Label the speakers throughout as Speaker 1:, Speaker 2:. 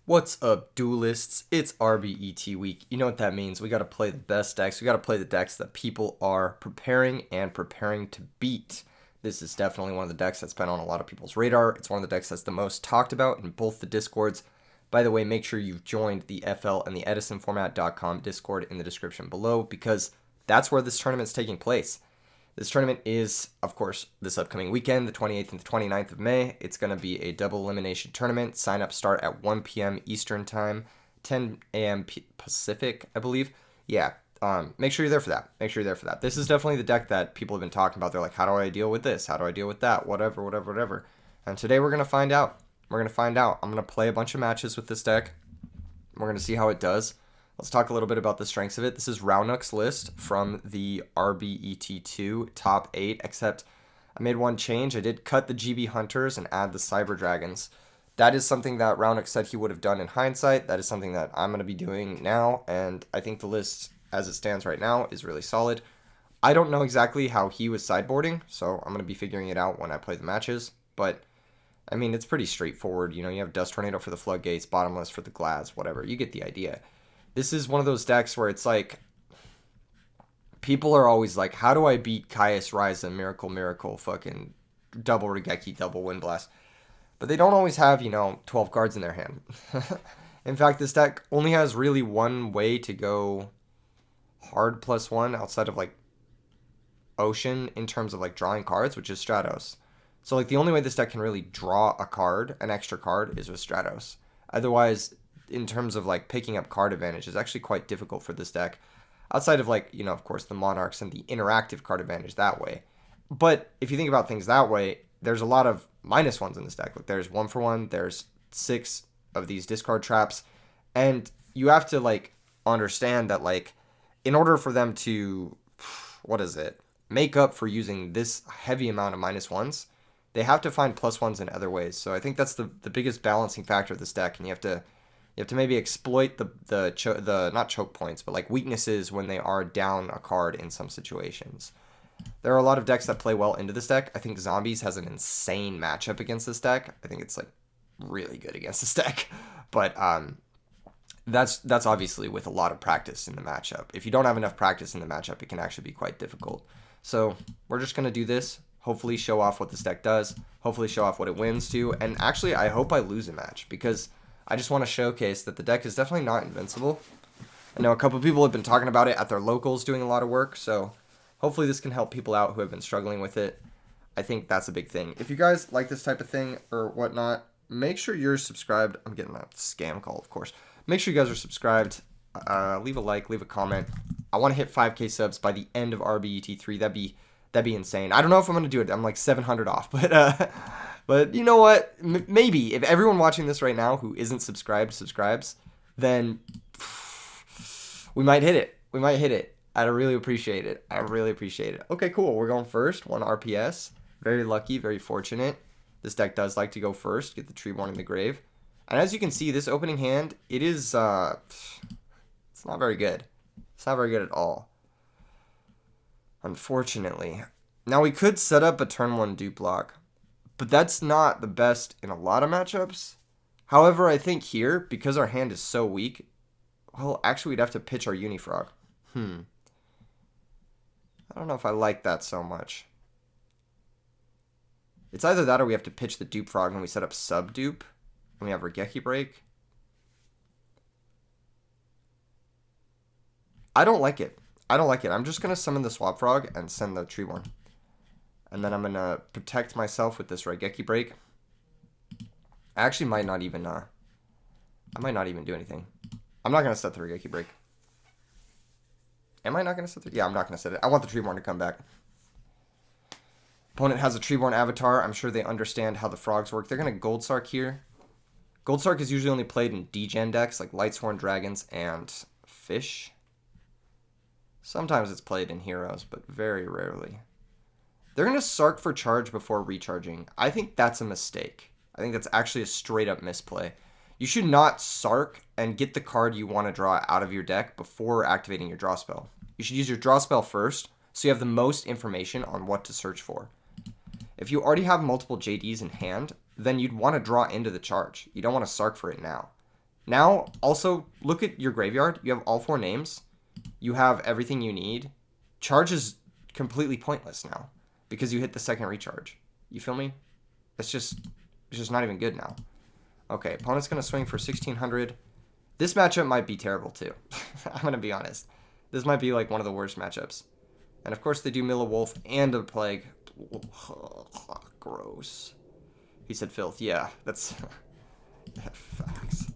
Speaker 1: What's up, duelists? It's RBET week. You know what that means. We got to play the best decks. We got to play the decks that people are preparing to beat. This is definitely one of the decks that's been on a lot of people's radar. It's one of the decks that's the most talked about in both the Discords. By the way, make sure you've joined the FL and the EdisonFormat.com Discord in the description below because that's where this tournament's taking place. This tournament is, of course, this upcoming weekend, the 28th and the 29th of May. It's going to be a double elimination tournament. Sign-ups start at 1 p.m. Eastern Time, 10 a.m. Pacific, I believe. Yeah, make sure you're there for that. Make sure you're there for that. This is definitely the deck that people have been talking about. They're like, how do I deal with this? How do I deal with that? Whatever. And today we're going to find out. We're going to find out. I'm going to play a bunch of matches with this deck. We're going to see how it does. Let's talk a little bit about the strengths of it. This is Roundnook's list from the RBET2 top 8, except I made one change. I did cut the GB Hunters and add the Cyber Dragons. That is something that Roundnook said he would have done in hindsight. That is something that I'm going to be doing now, and I think the list as it stands right now is really solid. I don't know exactly how he was sideboarding, so I'm going to be figuring it out when I play the matches, but I mean, it's pretty straightforward. You know, you have Dust Tornado for the Floodgates, Bottomless for the Glads, whatever. You get the idea. This is one of those decks where it's like, people are always like, how do I beat Caius, Ryza, Miracle, fucking double Regeki, double Windblast? But they don't always have, 12 cards in their hand. In fact, this deck only has really one way to go hard +1 outside of, like, Ocean in terms of, like, drawing cards, which is Stratos. So, like, the only way this deck can really draw a card, an extra card, is with Stratos. Otherwise, in terms of like picking up card advantage, is actually quite difficult for this deck. Outside of like, of course, the Monarchs and the interactive card advantage that way. But if you think about things that way, there's a lot of -1s in this deck. Like there's 1-for-1, there's 6 of these discard traps, and you have to like understand that like in order for them to make up for using this heavy amount of -1s, they have to find +1s in other ways. So I think that's the biggest balancing factor of this deck, and you have to maybe exploit the not choke points, but like weaknesses when they are down a card in some situations. There are a lot of decks that play well into this deck. I think Zombies has an insane matchup against this deck. I think it's like really good against this deck. But that's obviously with a lot of practice in the matchup. If you don't have enough practice in the matchup, it can actually be quite difficult. So we're just going to do this. Hopefully show off what this deck does. Hopefully show off what it wins to. And actually, I hope I lose a match because I just want to showcase that the deck is definitely not invincible. I know a couple of people have been talking about it at their locals doing a lot of work, so hopefully this can help people out who have been struggling with it. I think that's a big thing. If you guys like this type of thing or whatnot, make sure you're subscribed. I'm getting a scam call, of course. Make sure you guys are subscribed. Leave a like, leave a comment. I want to hit 5K subs by the end of RBET3. That'd be insane. I don't know if I'm going to do it. I'm like 700 off, but you know what? Maybe if everyone watching this right now who isn't subscribes, then we might hit it. I'd really appreciate it. Okay, cool. We're going first. 1 RPS. Very lucky, very fortunate. This deck does like to go first. Get the Treeborn in the grave. And as you can see, this opening hand, it's not very good. It's not very good at all, unfortunately. Now we could set up a turn 1 dupe block, but that's not the best in a lot of matchups. However, I think here, because our hand is so weak, well, actually we'd have to pitch our Unifrog. I don't know if I like that so much. It's either that or we have to pitch the dupe frog when we set up sub dupe, and we have Regeki break. I don't like it. I'm just going to summon the Swap Frog and send the Treeborn. And then I'm going to protect myself with this Regeki break. I actually might not even do anything. I'm not going to set the Regeki break. Am I not going to set it? Yeah, I'm not going to set it. I want the Treeborn to come back. Opponent has a Treeborn avatar. I'm sure they understand how the frogs work. They're going to Gold Sark here. Gold Sark is usually only played in degen decks like Lightsworn Dragons and Fish. Sometimes it's played in Heroes, but very rarely. They're going to Sark for charge before recharging. I think that's a mistake. I think that's actually a straight up misplay. You should not Sark and get the card you want to draw out of your deck before activating your draw spell. You should use your draw spell first, so you have the most information on what to search for. If you already have multiple JDs in hand, then you'd want to draw into the charge. You don't want to Sark for it now. Now, also, look at your graveyard. You have all 4 names. You have everything you need. Charge is completely pointless now because you hit the second recharge. You feel me? It's just not even good now. Okay, opponent's going to swing for 1600. This matchup might be terrible too. I'm going to be honest. This might be like one of the worst matchups. And of course they do mill a wolf and a plague. Gross. He said filth. Yeah, that's facts.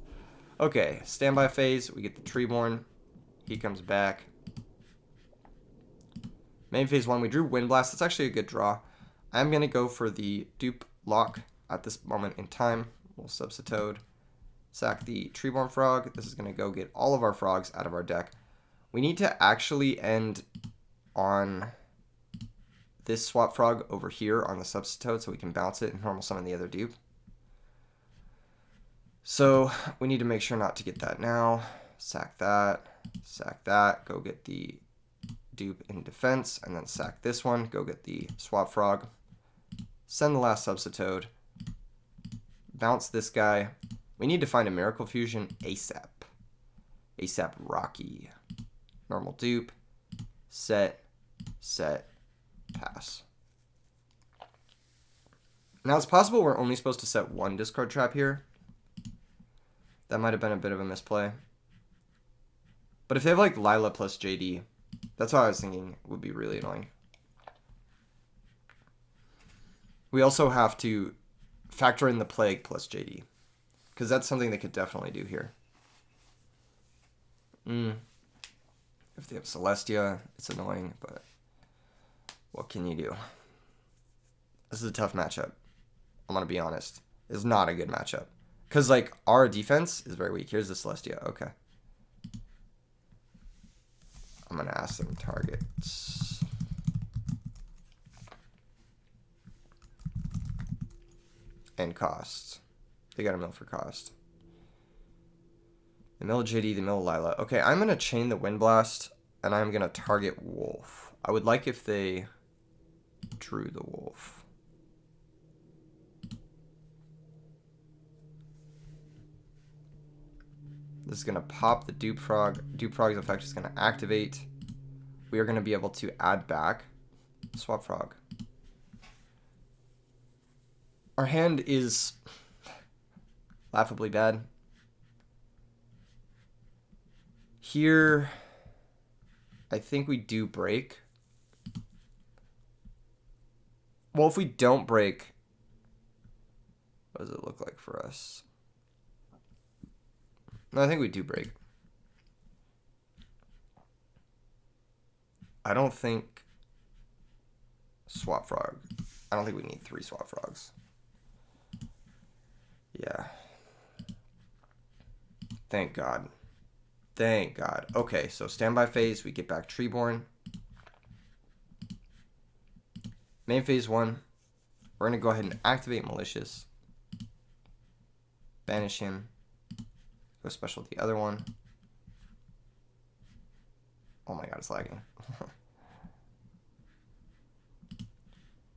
Speaker 1: Okay, standby phase. We get the Treeborn. He comes back. Main phase 1, we drew Wind Blast. That's actually a good draw. I'm going to go for the dupe lock at this moment in time. We'll Substitute. Sack the Treeborn Frog. This is going to go get all of our frogs out of our deck. We need to actually end on this swap frog over here on the Substitute so we can bounce it and normal summon the other dupe. So we need to make sure not to get that now. Sack that. Go get the dupe in defense, and then sack this one. Go get the swap frog. Send the last Substitute. Bounce this guy. We need to find a Miracle Fusion ASAP. ASAP Rocky. Normal dupe. Set. Pass. Now it's possible we're only supposed to set 1 discard trap here. That might have been a bit of a misplay. But if they have like Lila plus JD, that's what I was thinking would be really annoying. We also have to factor in the Plague plus JD, because that's something they could definitely do here. If they have Celestia, it's annoying, but what can you do? This is a tough matchup. I'm going to be honest. It's not a good matchup. Because, like, our defense is very weak. Here's the Celestia. Okay. I'm going to ask them targets. And costs. They got a mill for cost. The mill JD, the mill Lila. Okay, I'm going to chain the Wind Blast, and I'm going to target Wolf. I would like if they drew the Wolf. This is going to pop the Dupe Frog. Dupe Frog's effect is going to activate. We are going to be able to add back Swap Frog. Our hand is laughably bad. Here, I think we do break. Well, if we don't break, what does it look like for us? No, I think we do break. I don't think Swap Frog. I don't think we need 3 Swap Frogs. Yeah. Thank God. Thank God. Okay, so standby phase, we get back Treeborn. Main phase 1, we're going to go ahead and activate Malicious. Banish him. Go special the other one. Oh my God, it's lagging.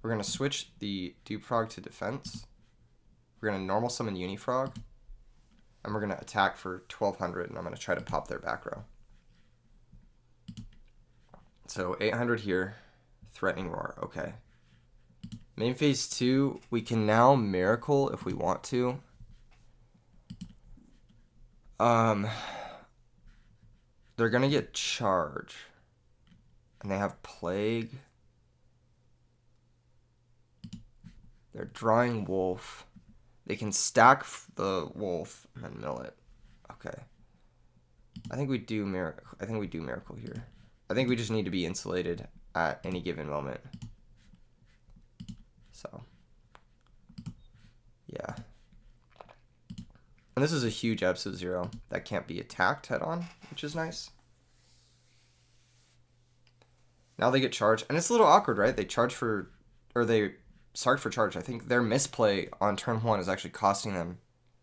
Speaker 1: We're going to switch the Dupe Frog to defense. We're going to normal summon Unifrog. And we're going to attack for 1200, and I'm going to try to pop their back row. So 800 here. Threatening Roar. Okay. Main phase 2, we can now Miracle if we want to. They're going to get Charge. And they have Plague. They're drawing Wolf. They can stack the Wolf and then mill it. Okay. I think we do Miracle. I think we do Miracle here. I think we just need to be insulated at any given moment. So, yeah. And this is a huge Absolute Zero that can't be attacked head on, which is nice. Now they get charged, and it's a little awkward, right? They charge for, or they start for charge. I think their misplay on turn 1 is actually costing them.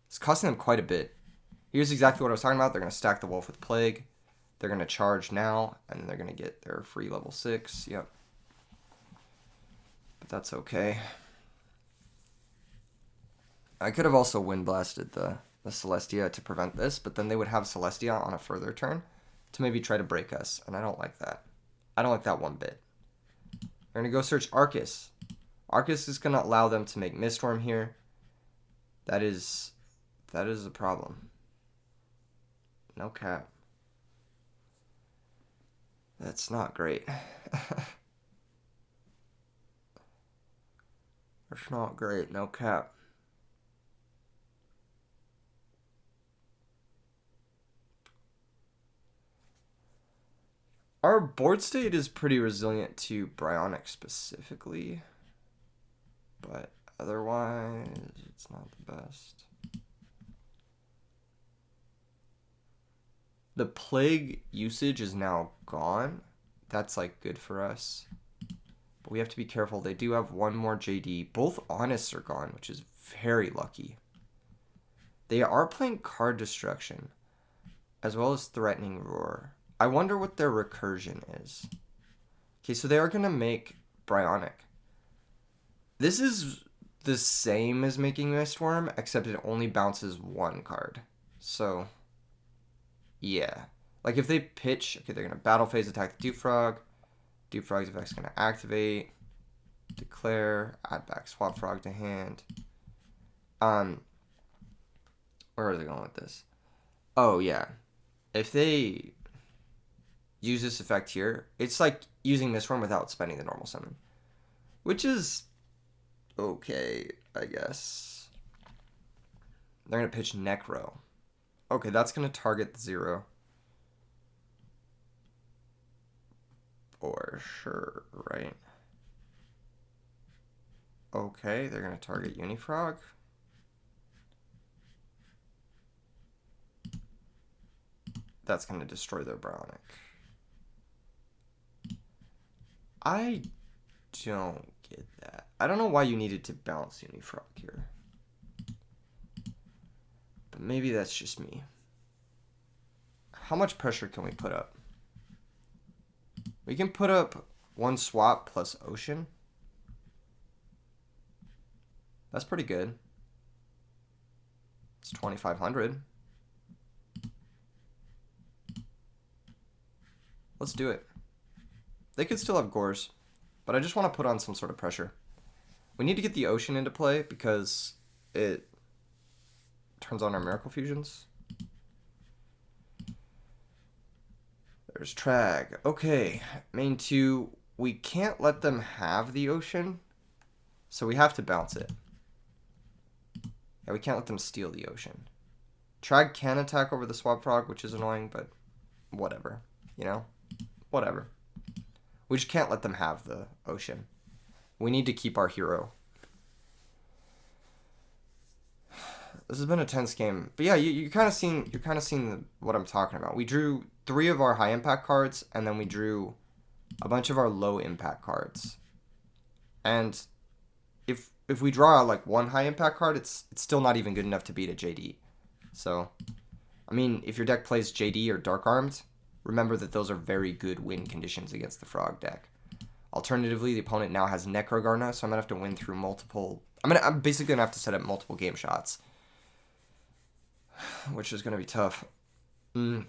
Speaker 1: It's costing them quite a bit. Here's exactly what I was talking about. They're going to stack the Wolf with Plague. They're going to charge now, and then they're going to get their free level 6. Yep. But that's okay. I could have also Wind Blasted the the Celestia to prevent this, but then they would have Celestia on a further turn to maybe try to break us, and I don't like that. I don't like that one bit. We're going to go search Arcus. Arcus is going to allow them to make Miststorm here. That is a problem. No cap. That's not great. That's not great, no cap. Our board state is pretty resilient to Bryonic specifically, but otherwise it's not the best. The plague usage is now gone. That's like good for us. But we have to be careful. They do have one more JD. Both Honest are gone, which is very lucky. They are playing Card Destruction, as well as Threatening Roar. I wonder what their recursion is. Okay, so they are going to make Bryonic. This is the same as making Miststorm, except it only bounces one card. So, yeah. Like, if they pitch, okay, they're going to Battle Phase attack the Dewfrog. Dewfrog's effect's going to activate, declare, add back Swap Frog to hand. Where are they going with this? Oh, yeah. If they use this effect here, it's like using Miststorm without spending the normal summon. Which is okay, I guess. They're going to pitch Necro. Okay, that's going to target the 0. For sure, right? Okay, they're going to target Unifrog. That's going to destroy their Bryonic. I don't get that. I don't know why you needed to bounce Unifrog here. But maybe that's just me. How much pressure can we put up? We can put up 1 swap plus Ocean. That's pretty good. It's 2,500. Let's do it. They could still have Gores, but I just want to put on some sort of pressure. We need to get the Ocean into play because it turns on our Miracle Fusions. There's Trag. Okay, main 2. We can't let them have the Ocean, so we have to bounce it. Yeah, we can't let them steal the Ocean. Trag can attack over the Swap Frog, which is annoying, but whatever, you know? Whatever. We just can't let them have the Ocean. We need to keep our hero. This has been a tense game, but yeah, you kind of seen what I'm talking about. We drew 3 of our high impact cards, and then we drew a bunch of our low impact cards. And if we draw like 1 high impact card, it's still not even good enough to beat a JD. So, I mean, if your deck plays JD or Dark Armed, remember that those are very good win conditions against the Frog deck. Alternatively, the opponent now has Necrogarna, so I'm gonna have to win through multiple. I'm basically gonna have to set up multiple game shots, which is gonna be tough. When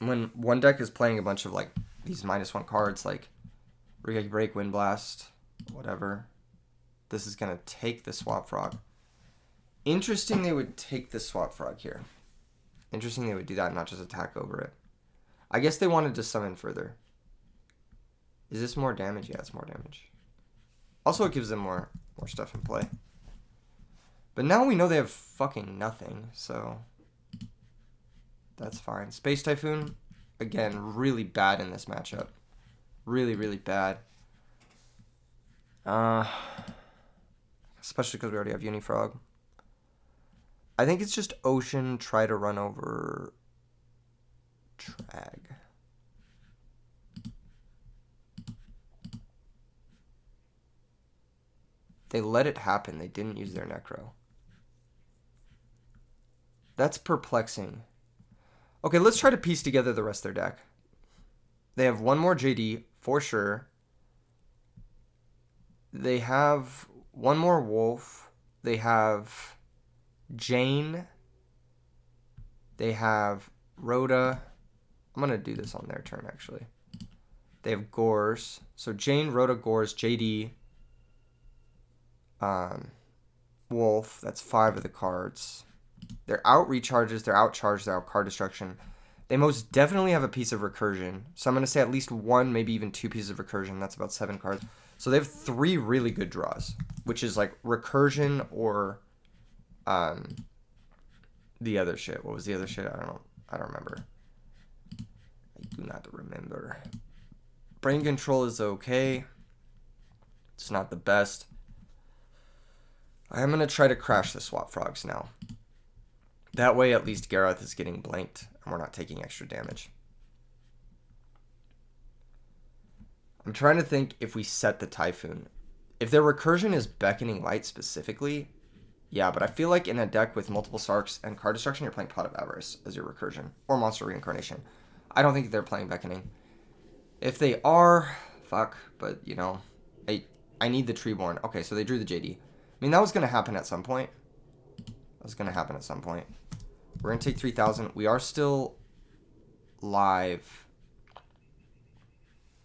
Speaker 1: one deck is playing a bunch of like these -1 cards, like Reggae Break, Wind Blast, whatever, this is gonna take the Swap Frog. Interesting, they would take the Swap Frog here. Interesting, they would do that and not just attack over it. I guess they wanted to summon further. Is this more damage? Yeah, it's more damage. Also, it gives them more stuff in play. But now we know they have fucking nothing, so that's fine. Space Typhoon, again, really bad in this matchup. Really, really bad. Especially because we already have Unifrog. I think it's just Ocean, try to run over Trag. They let it happen. They didn't use their Necro. That's perplexing. Okay, let's try to piece together the rest of their deck. They have 1 more JD, for sure. They have 1 more Wolf. They have Jane. They have Rhoda. I'm going to do this on their turn, actually. They have Gores. So Jane, Rhoda, Gores, JD, Wolf. That's 5 of the cards. They're out recharges. They're out charge. They're out card destruction. They most definitely have a piece of recursion. So I'm going to say at least 1, maybe even 2 pieces of recursion. That's about 7 cards. So they have 3 really good draws, which is like recursion or the other shit. What was the other shit? I don't know. I don't remember. I do not remember. Brain control is okay. It's not the best. I'm going to try to crash the swap frogs now. That way at least Gareth is getting blanked and we're not taking extra damage. I'm trying to think if we set the Typhoon. If their recursion is Beckoning Light specifically, yeah, but I feel like in a deck with multiple Sarks and card destruction, you're playing Pot of Avarice as your recursion or Monster Reincarnation. I don't think they're playing Beckoning. If they are, fuck, but you know, I need the Treeborn. Okay, so they drew the JD. I mean, that was going to happen at some point. We're going to take 3,000. We are still live.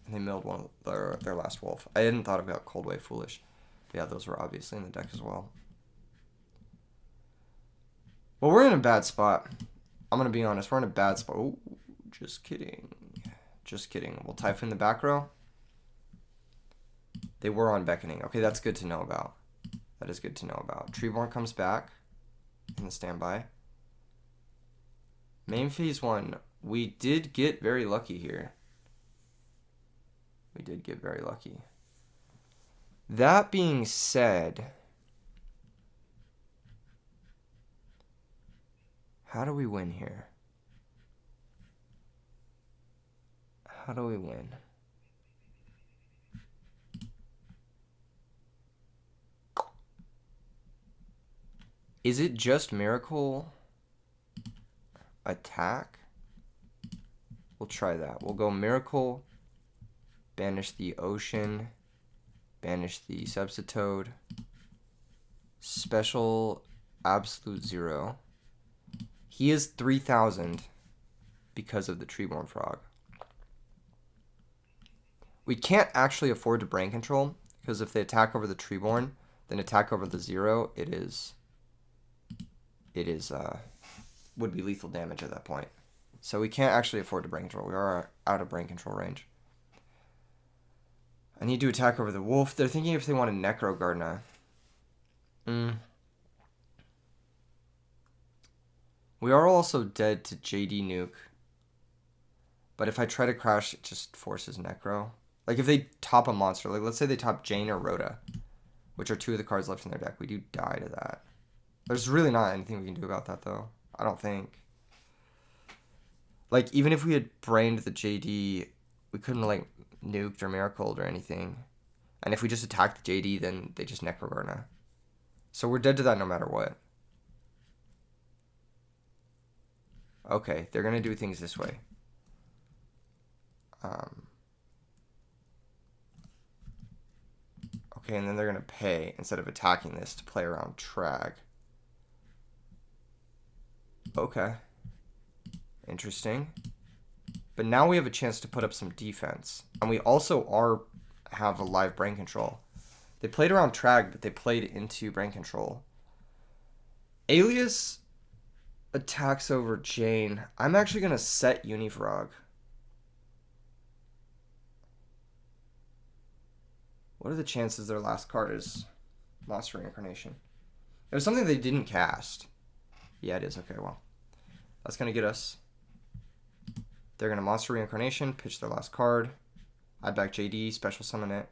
Speaker 1: And they milled one of their last wolf. I hadn't thought about Cold Wave Foolish. But yeah, those were obviously in the deck as well. Well, we're in a bad spot. I'm going to be honest. We're in a bad spot. Oh, just kidding. Just kidding. We'll Typhoon the back row. They were on Beckoning. Okay, that's good to know about. That is good to know about. Treeborn comes back in the standby. Main phase 1. We did get very lucky here. We did get very lucky. That being said, how do we win here? How do we win? Is it just Miracle attack? We'll try that. We'll go Miracle, banish the Ocean, banish the Substitoad, special absolute 0. He is 3,000 because of the Treeborn Frog. We can't actually afford to brain control because if they attack over the Treeborn, then attack over the 0, it would be lethal damage at that point. So we can't actually afford to brain control. We are out of brain control range. I need to attack over the wolf. They're thinking if they want a Necro Gardener. We are also dead to JD Nuke. But if I try to crash, it just forces Necro. Like if they top a monster, like let's say they top Jane or Rhoda, which are 2 of the cards left in their deck, we do die to that. There's really not anything we can do about that, though. I don't think. Like, even if we had brained the JD, we couldn't, like, nuked or miracled or anything. And if we just attacked the JD, then they just Necrogarna. So we're dead to that no matter what. Okay, they're going to do things this way. Okay, and then they're going to pay, instead of attacking this, to play around Trag. Okay. Interesting. But now we have a chance to put up some defense. And we also have a live brain control. They played around Trag, but they played into brain control. Alias attacks over Jane. I'm actually going to set Unifrog. What are the chances their last card is Monster Reincarnation? It was something they didn't cast. Yeah, it is. Okay, well. That's going to get us. They're going to Monster Reincarnation, pitch their last card. Add back JD, special summon it.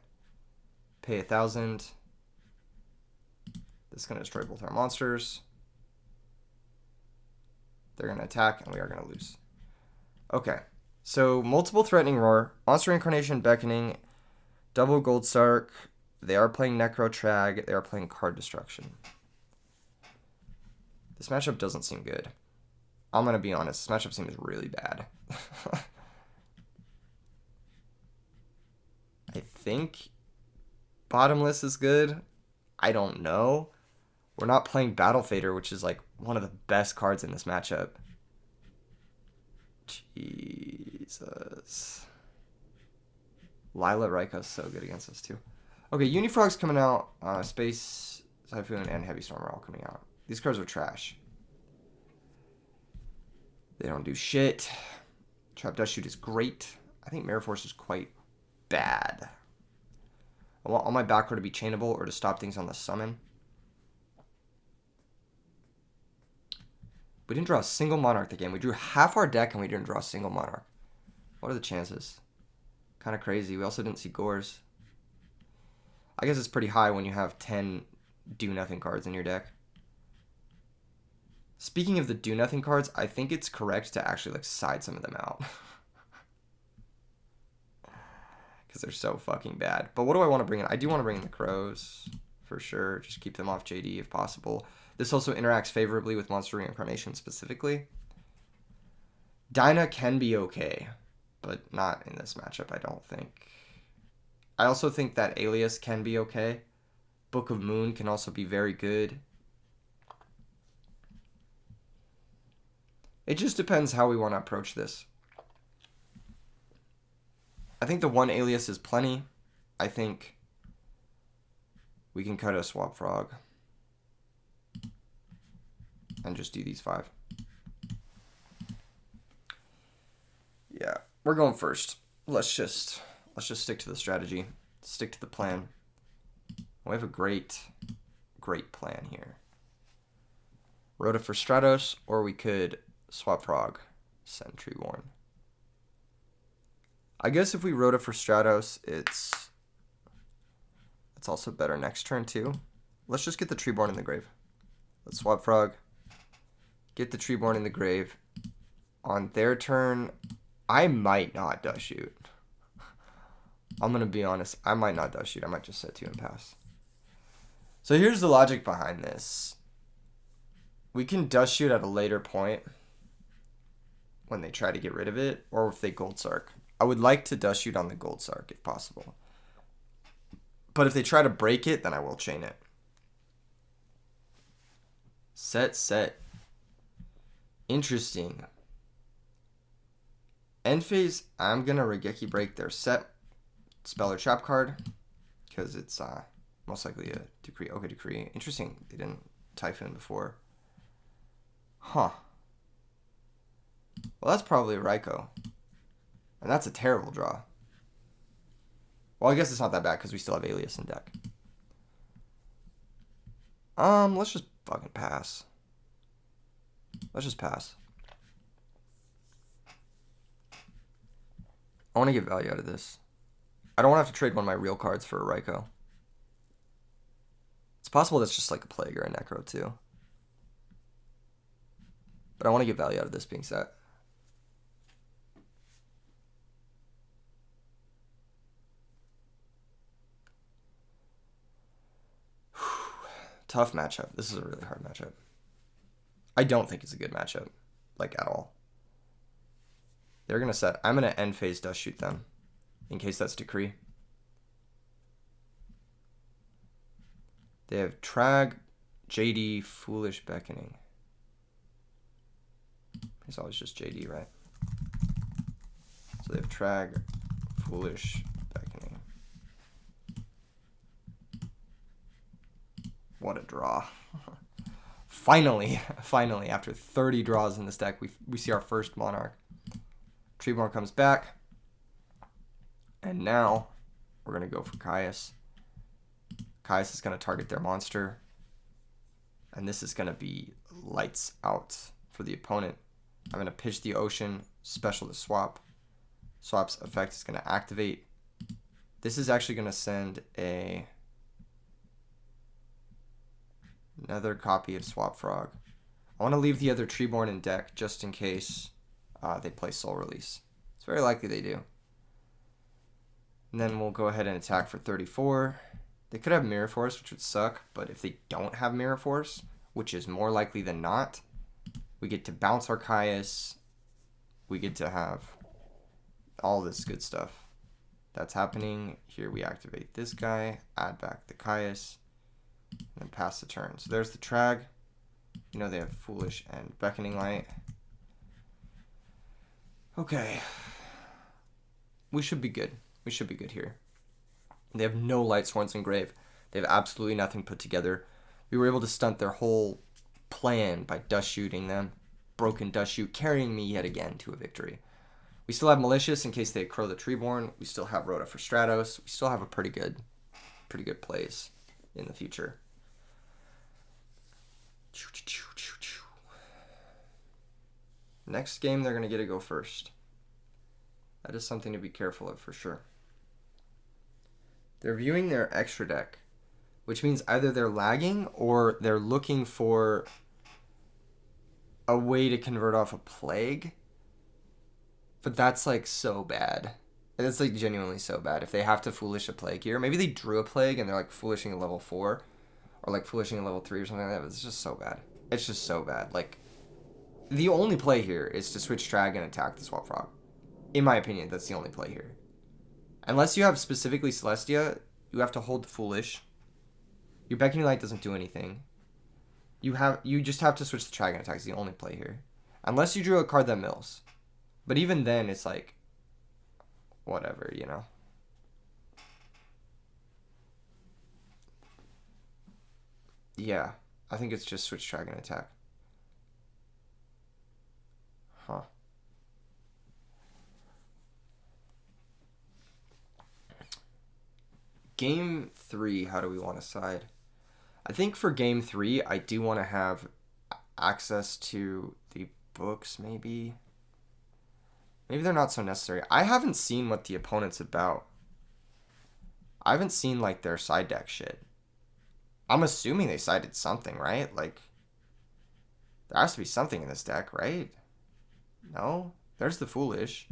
Speaker 1: Pay 1,000. This is going to destroy both our monsters. They're going to attack, and we are going to lose. Okay. So, multiple Threatening Roar. Monster Reincarnation, Beckoning. Double Gold Sark. They are playing Necro Trag. They are playing Card Destruction. This matchup doesn't seem good. I'm going to be honest. This matchup seems really bad. I think Bottomless is good. I don't know. We're not playing Battle Fader, which is like one of the best cards in this matchup. Jesus. Lila Rika's so good against us too. Okay, Unifrog's coming out. Space Typhoon and Heavy Storm are all coming out. These cards are trash. They don't do shit. Trap Dust Shoot is great. I think Mirror Force is quite bad. I want all my back row to be chainable or to stop things on the summon. We didn't draw a single Monarch the game. We drew half our deck and we didn't draw a single Monarch. What are the chances? Kind of crazy. We also didn't see Gores. I guess it's pretty high when you have 10 do-nothing cards in your deck. Speaking of the do-nothing cards, I think it's correct to actually like side some of them out. Because they're so fucking bad. But what do I want to bring in? I do want to bring in the Crows, for sure. Just keep them off JD if possible. This also interacts favorably with Monster Reincarnation specifically. Dinah can be okay, but not in this matchup, I don't think. I also think that Alias can be okay. Book of Moon can also be very good. It just depends how we want to approach this. I think the one Alias is plenty. I think we can cut a Swap Frog and just do these 5. Yeah, we're going first. Let's just stick to the strategy. Stick to the plan. We have a great plan here. Rhoda for Stratos, or we could Swap Frog, send Treeborn. I guess if we Rhoda for Stratos, it's also better next turn too. Let's just get the Treeborn in the grave. Let's Swap Frog. Get the Treeborn in the grave. On their turn, I might not Dust Shoot. I'm going to be honest. I might not Dust Shoot. I might just set 2 and pass. So here's the logic behind this. We can Dust Shoot at a later point when they try to get rid of it, or if they Gold Sark. I would like to Dust Shoot on the Gold Sark if possible. But if they try to break it, then I will chain it. Set. Interesting. End phase, I'm going to Regeki break their set spell or trap card because it's most likely a Decree. Okay, Decree. Interesting. They didn't Typhoon before. Huh. Well, that's probably a Raikou. And that's a terrible draw. Well, I guess it's not that bad because we still have Alias in deck. Let's just fucking pass. Let's just pass. I want to get value out of this. I don't want to have to trade one of my real cards for a Raikou. It's possible that's just like a Plague or a Necro too. But I want to get value out of this being set. Tough matchup. This is a really hard matchup. I don't think it's a good matchup, like at all. They're going to set. I'm going to end phase Dust Shoot them, in case that's Decree. They have Trag, JD, Foolish Beckoning. It's always just JD, right? So they have Trag, Foolish Beckoning. What a draw. Finally, after 30 draws in this deck, we see our first Monarch. Treeborn comes back. And now we're going to go for Caius. Caius is going to target their monster. And this is going to be lights out for the opponent. I'm going to pitch the Ocean, special to swap. Swap's effect is going to activate. This is actually going to send another copy of Swap Frog. I want to leave the other Treeborn in deck just in case they play Soul Release. It's very likely they do. And then we'll go ahead and attack for 34. They could have Mirror Force, which would suck, but if they don't have Mirror Force, which is more likely than not, we get to bounce our Caius. We get to have all this good stuff that's happening. Here we activate this guy, add back the Caius, and then pass the turn. So there's the Trag. You know they have Foolish and Beckoning Light. Okay. We should be good. We should be good here. They have no light sworns in grave. They have absolutely nothing put together. We were able to stunt their whole plan by dust shooting them. Broken dust shoot, carrying me yet again to a victory. We still have Malicious in case they crow the Treeborn. We still have Rhoda for Stratos. We still have a pretty good plays in the future. Next game, they're going to get to go first. That is something to be careful of for sure. They're viewing their extra deck, which means either they're lagging or they're looking for a way to convert off a plague. But that's like so bad. It's like genuinely so bad. If they have to foolish a plague here, maybe they drew a plague and they're like foolishing a level 4 or like foolishing a level 3 or something like that. But it's just so bad. It's just so bad. Like, the only play here is to switch drag and attack the Swap Frog. In my opinion, that's the only play here. Unless you have specifically Celestia, you have to hold the Foolish. Your Beckoning Light doesn't do anything. You just have to switch the drag and attack. It's the only play here. Unless you drew a card that mills. But even then, it's like, whatever, you know. Yeah, I think it's just switch drag and attack. Huh. Game 3, how do we want to side? I think for game 3, I do want to have access to the books, maybe. Maybe they're not so necessary. I haven't seen what the opponent's about. I haven't seen, like, their side deck shit. I'm assuming they sided something, right? Like, there has to be something in this deck, right? No? There's the Foolish.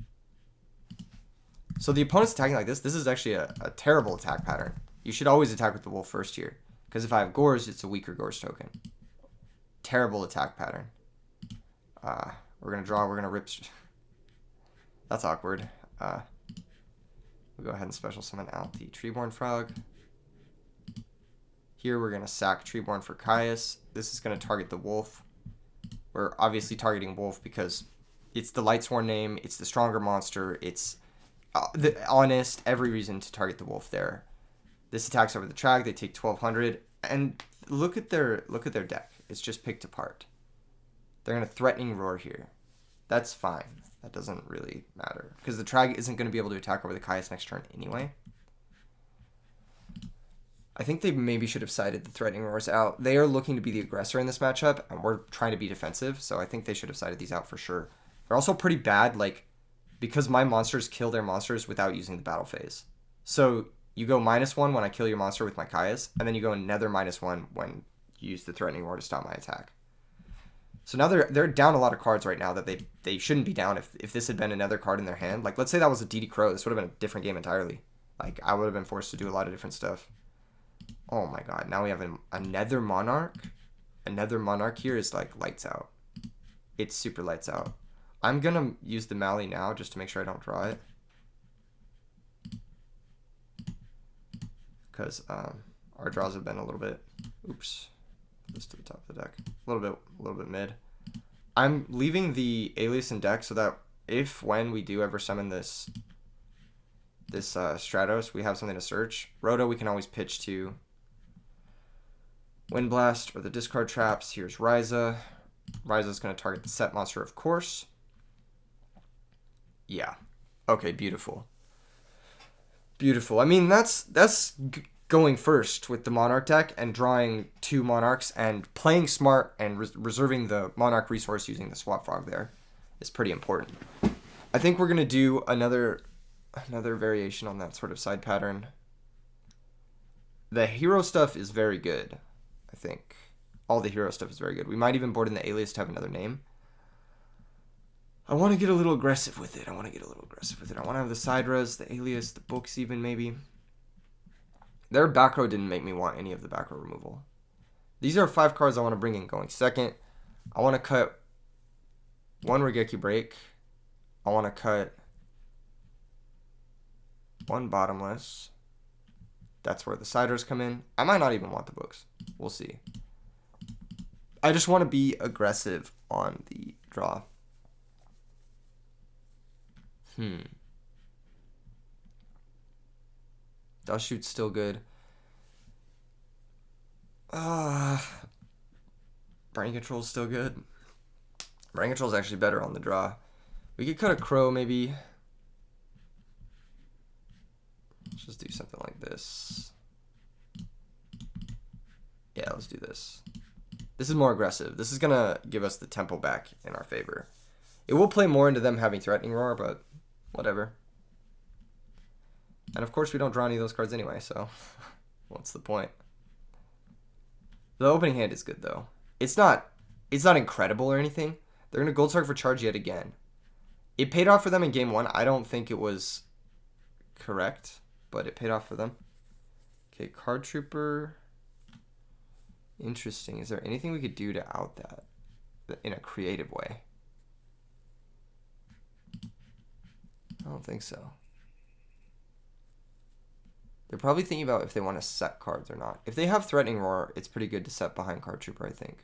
Speaker 1: So the opponent's attacking like this. This is actually a terrible attack pattern. You should always attack with the wolf first here. Because if I have Gores, it's a weaker Gores token. Terrible attack pattern. We're going to draw. We're going to rip. That's awkward. We'll go ahead and special summon out the Treeborn Frog. Here we're going to sack Treeborn for Caius. This is going to target the wolf. We're obviously targeting wolf because it's the Lightsworn name. It's the stronger monster. It's the honest, every reason to target the wolf there. This attacks over the track. They take 1,200, and look at their deck. It's just picked apart. They're gonna threatening roar here. That's fine. That doesn't really matter because the Trag isn't going to be able to attack over the Caius next turn anyway. I think they maybe should have sided the threatening roars out. They are looking to be the aggressor in this matchup, and we're trying to be defensive, so I think they should have sided these out for sure. They're also pretty bad, like, because my monsters kill their monsters without using the battle phase. So you go -1 when I kill your monster with my Caius, and then you go another -1 when you use the threatening roar to stop my attack. So now they're down a lot of cards right now that they shouldn't be down if this had been another card in their hand. Like, let's say that was a DD Crow. This would have been a different game entirely. Like, I would have been forced to do a lot of different stuff. Oh my god, now we have another Monarch. Another Monarch here is like lights out. It's super lights out. I'm gonna use the Mali now just to make sure I don't draw it. Because our draws have been a little bit, oops, put this to the top of the deck. A little bit mid. I'm leaving the Alias in deck so that when we do ever summon this Stratos, we have something to search. Rhoda, we can always pitch to Wind Blast or the discard traps. Here's Ryza. Ryza's going to target the set monster, of course. Yeah. Okay, beautiful. Beautiful. I mean, that's going first with the Monarch deck and drawing 2 Monarchs and playing smart and reserving the Monarch resource using the Swap Frog there is pretty important. I think we're going to do another variation on that sort of side pattern. The hero stuff is very good, I think. All the hero stuff is very good. We might even board in the Alias to have another name. I want to get a little aggressive with it. I want to have the Sidras, the Alias, the books even maybe. Their back row didn't make me want any of the back row removal. These are 5 cards I want to bring in going second. I want to cut 1 Regeki Break. I want to cut 1 Bottomless. That's where the Siders come in. I might not even want the books. We'll see. I just want to be aggressive on the draw. Dust shoot's still good. Brain control's still good. Brain control's actually better on the draw. We could cut a crow maybe. Let's just do something like this. Yeah, let's do this. This is more aggressive. This is gonna give us the tempo back in our favor. It will play more into them having threatening roar, but whatever. And of course we don't draw any of those cards anyway, so what's the point? The opening hand is good though. It's not incredible or anything. They're gonna gold target for charge yet again. It paid off for them in game one. I don't think it was correct, but it paid off for them. Okay, card trooper. Interesting. Is there anything we could do to out that in a creative way? I don't think so. They're probably thinking about if they want to set cards or not. If they have threatening roar, it's pretty good to set behind card trooper, I think.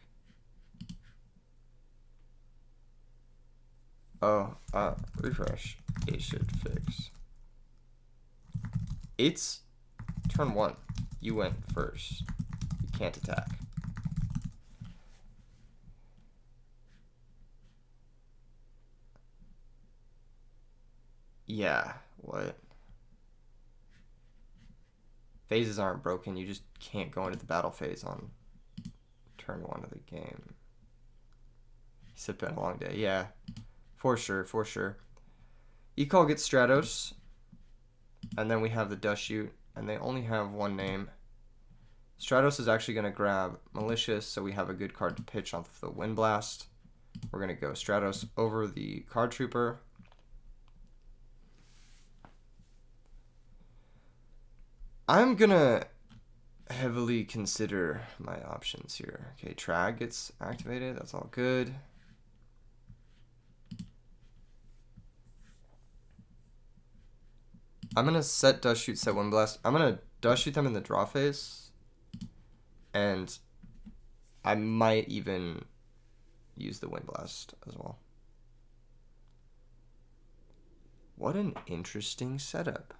Speaker 1: Oh, refresh. It should fix. It's turn 1. You went first. You can't attack. Yeah, what? Phases aren't broken. You just can't go into the battle phase on turn 1 of the game. It's been a long day. Yeah, for sure, for sure. Ecall gets Stratos. And then we have the Dust Shoot. And they only have one name. Stratos is actually going to grab Malicious, so we have a good card to pitch off the Wind Blast. We're going to go Stratos over the Card Trooper. I'm going to heavily consider my options here. Okay, Trag gets activated. That's all good. I'm going to set Dust Shoot, set Wind Blast. I'm going to Dust Shoot them in the draw phase. And I might even use the Wind Blast as well. What an interesting setup.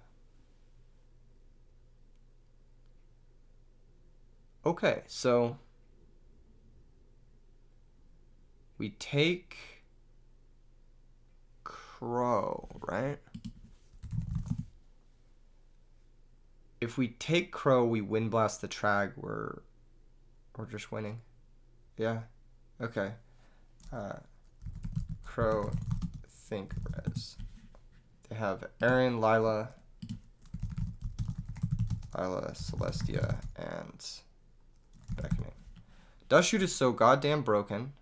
Speaker 1: Okay, so we take Crow, right? If we take Crow, we Wind Blast the Trag, we're just winning. Yeah, okay. Crow, think res. They have Aaron, Lila, Celestia, and Beckoning. Dust Shoot is so goddamn broken.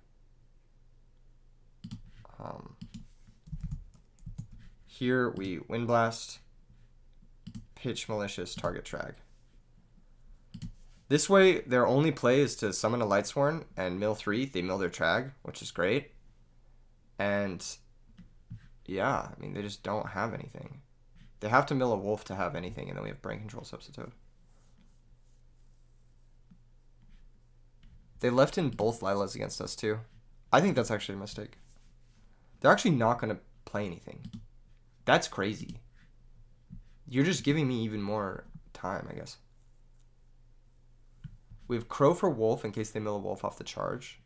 Speaker 1: Here we Wind Blast, pitch Malicious, target Trag. This way, their only play is to summon a Lightsworn and mill 3. They mill their Trag, which is great. And yeah, I mean, they just don't have anything. They have to mill a Wolf to have anything, and then we have Brain Control Substitute. They left in both Lilas against us, too. I think that's actually a mistake. They're actually not going to play anything. That's crazy. You're just giving me even more time, I guess. We have Crow for Wolf in case they mill a Wolf off the charge.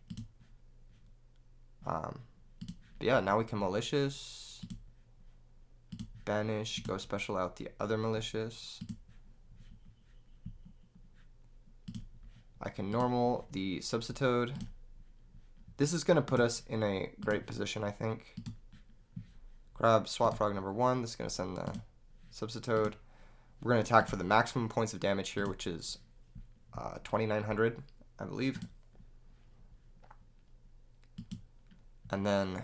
Speaker 1: But yeah, now we can Malicious. Banish, go special out the other Malicious. I can normal the Substitute. This is going to put us in a great position, I think. Grab Swap Frog number 1. This is going to send the Substitute. We're going to attack for the maximum points of damage here, which is 2,900, I believe. And then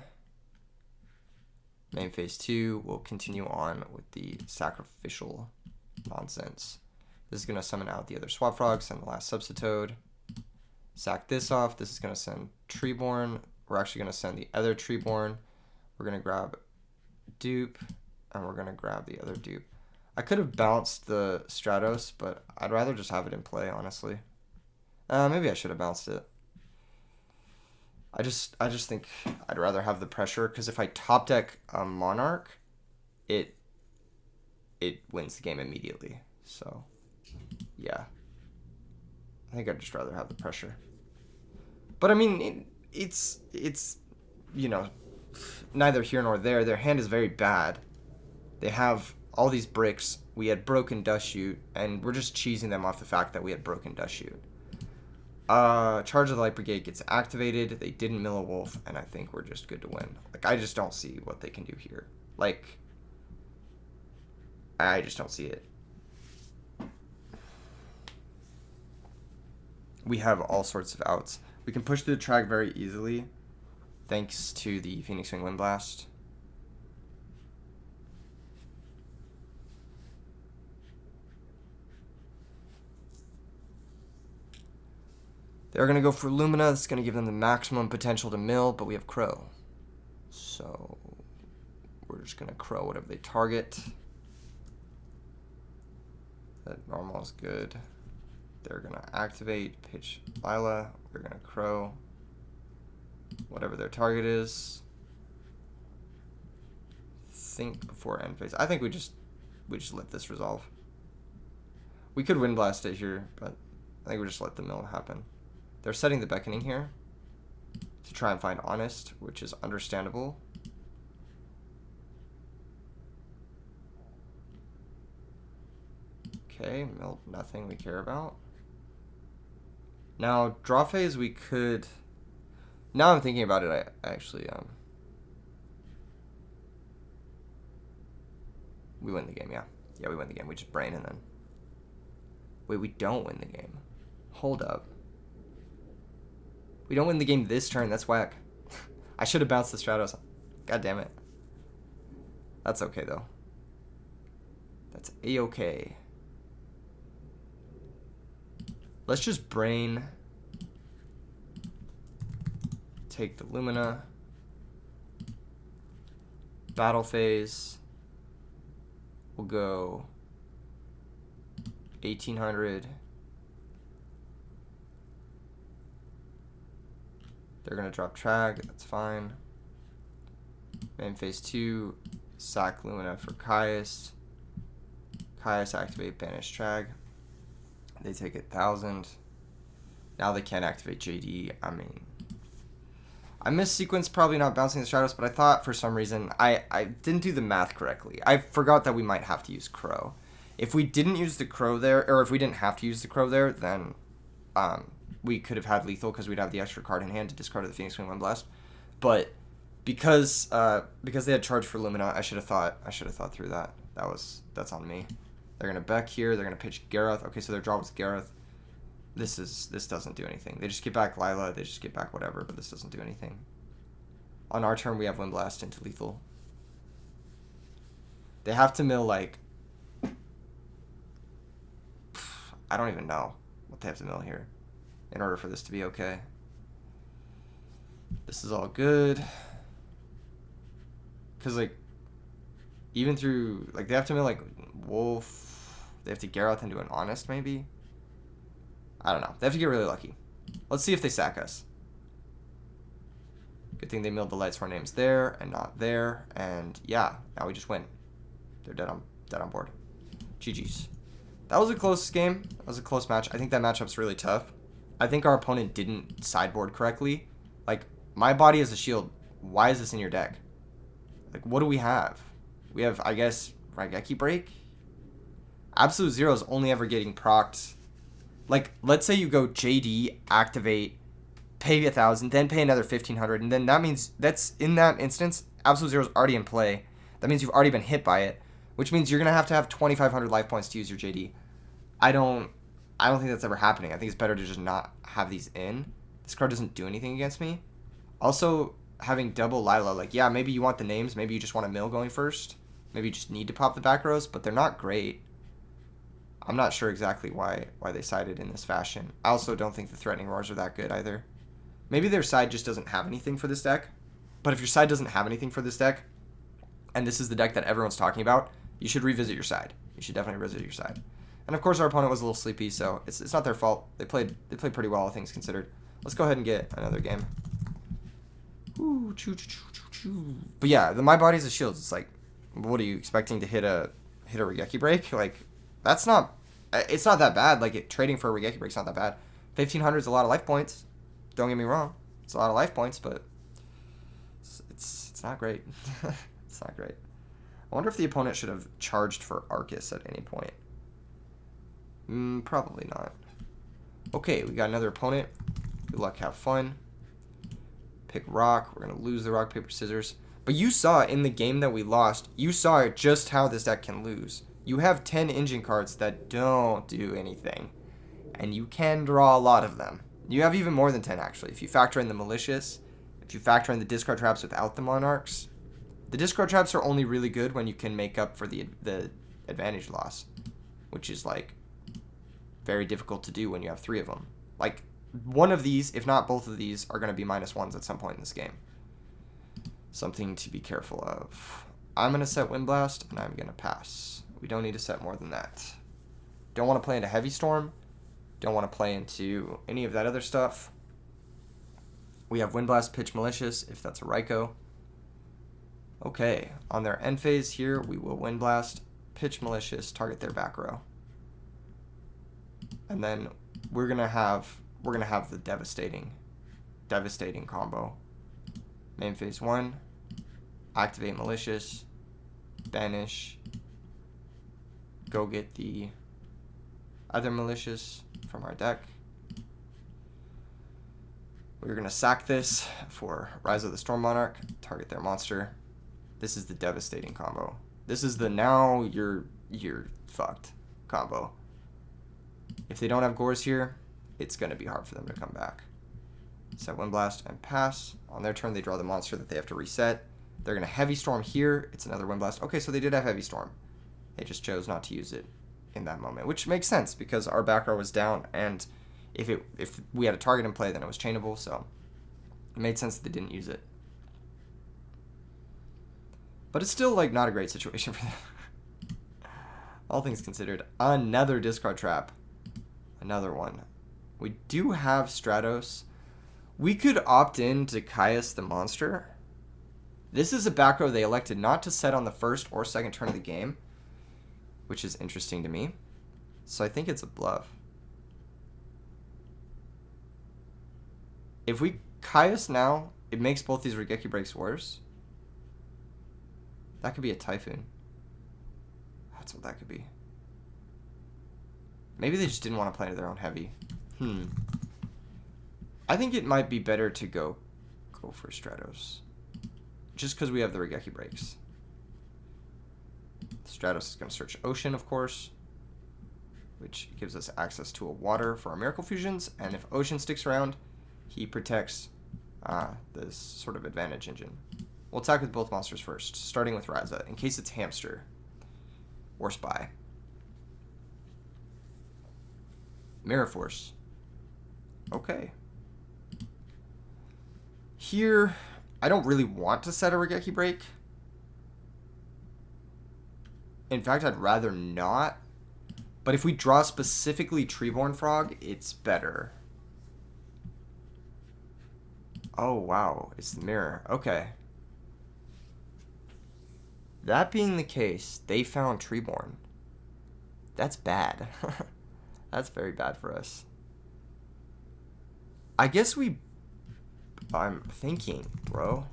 Speaker 1: main phase 2, we'll continue on with the sacrificial nonsense. This is going to summon out the other Swap Frog, send the last Substitute. Sack this off. This is going to send Treeborn. We're actually going to send the other Treeborn. We're going to grab Dupe, and we're going to grab the other Dupe. I could have bounced the Stratos, but I'd rather just have it in play, honestly. Maybe I should have bounced it. I just think I'd rather have the pressure, because if I top deck a Monarch, it wins the game immediately. So, yeah. I think I'd just rather have the pressure. But I mean, it's you know, neither here nor there. Their hand is very bad. They have all these bricks. We had broken dust chute, and we're just cheesing them off the fact that we had broken dust chute. Charge of the Light Brigade gets activated. They didn't mill a wolf, and I think we're just good to win. Like, I just don't see what they can do here. Like, I just don't see it. We have all sorts of outs. We can push through the track very easily, thanks to the Phoenix Wing Wind Blast. They're going to go for Lumina. It's going to give them the maximum potential to mill, but we have Crow. So we're just going to Crow whatever they target. That normal is good. They're going to activate, pitch Lila. We're going to Crow whatever their target is. Think before end phase. I think we just let this resolve. We could Wind Blast it here, but I think we just let the mill happen. They're setting the Beckoning here to try and find Honest, which is understandable. Okay, mill, nothing we care about. Now, draw phase we could... Now I'm thinking about it, I actually... We win the game, yeah. Yeah, we win the game. We just brain and then... Wait, we don't win the game. Hold up. We don't win the game this turn. That's whack. I should have bounced the Stratos. God damn it. That's okay, though. That's A-okay. Let's just brain. Take the Lumina. Battle phase. We'll go 1800. They're going to drop Trag. That's fine. Main phase 2. Sack Lumina for Caius. Caius activate Banish Trag. They take 1,000. Now they can't activate JD. I mean, I missed sequence probably not bouncing the Stratos, but I thought for some reason I didn't do the math correctly. I forgot that we might have to use Crow. If we didn't use the Crow there, or if we didn't have to use the Crow there, then we could have had lethal because we'd have the extra card in hand to discard the Phoenix Wing Wind Blast. But because they had charge for Lumina, I should have thought through that. That's on me. They're gonna Beck here. They're gonna pitch Gareth. Okay, so their draw was Gareth. This doesn't do anything. They just get back Lila. They just get back whatever, but this doesn't do anything. On our turn, we have Wind Blast into lethal. They have to mill like I don't even know what they have to mill here in order for this to be okay. This is all good. Because, like, even through, like, they have to mill, like, Wolf. They have to Gareth into an Honest, maybe? I don't know. They have to get really lucky. Let's see if they sack us. Good thing they milled the Light Sworn names there and not there. And, yeah, now we just win. They're dead on board. GG's. That was a close game. That was a close match. I think that matchup's really tough. I think our opponent didn't sideboard correctly. Like, my body as a shield, why is this in your deck? Like, what do we have? We have, I guess, Raigeki Break? Absolute Zero is only ever getting procced. Like, let's say you go JD, activate, pay 1,000, then pay another 1,500, and then that means, that's, in that instance, Absolute Zero is already in play. That means you've already been hit by it, which means you're going to have 2,500 life points to use your JD. I don't think that's ever happening. I think it's better to just not have these in. This card doesn't do anything against me. Also, having double Lila, like, yeah, maybe you want the names. Maybe you just want a mill going first. Maybe you just need to pop the back rows, but they're not great. I'm not sure exactly why they sided in this fashion. I also don't think the Threatening Roars are that good either. Maybe their side just doesn't have anything for this deck. But if your side doesn't have anything for this deck, and this is the deck that everyone's talking about, you should revisit your side. You should definitely revisit your side. And of course, our opponent was a little sleepy, so it's not their fault. They played pretty well, all things considered. Let's go ahead and get another game. Ooh, choo, choo, choo, choo, choo. But yeah, my body's a shield. It's like, What are you expecting to hit a Regeki break? Like, that's not. It's not that bad. Like, trading for a Regeki break's not that bad. 1,500 is a lot of life points. Don't get me wrong. It's a lot of life points, but it's not great. It's not great. I wonder if the opponent should have charged for Arcus at any point. Probably not. Okay, we got another opponent. Good luck, have fun. Pick rock. We're going to lose the rock, paper, scissors. But you saw in the game that we lost, you saw just how this deck can lose. You have 10 engine cards that don't do anything. And you can draw a lot of them. You have even more than 10, actually. If you factor in the malicious, if you factor in the discard traps without the monarchs. The discard traps are only really good when you can make up for the advantage loss, which is, like, very difficult to do when you have 3 of them. Like, one of these, if not both of these, are going to be -1s at some point in this game. Something to be careful of. I'm going to set Wind Blast, and I'm going to pass. We don't need to set more than that. Don't want to play into Heavy Storm. Don't want to play into any of that other stuff. We have Wind Blast, Pitch Malicious, if that's a Raikou. Okay, on their end phase here, we will Wind Blast, Pitch Malicious, target their back row. And then we're gonna have the devastating combo. Main phase 1, activate Malicious, banish, go get the other Malicious from our deck. We're gonna sack this for Rise of the Storm Monarch, target their monster. This is the devastating combo. This is the now you're fucked combo. If they don't have Gores here, it's going to be hard for them to come back. Set Wind Blast and pass. On their turn, they draw the monster that they have to reset. They're going to Heavy Storm here. It's another Wind Blast. Okay, so they did have Heavy Storm. They just chose not to use it in that moment, which makes sense because our back row was down, and if we had a target in play, then it was chainable, so it made sense that they didn't use it. But it's still, like, not a great situation for them. All things considered. Another discard trap. Another one. We do have Stratos. We could opt in to Caius the Monster. This is a back row they elected not to set on the first or second turn of the game, which is interesting to me. So I think it's a bluff. If we Caius now, it makes both these Regeki breaks worse. That could be a Typhoon. That's what that could be. Maybe they just didn't want to play into their own heavy. I think it might be better to go for Stratos. Just because we have the Regeki breaks. Stratos is going to search Ocean, of course, which gives us access to a water for our Miracle Fusions. And if Ocean sticks around, he protects this sort of advantage engine. We'll attack with both monsters first, starting with Ryza, in case it's Hamster or Spy. Mirror Force. Okay. Here, I don't really want to set a Regeki break. In fact, I'd rather not. But if we draw specifically Treeborn Frog, it's better. Oh, wow. It's the mirror. Okay. That being the case, they found Treeborn. That's bad. That's very bad for us. I guess I'm thinking, bro.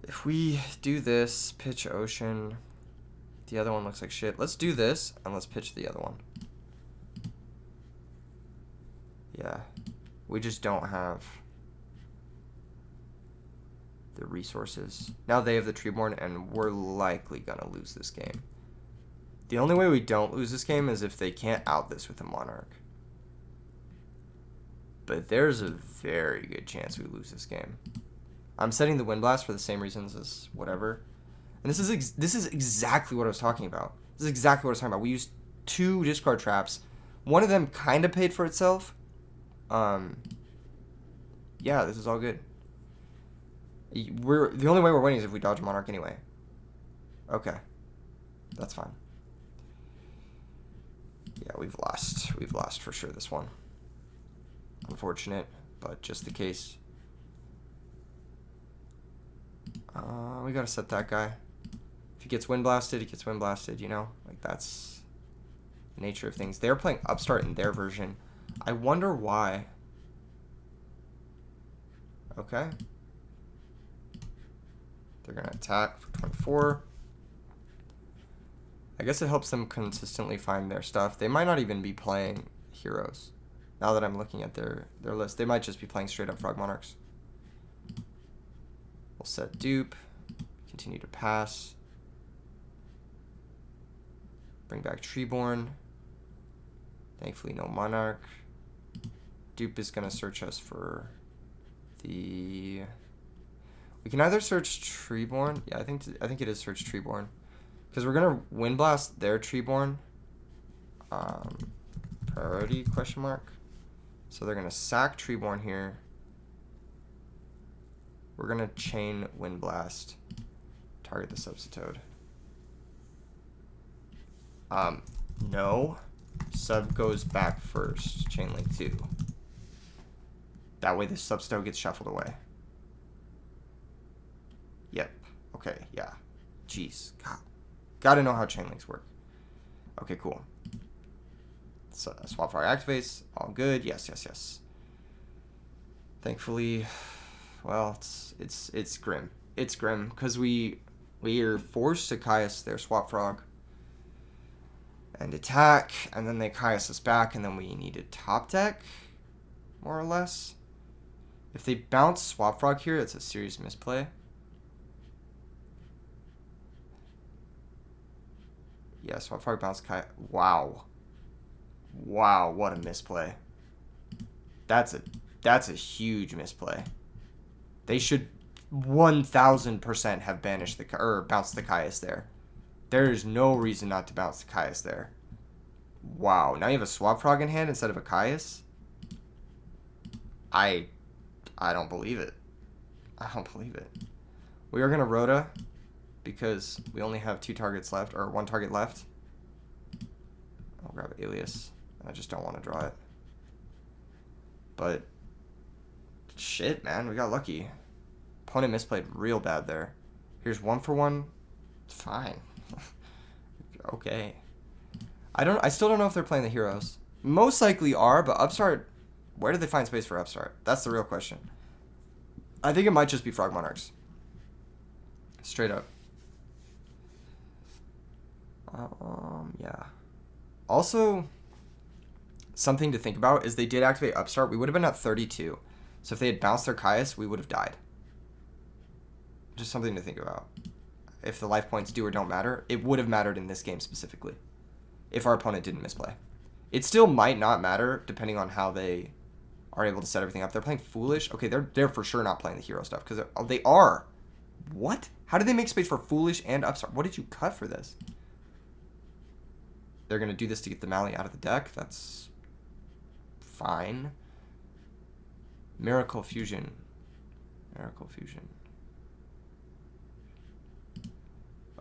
Speaker 1: If we do this, pitch Ocean, the other one looks like shit. Let's do this, and let's pitch the other one. Yeah. We just don't have the resources. Now they have the Treeborn, and we're likely going to lose this game. The only way we don't lose this game is if they can't out this with a Monarch. But there's a very good chance we lose this game. I'm setting the Wind Blast for the same reasons as whatever. And this is exactly what I was talking about. This is exactly what I was talking about. We used 2 discard traps. One of them kind of paid for itself. Yeah, this is all good. The only way we're winning is if we dodge Monarch anyway. Okay. That's fine. Yeah, we've lost for sure this one. Unfortunate, but just the case. We gotta set that guy. If he gets wind blasted, he gets wind blasted, you know? Like, that's the nature of things. They're playing upstart in their version. I wonder why. Okay. They're gonna attack for 24. I guess it helps them consistently find their stuff. They might not even be playing heroes. Now that I'm looking at their list, they might just be playing straight up Frog Monarchs. We'll set dupe. Continue to pass. Bring back Treeborn. Thankfully, no Monarch. Dupe is going to search us for the... We can either search Treeborn. Yeah, I think it is search Treeborn. Because we're going to Wind Blast their Treeborn. Priority, question mark. So they're going to sack Treeborn here. We're going to chain Wind Blast. Target the Substitoad. No. Sub goes back first. Chain link 2. That way the Substitoad gets shuffled away. Yep. Okay, yeah. Jeez. God. Gotta know how chain links work. Okay, cool. So Swap Frog activates. All good. Yes, yes, yes. Thankfully, well, it's grim. It's grim because we are forced to Caius their Swap Frog and attack, and then they Caius us back, and then we need to top deck, more or less. If they bounce Swap Frog here, it's a serious misplay. Yeah, Swap Frog bounce Caius. Wow. Wow, what a misplay. That's a huge misplay. They should 1000% have banished the or bounced the Caius there. There is no reason not to bounce the Caius there. Wow, now you have a Swap Frog in hand instead of a Caius? I don't believe it. I don't believe it. We are gonna Rhoda because we only have 2 targets left, or 1 target left. I'll grab Alias. I just don't want to draw it. But shit, man, we got lucky. Opponent misplayed real bad there. Here's 1 for 1. Fine. Okay. I still don't know if they're playing the heroes. Most likely are, but Upstart, where did they find space for Upstart? That's the real question. I think it might just be Frog Monarchs. Straight up. Yeah. Also, something to think about is they did activate Upstart. We would have been at 32. So if they had bounced their Caius, we would have died. Just something to think about. If the life points do or don't matter, it would have mattered in this game specifically. If our opponent didn't misplay. It still might not matter depending on how they are able to set everything up. They're playing Foolish. Okay, they're for sure not playing the hero stuff because they are. What? How did they make space for Foolish and Upstart? What did you cut for this? They're going to do this to get the Mally out of the deck. That's fine. Miracle Fusion. Miracle Fusion.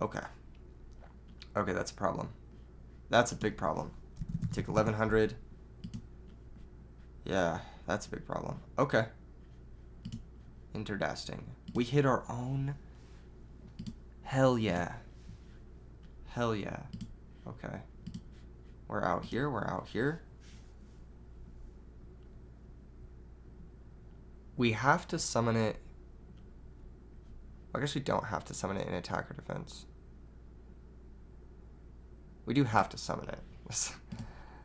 Speaker 1: Okay. Okay, that's a problem. That's a big problem. Take 1100. Yeah, that's a big problem. Okay. Interdasting. We hit our own. Hell yeah. Hell yeah. Okay. We're out here. We're out here. We have to summon it. I guess we don't have to summon it in attack or defense. We do have to summon it.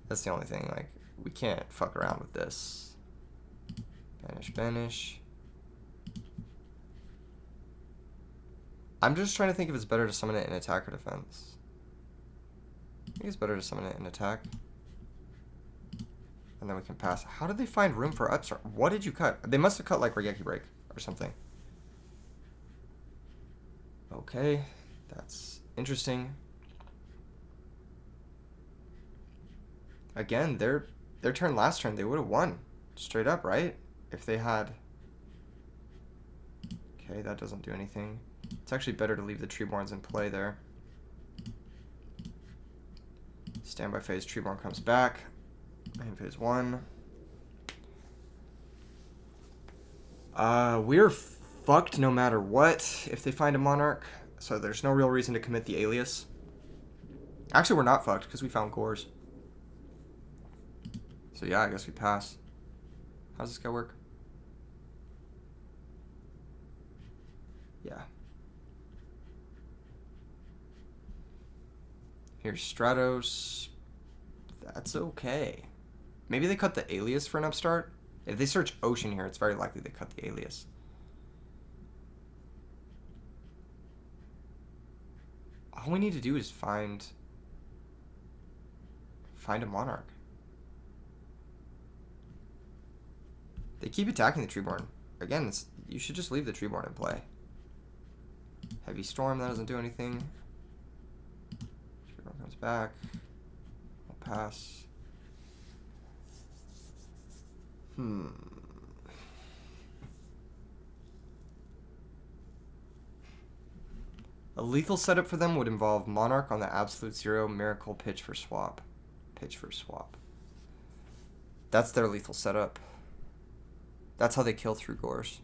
Speaker 1: That's the only thing. Like, we can't fuck around with this. Banish, banish. I'm just trying to think if it's better to summon it in attack or defense. I think it's better to summon it in attack. And then we can pass. How did they find room for Upstart? What did you cut? They must have cut like Regeki Break or something. Okay, that's interesting. Again, their turn last turn, they would have won. Straight up, right? If they had... Okay, that doesn't do anything. It's actually better to leave the Treeborns in play there. Standby phase, Treeborn comes back. Main phase 1. We're fucked no matter what if they find a monarch. So there's no real reason to commit the alias. Actually, we're not fucked because we found cores. So yeah, I guess we pass. How does this guy work? Yeah. Here's Stratos. That's okay. Maybe they cut the alias for an upstart. If they search ocean here, it's very likely they cut the alias. All we need to do is find a monarch. They keep attacking the Treeborn. Again, you should just leave the Treeborn in play. Heavy Storm, that doesn't do anything. Treeborn comes back. We'll pass. A lethal setup for them would involve Monarch on the Absolute Zero, Miracle, Pitch for swap. Pitch for swap. That's their lethal setup. That's how they kill through Gores.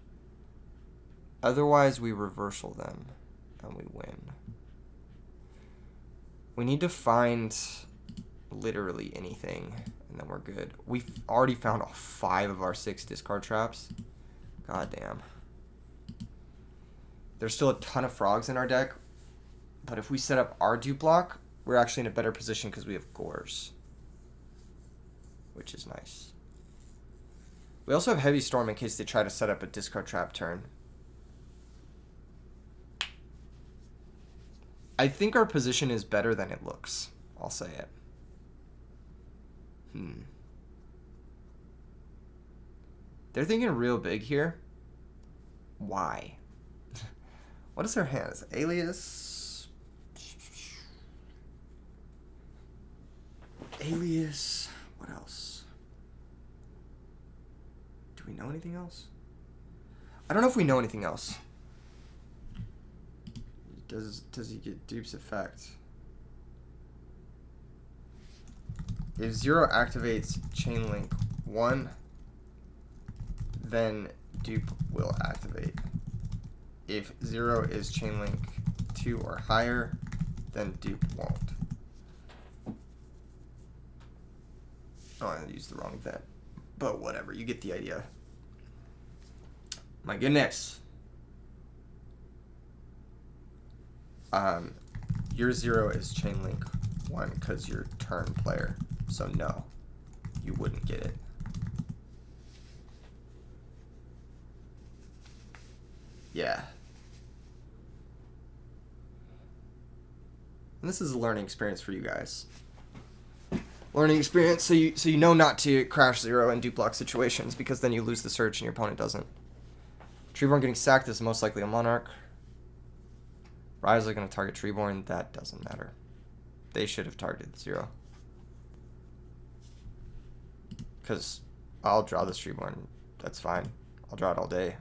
Speaker 1: Otherwise, we reversal them, and we win. We need to find literally anything, and then we're good. We've already found all 5 of our 6 discard traps. God damn. There's still a ton of frogs in our deck, but if we set up our dupe block, we're actually in a better position because we have Gores, which is nice. We also have Heavy Storm in case they try to set up a discard trap turn. I think our position is better than it looks. I'll say it. They're thinking real big here. Why? What is their hand? Is it alias? Alias. What else? Do we know anything else? I don't know if we know anything else. Does he get dupe's effect? If Zero activates chain link 1, then dupe will activate. If 0 is chain link 2 or higher, then dupe won't. Oh, I used the wrong event. But whatever, you get the idea. My goodness. Your 0 is chain link 1 because you're turn player. So no, you wouldn't get it. Yeah. And this is a learning experience for you guys. Learning experience so you know not to crash 0 in dupe block situations, because then you lose the search and your opponent doesn't. Treeborn getting sacked is most likely a Monarch. Rise are going to target Treeborn. That doesn't matter. They should have targeted 0. Because I'll draw this Treeborn. That's fine. I'll draw it all day.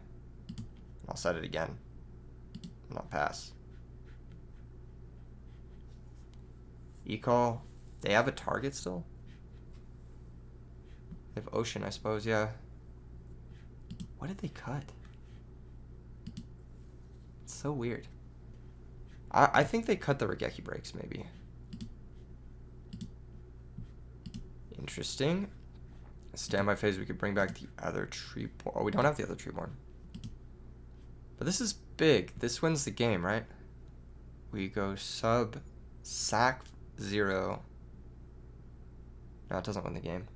Speaker 1: I'll set it again. And I'll pass. E-call. They have a target still? They have Ocean, I suppose, yeah. What did they cut? It's so weird. I think they cut the Regeki breaks, maybe. Interesting. Standby phase, we could bring back the other Treeborn. Oh, we don't have the other Treeborn. But this is big. This wins the game, right? We go sub, sack 0. No, it doesn't win the game.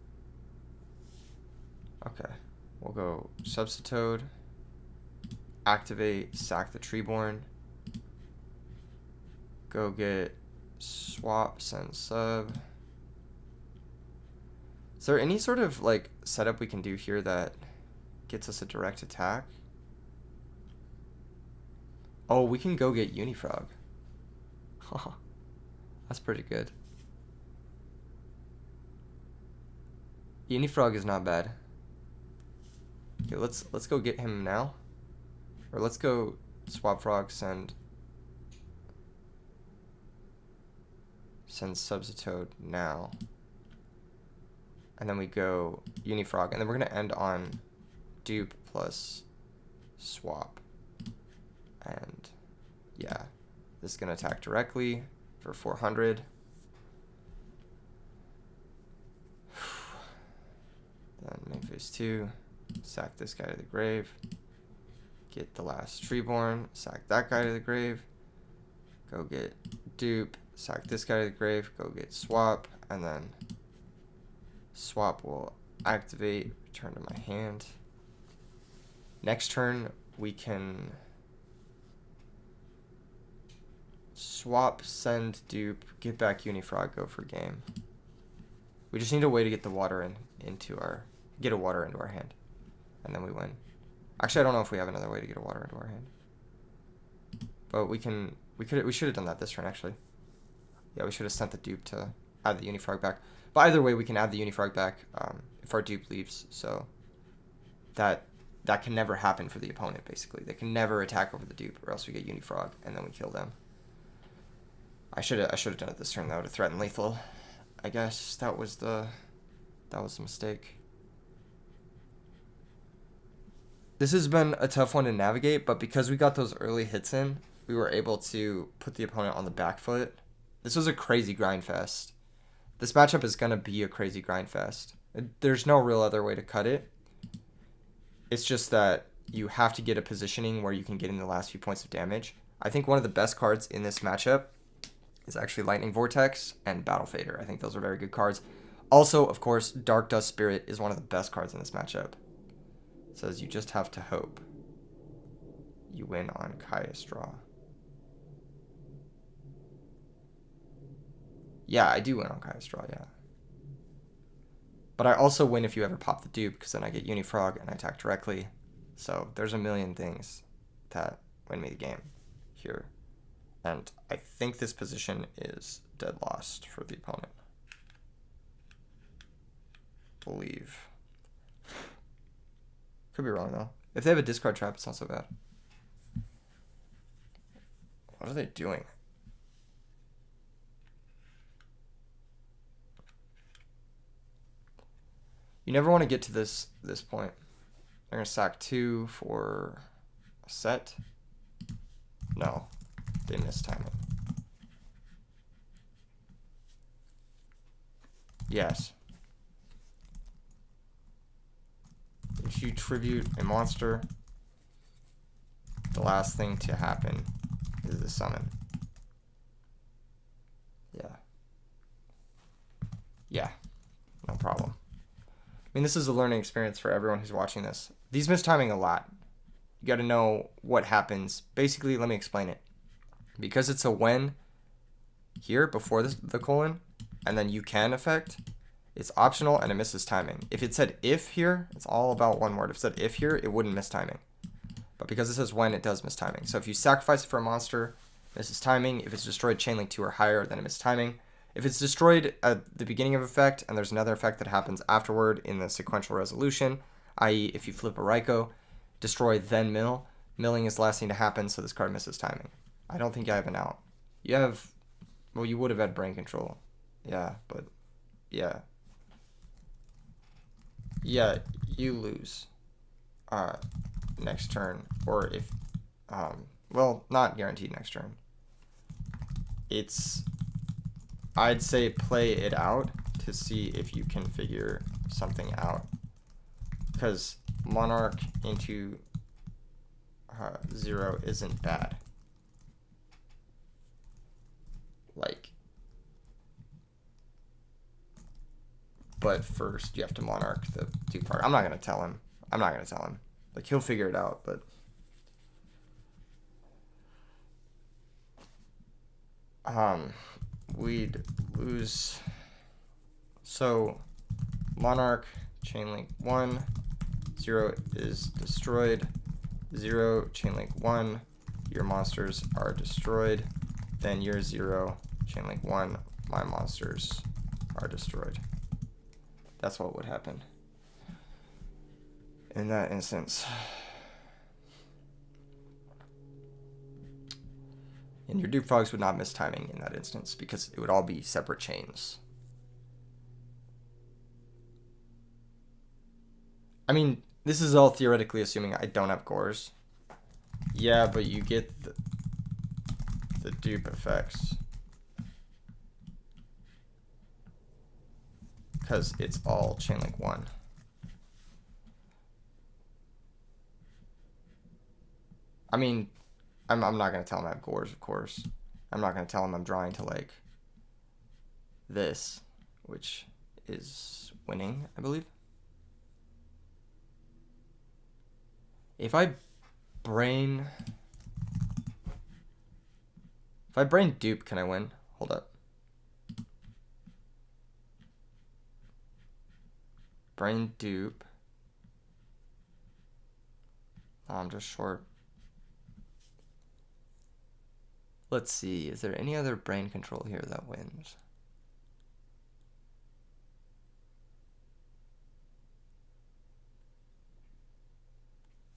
Speaker 1: Okay. We'll go Substitute, activate, sack the Treeborn. Go get swap, send sub. Is there any sort of like setup we can do here that gets us a direct attack? Oh, we can go get Unifrog. That's pretty good. Unifrog is not bad. Okay, let's go get him now. Or let's go swap frog, send Substitute now. And then we go Unifrog, and then we're gonna end on dupe plus swap. And yeah, this is going to attack directly for 400. Then main phase 2, sack this guy to the grave. Get the last Treeborn, sack that guy to the grave. Go get dupe, sack this guy to the grave, go get swap, and then swap will activate, return to my hand. Next turn, we can swap, send, dupe, get back Unifrog, go for game. We just need a way to get the water into our hand, and then we win. Actually, I don't know if we have another way to get a water into our hand, but we should have done that this turn actually. Yeah, we should have sent the dupe to add the Unifrog back. But either way, we can add the Unifrog back if our dupe leaves. So that can never happen for the opponent. Basically, they can never attack over the dupe, or else we get Unifrog and then we kill them. I should have done it this turn though to threaten lethal. I guess that was a mistake. This has been a tough one to navigate, but because we got those early hits in, we were able to put the opponent on the back foot. This was a crazy grind fest. This matchup is going to be a crazy grind fest. There's no real other way to cut it. It's just that you have to get a positioning where you can get in the last few points of damage. I think one of the best cards in this matchup is actually Lightning Vortex and Battle Fader. I think those are very good cards. Also, of course, Dark Dust Spirit is one of the best cards in this matchup. It says you just have to hope you win on Caius draw. Yeah, I do win on Caius draw, yeah. But I also win if you ever pop the dupe, because then I get Unifrog and I attack directly. So there's a million things that win me the game here. And I think this position is dead lost for the opponent. Believe. Could be wrong though. If they have a discard trap, it's not so bad. What are they doing? You never want to get to this point. They're gonna sack 2 for a set. No, they missed timing. Yes. If you tribute a monster, the last thing to happen is the summon. Yeah. Yeah, no problem. I mean, this is a learning experience for everyone who's watching this. These miss timing a lot. You got to know what happens. Basically, let me explain it. Because it's a when here before the colon, and then you can effect, it's optional and it misses timing. If it said if here, it's all about one word. If it said if here, it wouldn't miss timing. But because it says when, it does miss timing. So if you sacrifice it for a monster, it misses timing. If it's destroyed chain link 2 or higher, then it misses timing. If it's destroyed at the beginning of effect, and there's another effect that happens afterward in the sequential resolution, i.e. if you flip a Raikou, destroy then mill, milling is the last thing to happen, so this card misses timing. I don't think I have an out. You have, well, you would have had brain control. Yeah, but, yeah. Yeah, you lose next turn, or if, well, not guaranteed next turn. I'd say play it out to see if you can figure something out. Because Monarch into 0 isn't bad. Like, but first you have to Monarch the 2 part. I'm not going to tell him. Like, he'll figure it out, but we'd lose. So Monarch chainlink 1, 0 is destroyed, 0 chainlink 1, your monsters are destroyed, then your 0 chainlink 1, my monsters are destroyed. That's what would happen in that instance. And your dupe frogs would not miss timing in that instance because it would all be separate chains. I mean, this is all theoretically assuming I don't have cores. Yeah, but you get the dupe effects. Because it's all chain link 1. I mean, I'm not going to tell him I have gores, of course. I'm not going to tell him I'm drawing to, like, this, which is winning, I believe. If I brain dupe, can I win? Hold up. Brain dupe. Oh, I'm just short. Let's see. Is there any other brain control here that wins?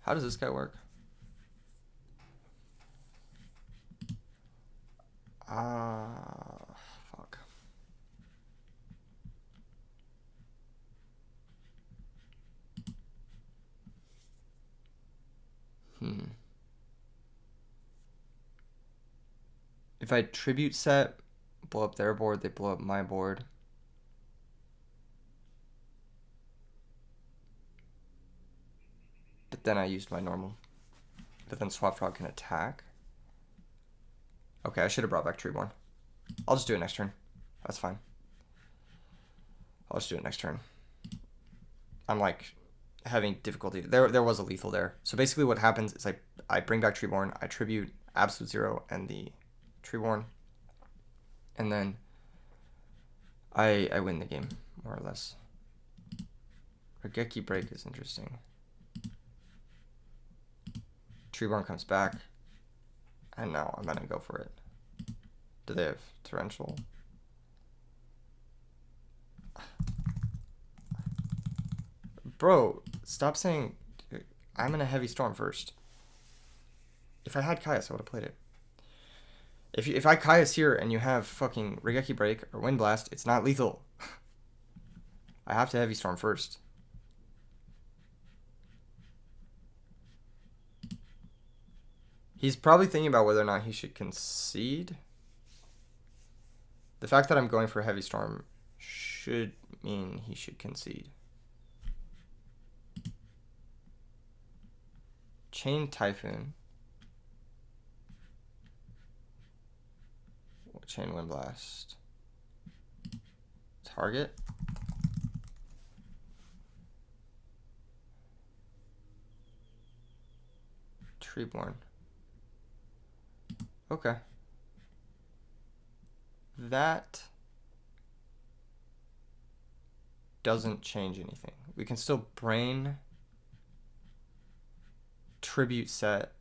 Speaker 1: How does this guy work? Fuck. If I tribute set, blow up their board, they blow up my board. But then I used my normal. But then Swap Frog can attack. Okay, I should have brought back Treeborn. I'll just do it next turn. That's fine. I'll just do it next turn. I'm like having difficulty. There was a lethal there. So basically what happens is I bring back Treeborn, I tribute Absolute Zero and the Treeborn, and then I win the game, more or less. Regeki Break is interesting. Treeborn comes back, and now I'm gonna go for it. Do they have Torrential? Bro, stop saying I'm in a heavy storm first. If I had Caius, I would have played it. If I Caius here and you have fucking Regeki Break or Wind Blast, it's not lethal. I have to heavy storm first. He's probably thinking about whether or not he should concede. The fact that I'm going for heavy storm should mean he should concede. Chain Typhoon. Chain Wind Blast. Target. Treeborn. Okay. That doesn't change anything. We can still brain, tribute set,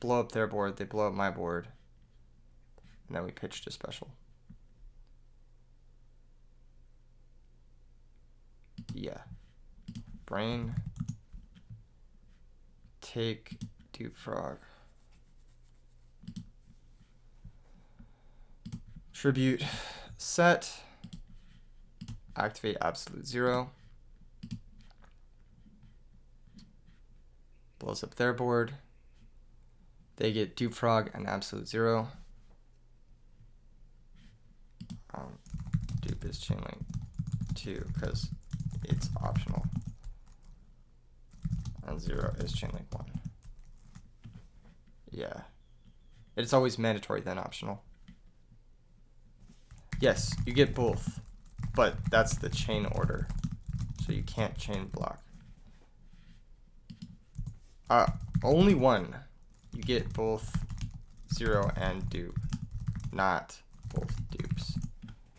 Speaker 1: blow up their board, they blow up my board, and then we pitched a special. Yeah. Brain, take Dupe Frog. Tribute set, activate Absolute Zero, blows up their board, they get Dupe Frog and Absolute Zero. Dupe is chain link 2 because it's optional, and 0 is chain link 1. Yeah, it's always mandatory then optional. Yes, you get both, but that's the chain order, so you can't chain block. Only one. You get both 0 and dupe, not both dupes.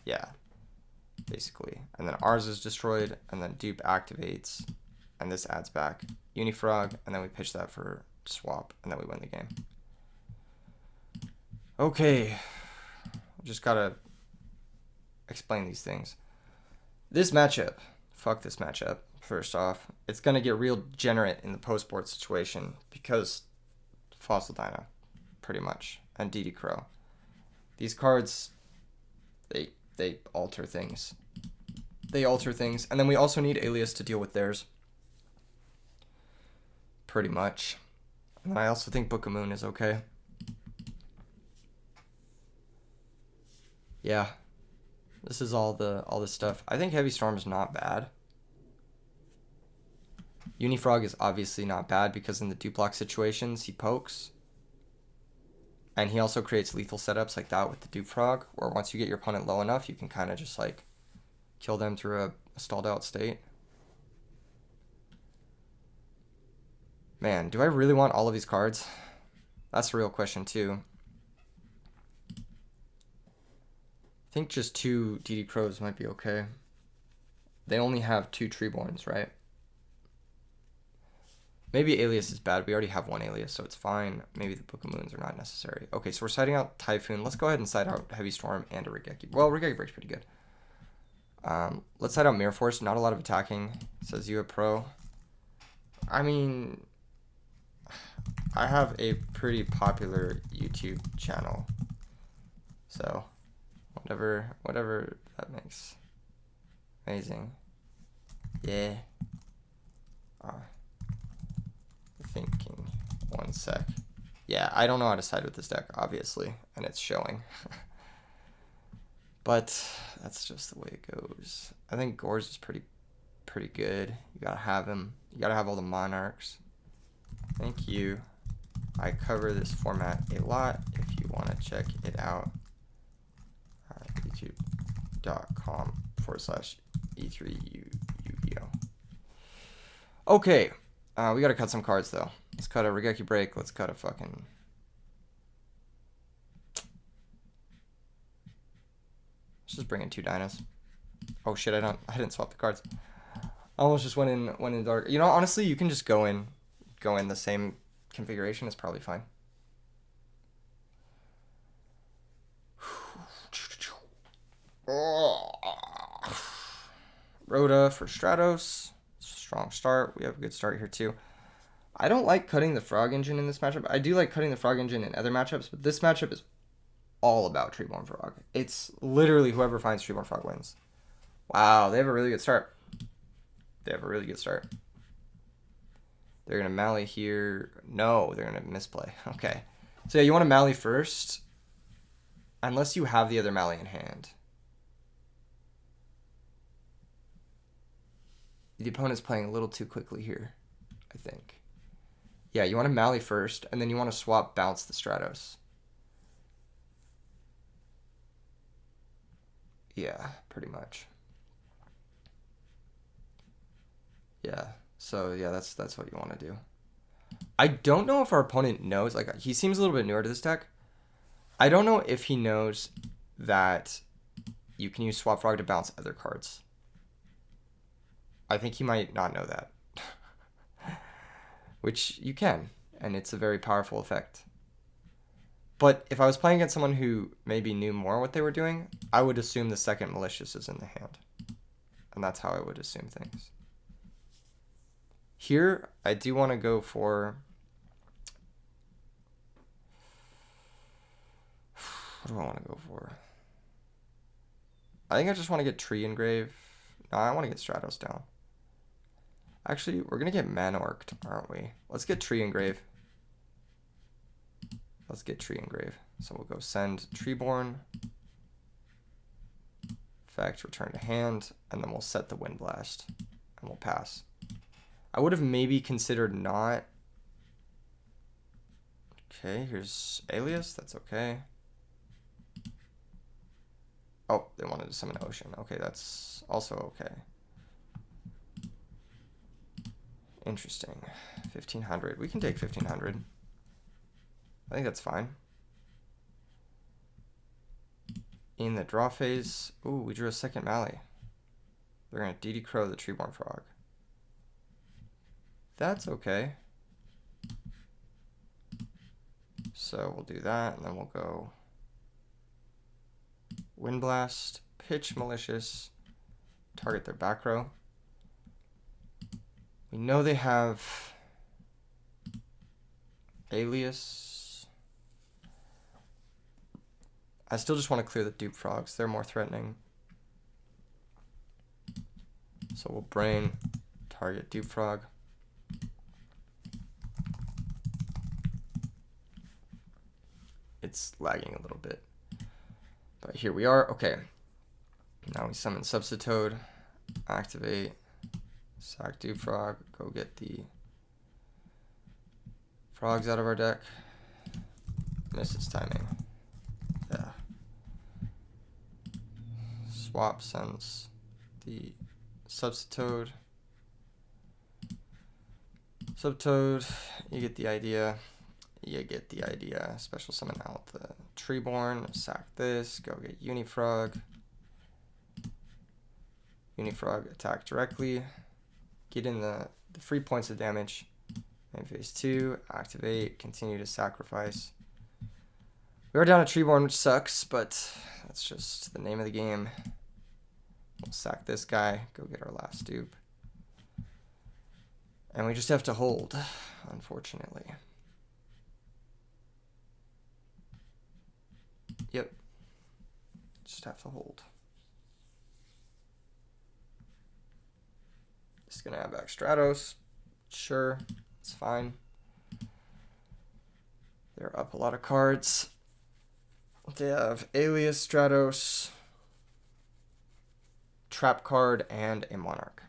Speaker 1: Yeah, basically. And then ours is destroyed, and then dupe activates, and this adds back Unifrog, and then we pitch that for swap, and then we win the game. Okay, just gotta explain these things. This matchup, fuck this matchup, first off. It's going to get real degenerate in the post-board situation because Fossil Dino, pretty much, and DD Crow. These cards, they alter things. They alter things, and then we also need Alias to deal with theirs. Pretty much. And I also think Book of Moon is okay. Yeah. This is all the stuff. I think Heavy Storm is not bad. Unifrog is obviously not bad because in the duplock situations he pokes. And he also creates lethal setups like that with the Dupe Frog, where once you get your opponent low enough, you can kind of just like kill them through a stalled out state. Man, do I really want all of these cards? That's a real question too. I think just 2 DD Crows might be okay. They only have 2 Treeborns, right? Maybe Alias is bad. We already have 1 Alias, so it's fine. Maybe the Book of Moons are not necessary. Okay, so we're siding out Typhoon. Let's go ahead and side out Heavy Storm and a Regeki. Well, Regeki Break's pretty good. Let's side out Mirror Force. Not a lot of attacking, says you a pro. I mean, I have a pretty popular YouTube channel. So, whatever that makes. Amazing. Yeah. Thinking. 1 sec. Yeah, I don't know how to side with this deck, obviously, and it's showing. But that's just the way it goes. I think Gorz is pretty good. You gotta have him. You gotta have all the Monarchs. Thank you. I cover this format a lot. If you want to check it out, youtube.com/E3yugioh. Okay. We gotta cut some cards though. Let's cut a Regeki Break. Let's cut a fucking. Let's just bring in 2 dinos. Oh shit! I didn't swap the cards. I almost just went in dark. You know, honestly, you can just go in the same configuration. It's probably fine. Rhoda for Stratos. Strong start. We have a good start here too. I don't like cutting the Frog Engine in this matchup. I do like cutting the Frog Engine in other matchups, but this matchup is all about Treeborn Frog. It's literally whoever finds Treeborn Frog wins. Wow, they have a really good start. They're going to Mally here. No, they're going to misplay. Okay. So yeah, you want to Mally first, unless you have the other Mally in hand. The opponent's playing a little too quickly here, I think. Yeah, you want to Mally first, and then you want to swap bounce the Stratos. Yeah, pretty much. Yeah, so yeah, that's what you want to do. I don't know if our opponent knows, like, he seems a little bit newer to this deck. I don't know if he knows that you can use Swap Frog to bounce other cards. I think he might not know that. Which you can, and it's a very powerful effect. But if I was playing against someone who maybe knew more what they were doing, I would assume the second Malicious is in the hand. And that's how I would assume things. Here, I do want to go for... What do I want to go for? I think I just want to get Tree Engrave. No, I want to get Stratos down. Actually, we're going to get Manorked, aren't we? Let's get Tree Engrave. Let's get Tree Engrave. So we'll go send Treeborn. Effect, return to hand, and then we'll set the Wind Blast, and we'll pass. I would have maybe considered not. Okay, here's Alias. That's okay. Oh, they wanted to summon Ocean. Okay, that's also okay. Interesting. 1500. We can take 1500. I think that's fine. In the draw phase, ooh, we drew a second Mally. They're going to DD Crow the Treeborn Frog. That's okay. So we'll do that, and then we'll go Wind Blast, pitch Malicious, target their back row. We know they have Alias. I still just want to clear the Dupe Frogs. They're more threatening. So we'll Brain, target Dupe Frog. it's lagging a little bit. But here we are. Okay. Now we summon Substitute, activate, sack Dude Frog, go get the frogs out of our deck. Misses timing. Yeah. Swap sends the Substitute. Subtoad, you get the idea. You get the idea. Special summon out the Treeborn, sack this, go get Unifrog. Unifrog attack directly. Get in the free points of damage. Main phase 2, activate, continue to sacrifice. We are down a Treeborn, which sucks, but that's just the name of the game. We'll sack this guy, go get our last dupe. And we just have to hold, unfortunately. Yep. Just have to hold. Just gonna add back Stratos. Sure, it's fine. They're up a lot of cards. They have Alias, Stratos, Trap card, and a Monarch.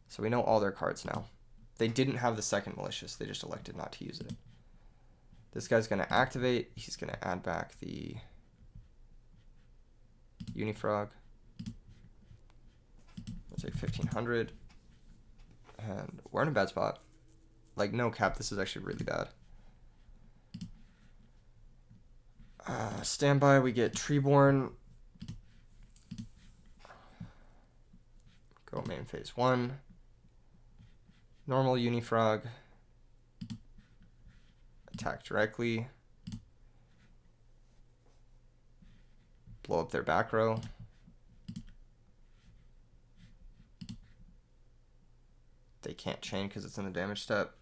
Speaker 1: So we know all their cards now. They didn't have the second Malicious. They just elected not to use it. This guy's going to activate. He's going to add back the Unifrog. We'll take 1,500. And we're in a bad spot. Like, no cap, this is actually really bad. Standby, we get Treeborn. Go main phase 1. Normal Unifrog. Attack directly. Blow up their back row. They can't chain because it's in the damage step.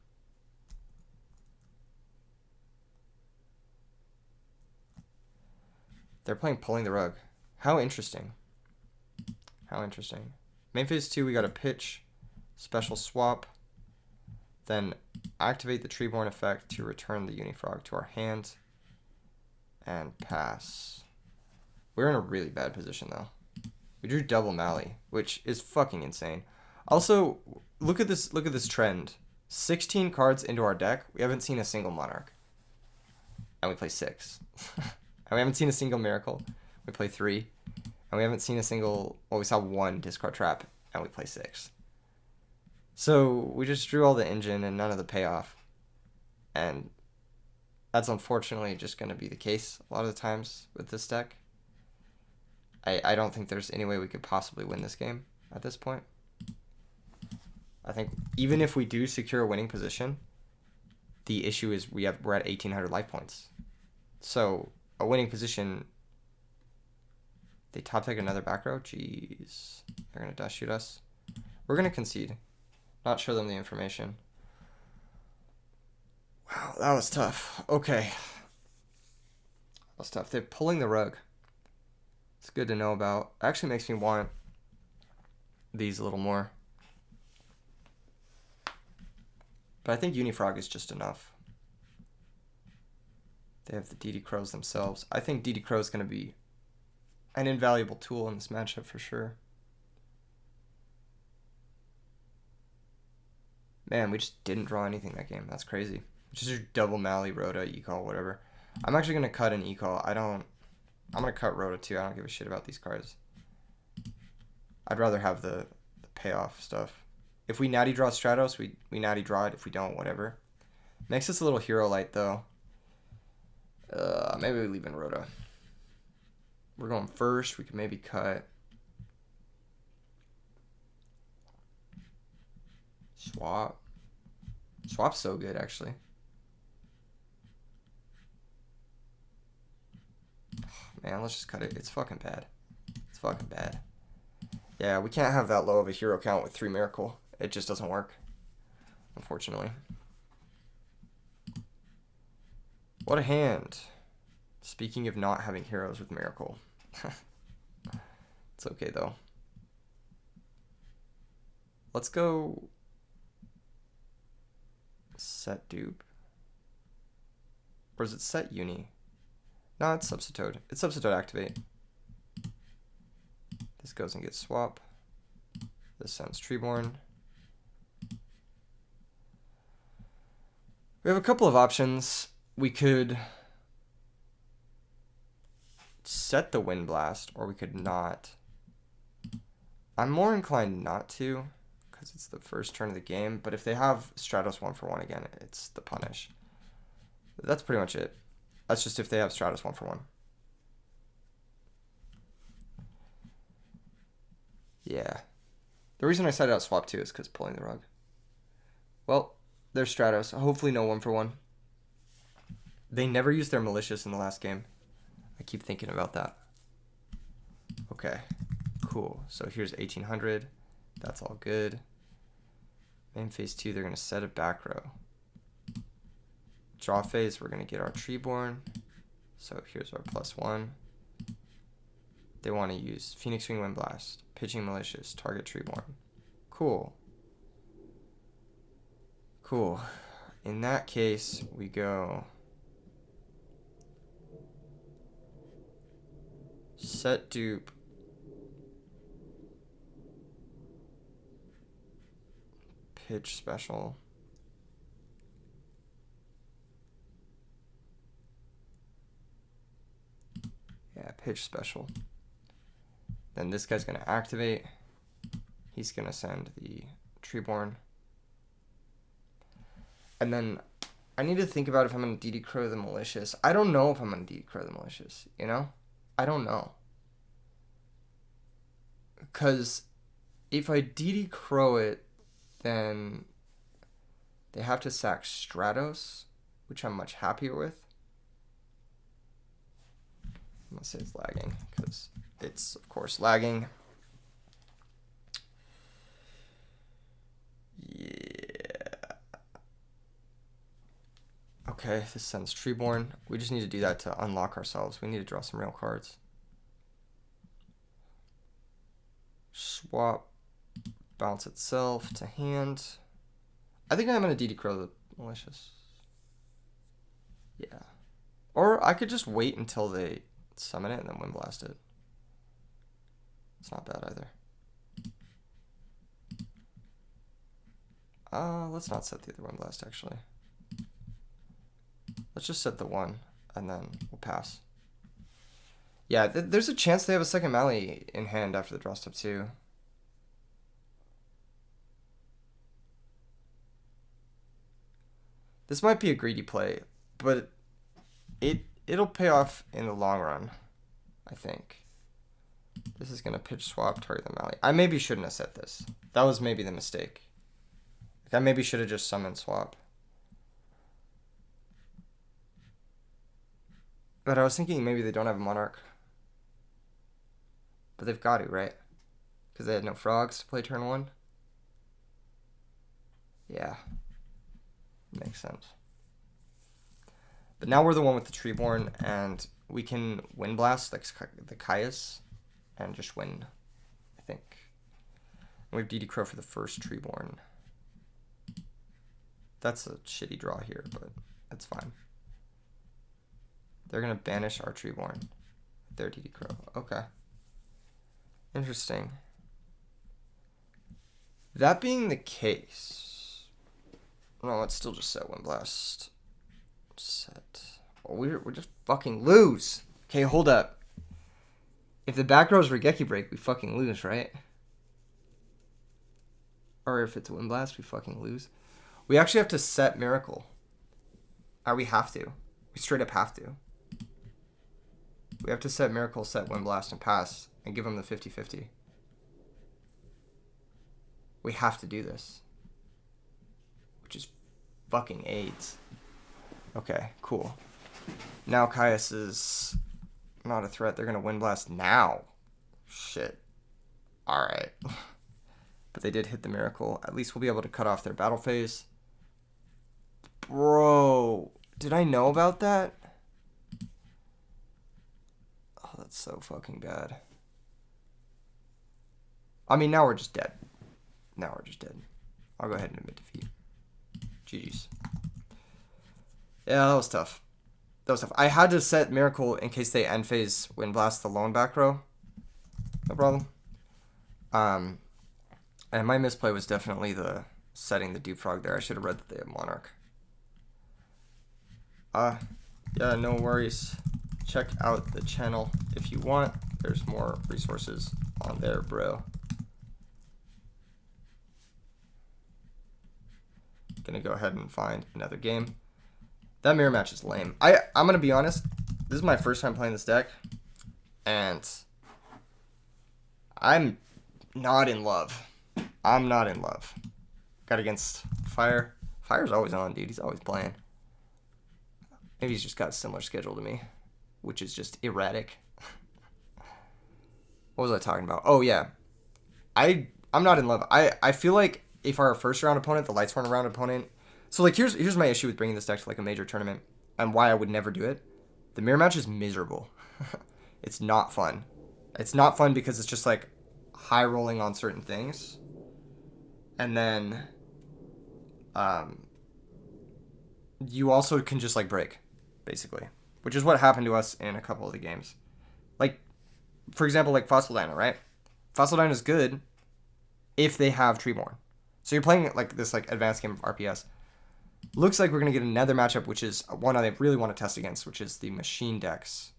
Speaker 1: They're playing Pulling the Rug. How interesting. How interesting. Main phase 2, we got a pitch, special swap, then activate the Treeborn effect to return the Unifrog to our hand, and pass. We're in a really bad position though. We drew double Mally, which is fucking insane. Also, look at this trend. 16 cards into our deck, we haven't seen a single Monarch. And we play 6. And we haven't seen a single Miracle. We play 3. And we haven't seen a single, well, we saw 1 discard trap, and we play 6. So we just drew all the engine and none of the payoff. And that's unfortunately just going to be the case a lot of the times with this deck. I don't think there's any way we could possibly win this game at this point. I think even if we do secure a winning position, the issue is we're at 1,800 life points. So a winning position, they top deck another back row? Jeez. They're going to dust shoot us. We're going to concede. Not show them the information. Wow, that was tough. Okay. That was tough. They're pulling the rug. It's good to know about. Actually makes me want these a little more. But I think Unifrog is just enough. They have the DD Crows themselves. I think DD Crow is going to be an invaluable tool in this matchup for sure. Man, we just didn't draw anything that game. That's crazy. Just your double Mally, Rhoda, Ecall, whatever. I'm actually going to cut an Ecall. I'm going to cut Rhoda too. I don't give a shit about these cards. I'd rather have the payoff stuff. If we natty draw Stratos, we natty draw it. If we don't, whatever. Makes us a little hero light though. Maybe we leave in Rhoda. We're going first. We can maybe cut. Swap. Swap's so good, actually. Man, let's just cut it. It's fucking bad. It's fucking bad. Yeah, we can't have that low of a hero count with 3 Miracle. It just doesn't work, unfortunately. What a hand. Speaking of not having heroes with Miracle. It's okay, though. Let's go set dupe. Or is it set uni? No, it's substitute. It's substitute activate. This goes and gets swap. This sends Treeborn. We have a couple of options. We could set the Wind Blast, or we could not. I'm more inclined not to, because it's the first turn of the game. But if they have Stratos 1-for-1 again, it's the punish. That's pretty much it. That's just if they have Stratos 1-for-1. Yeah. The reason I cited out swap 2 is because pulling the rug. Well, there's Stratos. Hopefully no 1-for-1. They never used their malicious in the last game. I keep thinking about that. Okay, cool. So here's 1800. That's all good. Main phase 2, they're going to set a back row. Draw phase, we're going to get our Treeborn. So here's our +1. They want to use Phoenix Wing Wind Blast, pitching malicious, target Treeborn. Cool. Cool. In that case, we go set dupe. Pitch special. Yeah, pitch special. Then this guy's going to activate. He's going to send the Treeborn. And then I need to think about if I'm going to DD Crow the malicious. I don't know if I'm going to DD Crow the malicious, you know? I don't know. Because if I DD Crow it, then they have to sack Stratos, which I'm much happier with. I'm going to say it's lagging, because it's, of course, lagging. Yeah. Okay, this sends Treeborn. We just need to do that to unlock ourselves. We need to draw some real cards. Swap. Bounce itself to hand. I think I'm going to DD Crow the malicious. Yeah. Or I could just wait until they summon it and then Wind Blast it. It's not bad either. Let's not set the other Wind Blast, actually. Let's just set the 1, and then we'll pass. Yeah, there's a chance they have a second Mally in hand after the draw step, too. This might be a greedy play, but it'll pay off in the long run, I think. This is going to pitch swap, target the Mally. I maybe shouldn't have set this. That was maybe the mistake. Like, I maybe should have just summoned swap. But I was thinking maybe they don't have a Monarch. But they've got to, right? Because they had no frogs to play turn 1. Yeah. Makes sense. But now we're the one with the Treeborn, and we can Wind Blast the Caius and just win, I think. And we have DD Crow for the first Treeborn. That's a shitty draw here, but that's fine. They're going to banish our Treeborn. Their DD Crow. Okay. Interesting. That being the case... No, let's still just set Wind Blast. Set. Oh, we're just fucking lose. Okay, hold up. If the back row is Regeki Break, we fucking lose, right? Or if it's Wind Blast, we fucking lose. We actually have to set Miracle. We have to. We straight up have to. We have to set Miracle, set Wind Blast, and pass, and give them the 50-50. We have to do this. Which is fucking AIDS. Okay, cool. Now Caius is not a threat. They're going to Wind Blast now. Shit. Alright. But they did hit the Miracle. At least we'll be able to cut off their battle phase. Bro. Did I know about that? Oh, that's so fucking bad. I mean, now we're just dead. Now we're just dead. I'll go ahead and admit defeat. GG's. Yeah, that was tough. that was tough. I had to set Miracle in case they end phase Wind Blast the lone back row. No problem. And my misplay was definitely the setting the Deep Frog there. I should have read that they have Monarch. Yeah, no worries. Check out the channel if you want. There's more resources on there, bro. Gonna go ahead and find another game. That mirror match is lame. I'm gonna be honest. This is my first time playing this deck, and I'm not in love. I'm not in love. Got against Fire. Fire's always on, dude. He's always playing. Maybe he's just got a similar schedule to me, which is just erratic. What was I talking about? Oh, yeah. I'm not in love. I feel like if our first round opponent, the Lights Horn round opponent... So, like, here's my issue with bringing this deck to, like, a major tournament and why I would never do it. The mirror match is miserable. It's not fun. It's not fun because it's just, like, high rolling on certain things. And then... you also can just, like, break, basically. Which is what happened to us in a couple of the games. Like, for example, like Fossil Dino, right? Fossil Dino is good if they have Treeborn. So you're playing, like, this, like, advanced game of RPS. Looks like we're going to get another matchup, which is one I really want to test against, which is the Machine decks.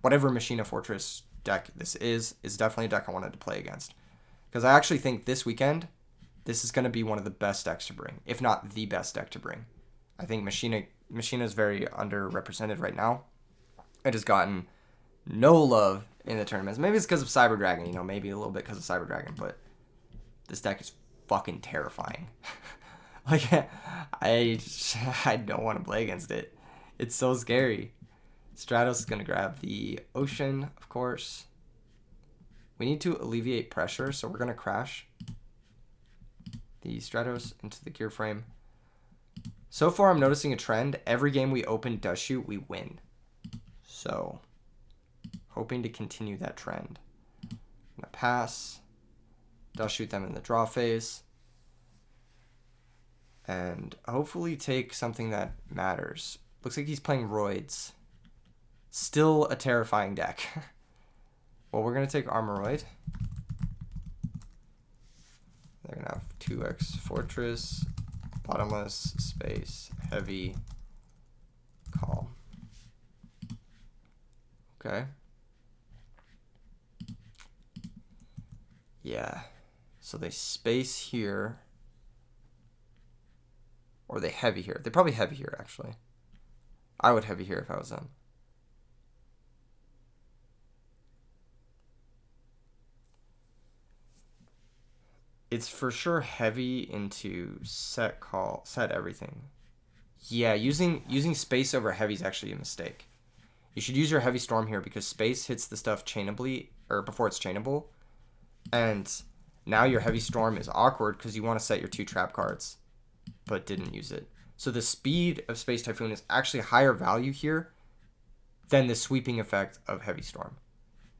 Speaker 1: Whatever Machina Fortress deck this is definitely a deck I wanted to play against. Because I actually think this weekend, this is going to be one of the best decks to bring, if not the best deck to bring. I think Machina is very underrepresented right now. It has gotten no love in the tournaments. Maybe it's because of Cyber Dragon, you know, maybe a little bit because of Cyber Dragon, but this deck is fucking terrifying. Like, I don't want to play against it. It's so scary. Stratos is going to grab the Ocean, of course. We need to alleviate pressure, so we're going to crash the Stratos into the gear frame. So far, I'm noticing a trend. Every game we open Dust Shoot, we win. So, hoping to continue that trend. I'm going to pass. Dust Shoot them in the draw phase. And hopefully take something that matters. Looks like he's playing Roids. Still a terrifying deck. Well, we're going to take Armoroid. They're going to have 2x Fortress, Bottomless, Space, Heavy, Call. Okay. Yeah. So they space here. Or they heavy here. They probably heavy here, actually. I would heavy here if I was them. It's for sure heavy into set everything. Yeah, using space over heavy is actually a mistake. You should use your heavy storm here because space hits the stuff chainably, or before it's chainable. And now your heavy storm is awkward because you want to set your 2 trap cards, but didn't use it. So the speed of Space Typhoon is actually higher value here than the sweeping effect of Heavy Storm.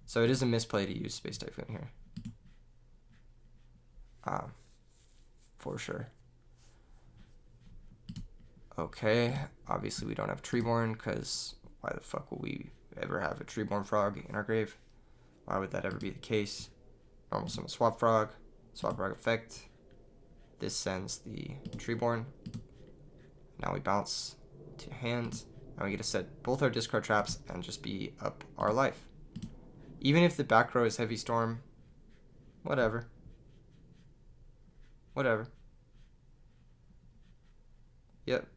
Speaker 1: So it is a misplay to use Space Typhoon here. For sure. Okay, obviously we don't have Treeborn because why the fuck will we ever have a Treeborn Frog in our grave? Why would that ever be the case? Normal summon Swap Frog effect. This sends the Treeborn. Now we bounce to hand. Now we get to set both our discard traps and just be up our life. Even if the back row is Heavy Storm, whatever. Whatever. Yep.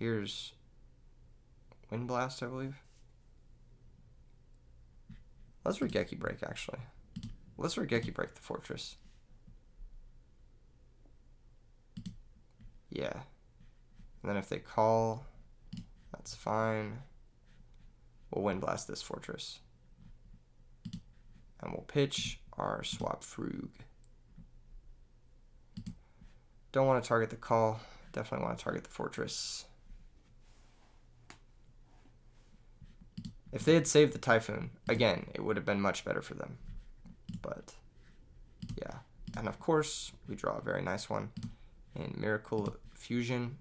Speaker 1: Here's Wind Blast, I believe. Let's Regeki Break, actually. Let's Regeki Break the Fortress. Yeah. And then if they call, that's fine. We'll Wind Blast this Fortress. And we'll pitch our Swap Frug. Don't want to target the call. Definitely want to target the Fortress. If they had saved the Typhoon, again, it would have been much better for them. But, yeah. And of course, we draw a very nice one in Miracle Fusion.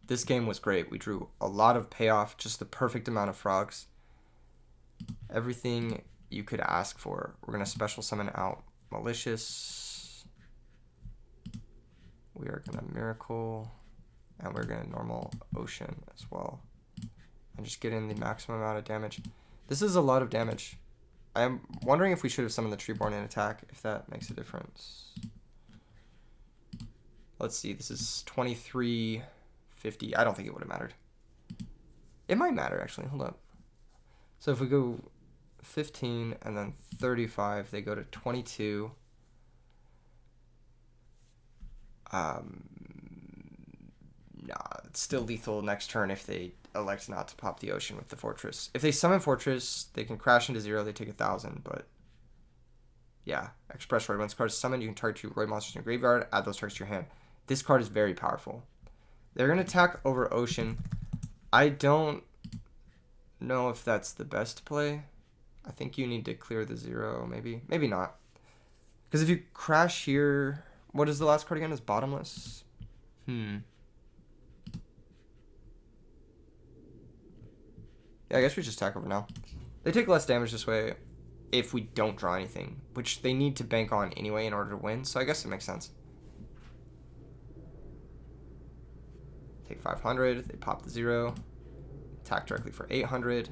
Speaker 1: This game was great. We drew a lot of payoff, just the perfect amount of frogs. Everything you could ask for. We're going to special summon out Malicious. We are going to Miracle. And we're going to normal Ocean as well. And just get in the maximum amount of damage. This is a lot of damage. I'm wondering if we should have summoned the Treeborn in attack, if that makes a difference. Let's see, this is 2350. I don't think it would have mattered. It might matter, actually. Hold up. So if we go 15 and then 35, they go to 22. Nah, it's still lethal next turn if they elect not to pop the Ocean with the Fortress. If they summon Fortress, they can crash into 0, they take 1,000, but yeah. Express Roid. Once the card is summoned, you can target 2 Roid monsters in your graveyard, add those targets to your hand. This card is very powerful. They're going to attack over Ocean. I don't know if that's the best play. I think you need to clear the 0, maybe. Maybe not. Because if you crash here... What is the last card again? Is Bottomless? Yeah, I guess we just attack over now. They take less damage this way if we don't draw anything, which they need to bank on anyway in order to win, so I guess it makes sense. Take 500, they pop the 0, attack directly for 800.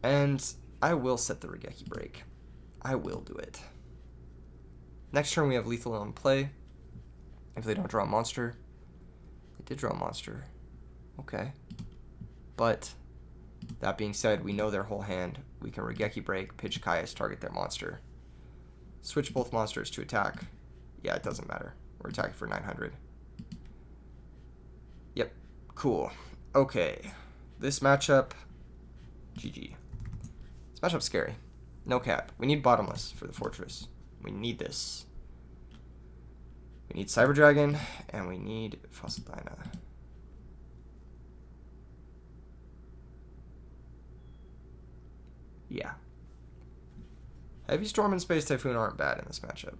Speaker 1: And I will set the Regeki break. I will do it. Next turn we have lethal on play. If they don't draw a monster. They did draw a monster. Okay. But, that being said, we know their whole hand. We can Regeki break, pitch Kaius, target their monster. Switch both monsters to attack. Yeah, it doesn't matter. We're attacking for 900. Yep. Cool. Okay. This matchup... GG. This matchup's scary. No cap. We need Bottomless for the Fortress. We need this. We need Cyber Dragon, and we need Fossil Dyna. Yeah. Heavy Storm and Space Typhoon aren't bad in this matchup.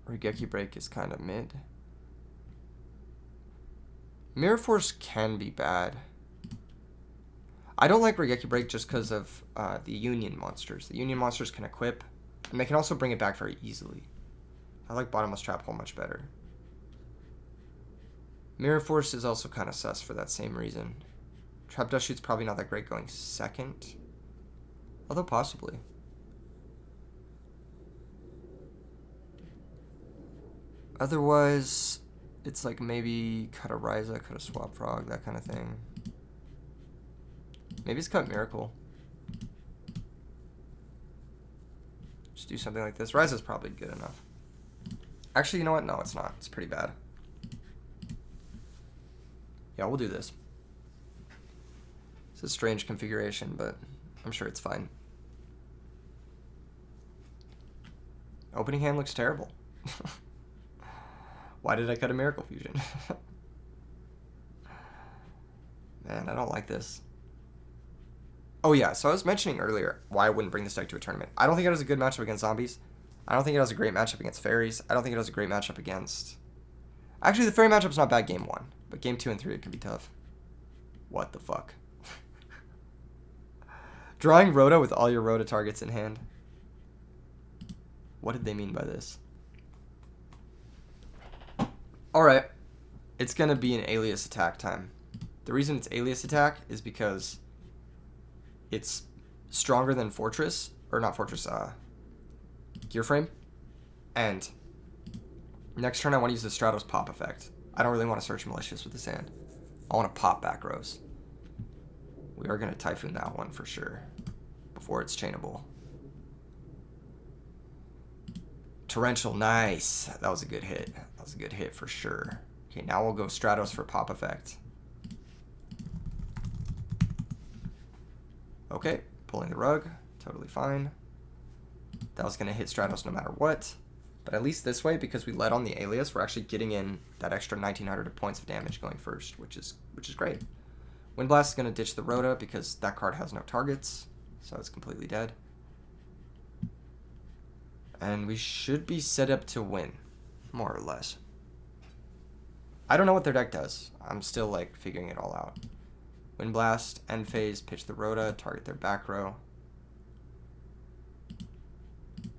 Speaker 1: Regeki Break is kind of mid. Mirror Force can be bad. I don't like Regeki Break just because of the Union monsters. The Union monsters can equip, and they can also bring it back very easily. I like Bottomless Trap Hole much better. Mirror Force is also kind of sus for that same reason. Trap Dust Shoot's probably not that great going second. Although possibly. Otherwise, it's like maybe cut a Ryza, cut a Swap Frog, that kind of thing. Maybe it's cut Miracle. Just do something like this. Ryza's probably good enough. Actually, you know what? No, it's not. It's pretty bad. Yeah, we'll do this. It's a strange configuration, but I'm sure it's fine. Opening hand looks terrible. Why did I cut a Miracle Fusion? Man, I don't like this. Oh yeah, so I was mentioning earlier why I wouldn't bring this deck to a tournament. I don't think it has a good matchup against zombies. I don't think it has a great matchup against fairies. I don't think it has a great matchup against... Actually, the fairy matchup's not bad game 1, but game 2 and 3 it can be tough. What the fuck? Drawing Rhoda with all your Rhoda targets in hand. What did they mean by this? Alright, it's going to be an alias attack time. The reason it's alias attack is because it's stronger than Fortress, or not Fortress, Gear Frame. And next turn I want to use the Stratos pop effect. I don't really want to search Malicious with this hand. I want to pop back rows. We are going to Typhoon that one for sure, before it's chainable. Torrential, nice. That was a good hit. That was a good hit for sure. Okay, now we'll go Stratos for pop effect. Okay, pulling the rug. Totally fine. That was going to hit Stratos no matter what. But at least this way, because we led on the alias, we're actually getting in that extra 1900 points of damage going first, which is great. Windblast is going to ditch the Rhoda because that card has no targets, so it's completely dead. And we should be set up to win, more or less. I don't know what their deck does. I'm still like figuring it all out. Wind Blast, end phase, pitch the Rota, target their back row.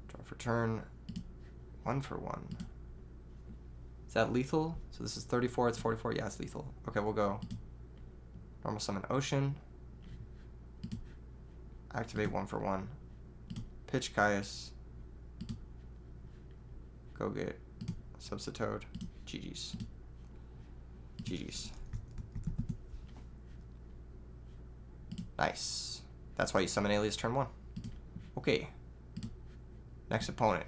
Speaker 1: Draw for turn. 1 for 1. Is that lethal? So this is 34, it's 44. Yeah, it's lethal. Okay, we'll go normal summon Ocean. Activate 1 for 1. Pitch Caius. Go get Substitoad. GG's. GG's. Nice. That's why you summon Alias turn 1. Okay. Next opponent.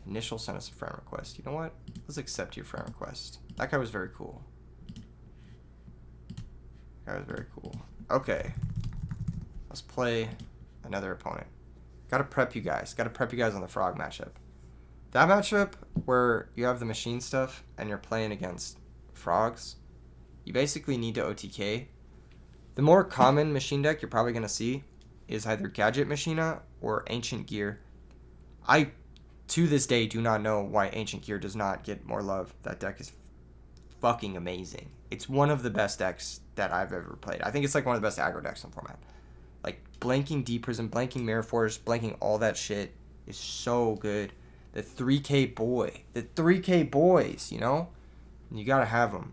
Speaker 1: Initial sent us a friend request. You know what? Let's accept your friend request. That guy was very cool. That guy was very cool. Okay. Let's play another opponent. Gotta prep you guys. Gotta prep you guys on the frog matchup. That matchup where you have the machine stuff and you're playing against frogs, you basically need to OTK. The more common machine deck you're probably going to see is either Gadget Machina or Ancient Gear. I, to this day, do not know why Ancient Gear does not get more love. That deck is fucking amazing. It's one of the best decks that I've ever played. I think it's like one of the best aggro decks in the format. Like, blanking Deep Prison, blanking Mirror Force, blanking all that shit is so good. The 3K boy. The 3K boys, you know? You gotta have them.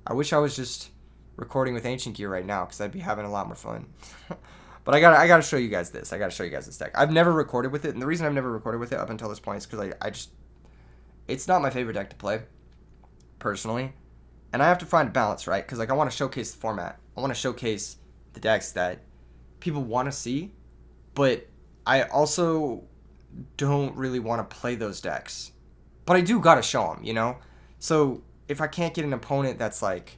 Speaker 1: I wish I was just recording with Ancient Gear right now because I'd be having a lot more fun. But I gotta show you guys this. I gotta show you guys this deck. I've never recorded with it, and the reason I've never recorded with it up until this point is because I just... It's not my favorite deck to play, personally. And I have to find a balance, right? Because like I want to showcase the format. I want to showcase the decks that people want to see, but I also don't really want to play those decks. But I do gotta show them, you know? So if I can't get an opponent that's like,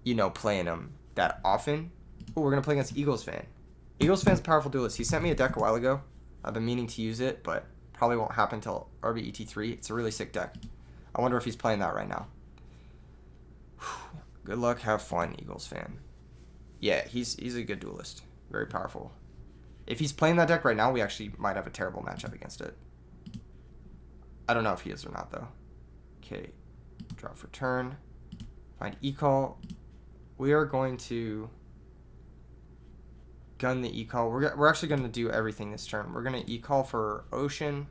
Speaker 1: you know, playing them that often, we're gonna play against Eagles Fan. Eagles Fan's a powerful duelist. He sent me a deck a while ago. I've been meaning to use it, but probably won't happen until RBET3. It's a really sick deck. I wonder if he's playing that right now. Good luck, have fun, Eagles Fan. Yeah, he's a good duelist. Very powerful. If he's playing that deck right now, we actually might have a terrible matchup against it. I don't know if he is or not, though. Okay, draw for turn. Find E-Call. We are going to gun the E-Call. We're actually going to do everything this turn. We're going to E-Call for Ocean.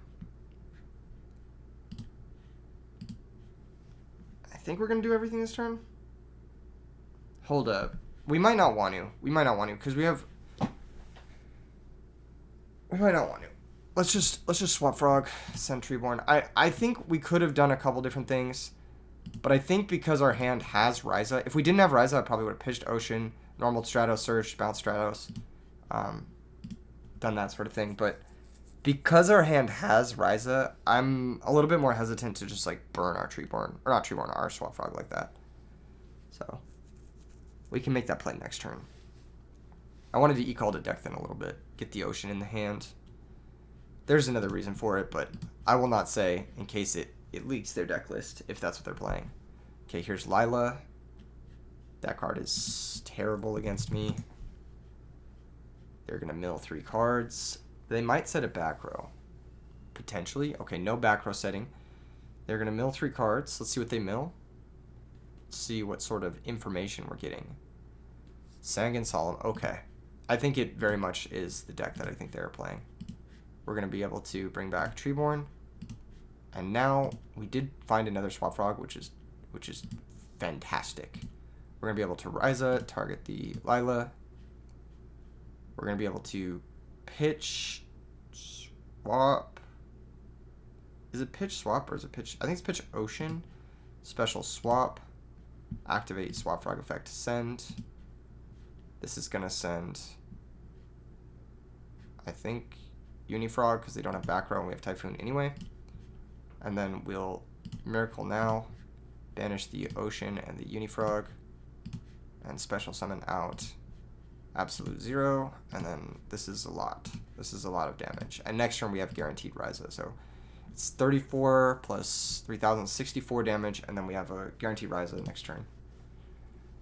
Speaker 1: I think we're going to do everything this turn. Hold up. We might not want to. We might not want to because we have... We might not want to. Let's just swap Frog, send Treeborn. I think we could have done a couple different things, but I think because our hand has Ryza, if we didn't have Ryza, I probably would have pitched Ocean, normal Stratos, Surge, bounce Stratos, done that sort of thing. But because our hand has Ryza, I'm a little bit more hesitant to just like burn our Treeborn, or not Treeborn, our swap Frog like that. So we can make that play next turn. I wanted to E-Call to deck then a little bit, get the Ocean in the hand. There's another reason for it, but I will not say in case it leaks their deck list if that's what they're playing. Okay, here's Lila. That card is terrible against me. They're going to mill 3 cards. They might set a back row. Potentially. Okay, no back row setting. They're going to mill 3 cards. Let's see what they mill. Let's see what sort of information we're getting. Sanguine Solemn. Okay. I think it very much is the deck that I think they're playing. We're going to be able to bring back Treeborn. And now we did find another Swap Frog, which is fantastic. We're going to be able to Ryza, target the Lila. We're going to be able to pitch, swap. Is it pitch swap or is it pitch? I think it's pitch Ocean. Special swap. Activate Swap Frog effect. Send. This is going to send, I think, Unifrog because they don't have back row and we have Typhoon anyway. And then we'll Miracle Now, banish the Ocean and the Unifrog, and special summon out Absolute Zero. And then this is a lot. This is a lot of damage. And next turn we have guaranteed Ryza. So it's 34 plus 3,064 damage, and then we have a guaranteed Ryza next turn.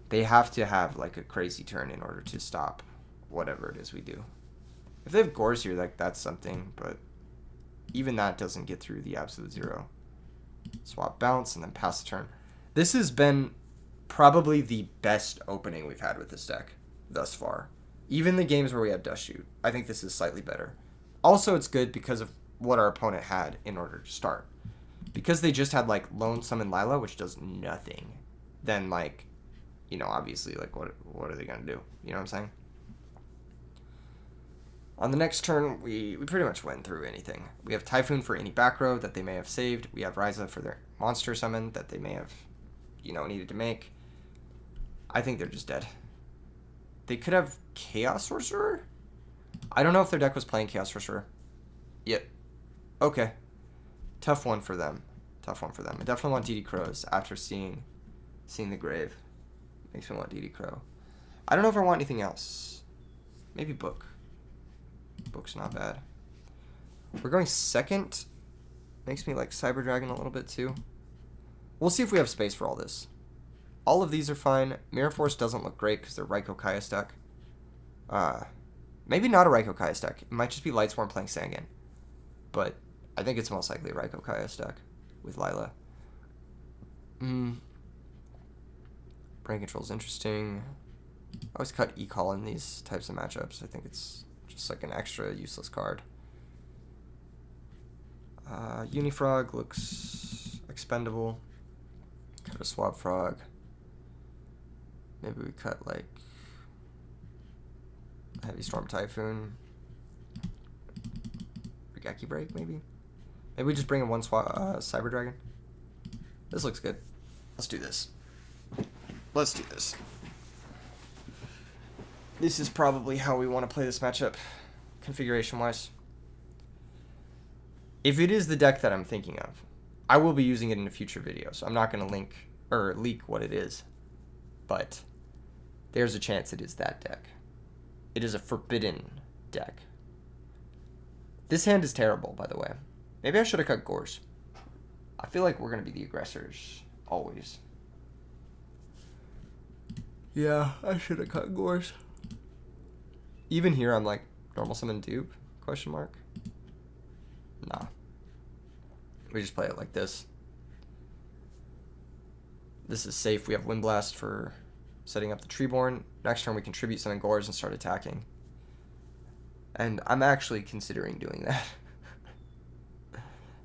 Speaker 1: They have to have like a crazy turn in order to stop whatever it is we do. If they have Gores here, like that's something, but even that doesn't get through the absolute zero. Swap bounce and then pass the turn. This has been probably the best opening we've had with this deck thus far. Even the games where we had Dust Shoot, I think this is slightly better. Also, it's good because of what our opponent had in order to start. Because they just had, like, Lone Summon Lila, which does nothing, then, like, you know, obviously, like, what are they going to do? You know what I'm saying? On the next turn, we pretty much went through anything. We have Typhoon for any back row that they may have saved. We have Ryza for their monster summon that they may have, you know, needed to make. I think they're just dead. They could have Chaos Sorcerer? I don't know if their deck was playing Chaos Sorcerer. Yep. Okay. Tough one for them. Tough one for them. I definitely want DD Crows after seeing the grave. Makes me want DD Crow. I don't know if I want anything else. Maybe Book. Book's not bad. We're going second. Makes me like Cyber Dragon a little bit too. We'll see if we have space for all this. All of these are fine. Mirror Force doesn't look great because they're Raikou Kaius deck. Maybe not a Raikou Kaius deck. It might just be Lightsworn playing Sangan. But I think it's most likely a Raikou Kaius deck with Lila. Brain Control is interesting. I always cut E-Call in these types of matchups. I think it's just like an extra useless card. Unifrog looks expendable. Cut a Swab Frog. Maybe we cut like Heavy Storm Typhoon. Regeki Break, maybe? Maybe we just bring in one Cyber Dragon. This looks good. Let's do this. Let's do this. This is probably how we want to play this matchup, configuration-wise. If it is the deck that I'm thinking of, I will be using it in a future video, so I'm not going to link or leak what it is. But there's a chance it is that deck. It is a forbidden deck. This hand is terrible, by the way. Maybe I should have cut Gores. I feel like we're going to be the aggressors, always. Yeah, I should have cut Gores. Even here, I'm like, normal summon dupe? Question mark. Nah. We just play it like this. This is safe. We have Wind Blast for setting up the Treeborn. Next turn, we contribute summon Gores and start attacking. And I'm actually considering doing that.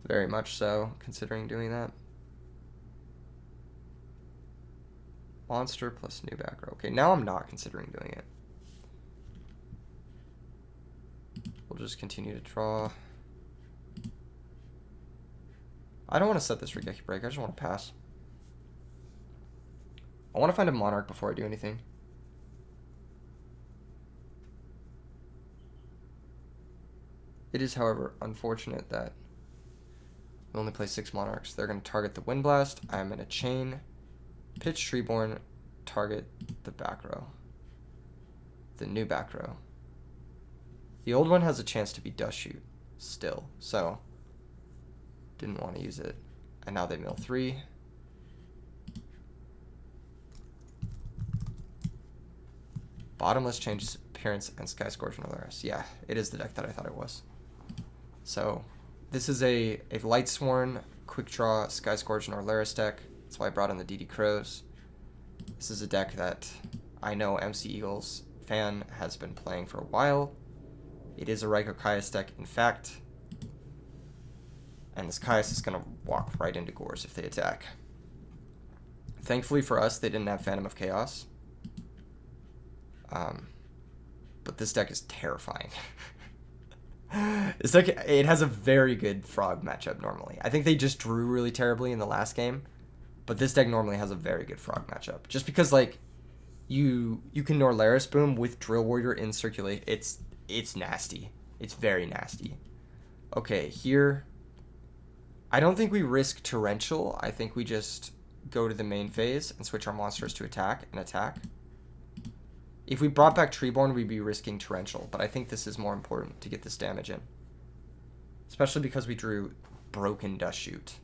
Speaker 1: Very much so, considering doing that. Monster plus new back row. Okay, now I'm not considering doing it. We'll just continue to draw. I don't want to set this Regeki Break. I just want to pass. I want to find a Monarch before I do anything. It is, however, unfortunate that we only play 6 Monarchs. They're going to target the Wind Blast. I'm going to chain, pitch Treeborn, target the back row. The new back row. The old one has a chance to be Dust Shoot still, so didn't want to use it. And now they mill 3. Bottomless changes appearance and Sky Scourge and Alaris. Yeah, it is the deck that I thought it was. So this is a Lightsworn, Quick Draw, Sky Scourge and Alaris deck. That's why I brought in the DD Crows. This is a deck that I know MC Eagles fan has been playing for a while. It is a Raikou Kaius deck, in fact. And this Kaius is going to walk right into Gores if they attack. Thankfully for us, they didn't have Phantom of Chaos. But this deck is terrifying. This deck, it has a very good Frog matchup normally. I think they just drew really terribly in the last game. But this deck normally has a very good Frog matchup. Just because, like, you can Norlaris Boom with Drill Warrior in circulation. It's nasty. It's very nasty. Okay, here, I don't think we risk Torrential. I think we just go to the main phase and switch our monsters to attack and attack. If we brought back Treeborn, we'd be risking Torrential, but I think this is more important to get this damage in. Especially because we drew Broken Dust Shoot.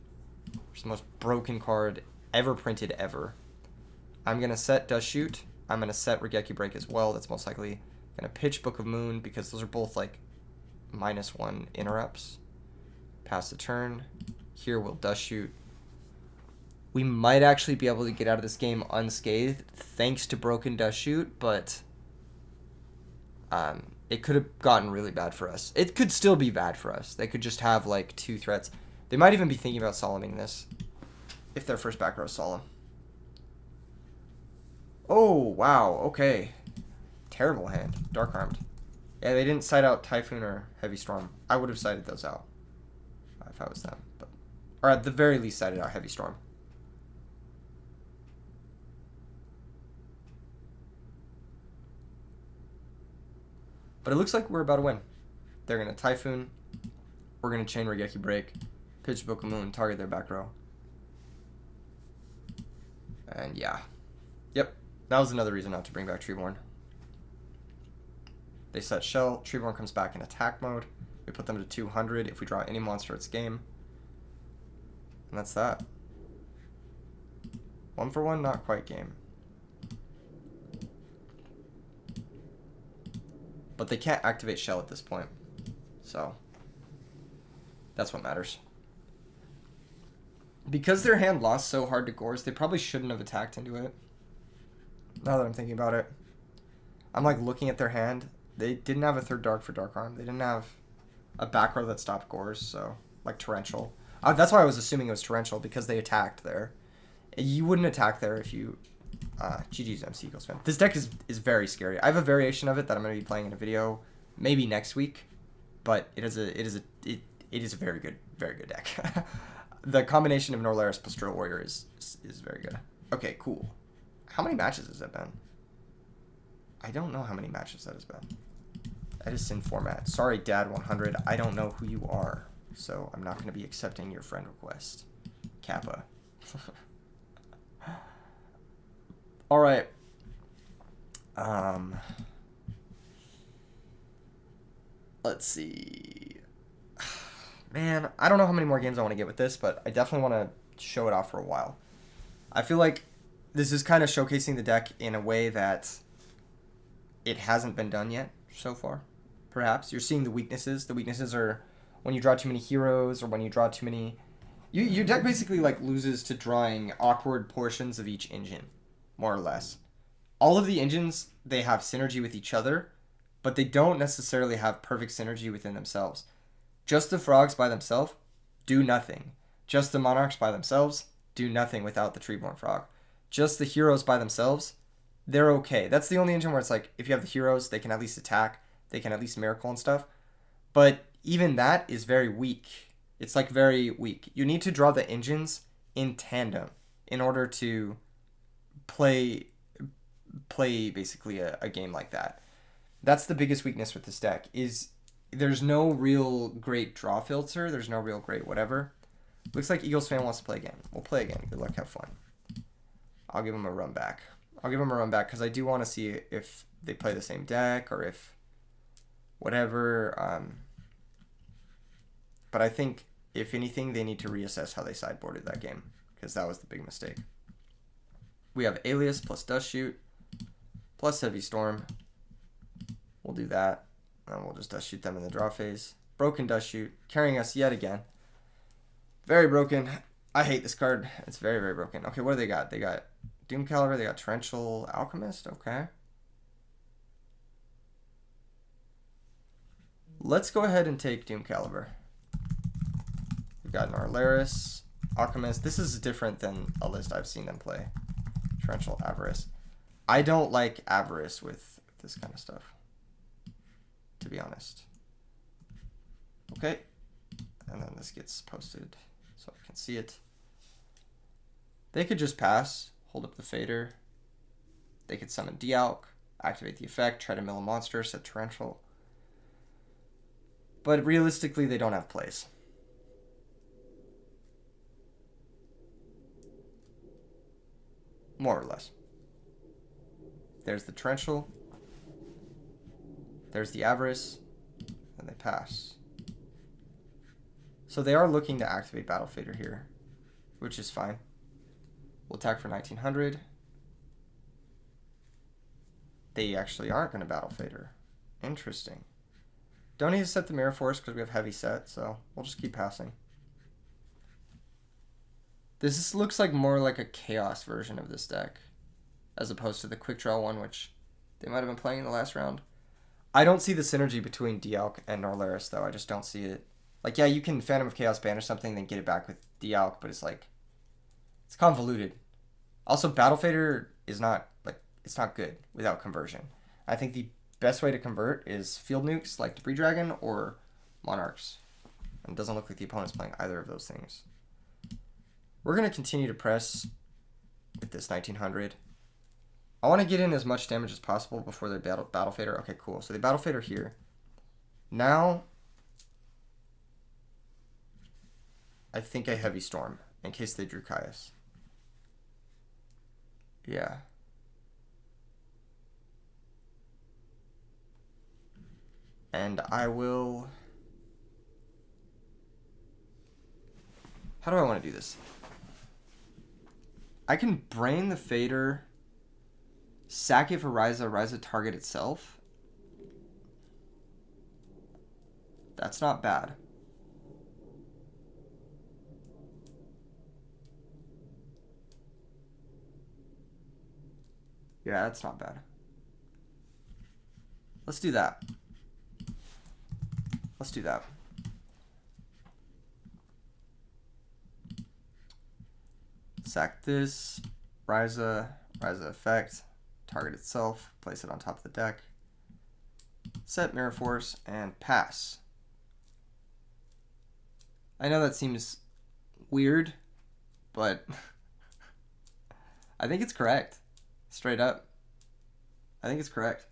Speaker 1: It's the most broken card ever printed ever. I'm going to set Dust Shoot. I'm going to set Regeki Break as well. That's most likely going to pitch Book of Moon because those are both like -1 interrupts. Pass the turn. Here we'll dust shoot. We might actually be able to get out of this game unscathed thanks to broken dust shoot, but it could have gotten really bad for us. It could still be bad for us. They could just have like 2 threats. They might even be thinking about solemning this if their first back row is solemn. Oh, wow. Okay. Terrible hand. Dark Armed. Yeah, they didn't side out Typhoon or Heavy Storm. I would have sided those out if I was them. But, or at the very least, sided out Heavy Storm. But it looks like we're about to win. They're going to Typhoon. We're going to chain Regeki Break. Pitch Book of Moon. Target their back row. And yeah. Yep. That was another reason not to bring back Treeborn. They set Shell. Treeborn comes back in attack mode. We put them to 200. If we draw any monster, it's game. And that's that. 1 for 1, not quite game. But they can't activate Shell at this point. So, that's what matters. Because their hand lost so hard to Gorz, they probably shouldn't have attacked into it. Now that I'm thinking about it. I'm like looking at their hand. They didn't have a 3rd Dark for Dark Arm. They didn't have a back row that stopped Gorz, so, like Torrential. That's why I was assuming it was Torrential, because they attacked there. You wouldn't attack there if you... GG's MC Eagles fan. This deck is very scary. I have a variation of it that I'm going to be playing in a video maybe next week, but it is a very good deck. The combination of Norlaris plus Drill Warrior is very good. Okay, cool. How many matches has that been? I don't know how many matches that has been. Edison format. Sorry, Dad100. I don't know who you are, so I'm not going to be accepting your friend request. Kappa. All right. Let's see. Man, I don't know how many more games I want to get with this, but I definitely want to show it off for a while. I feel like this is kind of showcasing the deck in a way that it hasn't been done yet so far. Perhaps you're seeing the weaknesses. The weaknesses are when you draw too many heroes or when you draw too many... Your deck basically like loses to drawing awkward portions of each engine, more or less. All of the engines, they have synergy with each other, but they don't necessarily have perfect synergy within themselves. Just the frogs by themselves do nothing. Just the monarchs by themselves do nothing without the Treeborn frog. Just the heroes by themselves, they're okay. That's the only engine where it's like, if you have the heroes, they can at least attack, they can at least miracle and stuff. But even that is very weak. It's like very weak. You need to draw the engines in tandem in order to play basically a game like that. That's the biggest weakness with this deck, is there's no real great draw filter. There's no real great whatever. Looks like Eagles fan wants to play again. We'll play again. Good luck, have fun. I'll give him a run back. Because I do want to see if they play the same deck or if whatever. But I think, if anything, they need to reassess how they sideboarded that game, because that was the big mistake. We have Alias plus Dust Shoot plus Heavy Storm. We'll do that. And we'll just Dust Shoot them in the draw phase. Broken Dust Shoot, carrying us yet again. Very broken. I hate this card. It's very, very broken. Okay, what do they got? They got Doom Caliber. They got Torrential Alchemist. Okay. Let's go ahead and take Doom Caliber. We've got Norlaris, Alchemist. This is different than a list I've seen them play. Torrential Avarice. I don't like Avarice with this kind of stuff, to be honest. Okay. And then this gets posted so I can see it. They could just pass, hold up the Fader. They could summon Dialk, activate the effect, try to mill a monster, set Torrential. But realistically, they don't have plays. More or less. There's the Torrential. There's the Avarice. And they pass. So they are looking to activate Battle Fader here, which is fine. We'll attack for 1900. They actually aren't going to Battle Fader. Interesting. Don't need to set the Mirror Force because we have heavy set, so we'll just keep passing. This looks like more like a Chaos version of this deck, as opposed to the Quick Draw one, which they might have been playing in the last round. I don't see the synergy between Dialk and Norlaris, though. I just don't see it. Like, yeah, you can Phantom of Chaos banish something, then get it back with Dialk, but it's like, it's convoluted. Also, Battle Fader is not, like, it's not good without conversion. I think the best way to convert is Field Nukes, like Debris Dragon, or Monarchs. And it doesn't look like the opponent's playing either of those things. We're going to continue to press with this 1900. I want to get in as much damage as possible before they Battle Fader. Okay, cool. So they Battle Fader here. Now, I think a Heavy Storm in case they drew Caius. Yeah. And I will... How do I want to do this? I can Brain the Fader, sack it for Ryza, Ryza target itself. That's not bad. Yeah, that's not bad. Let's do that. Let's do that. Sack this, Ryza effect, target itself, place it on top of the deck, set Mirror Force, and pass. I know that seems weird, but I think it's correct. Straight up. I think it's correct.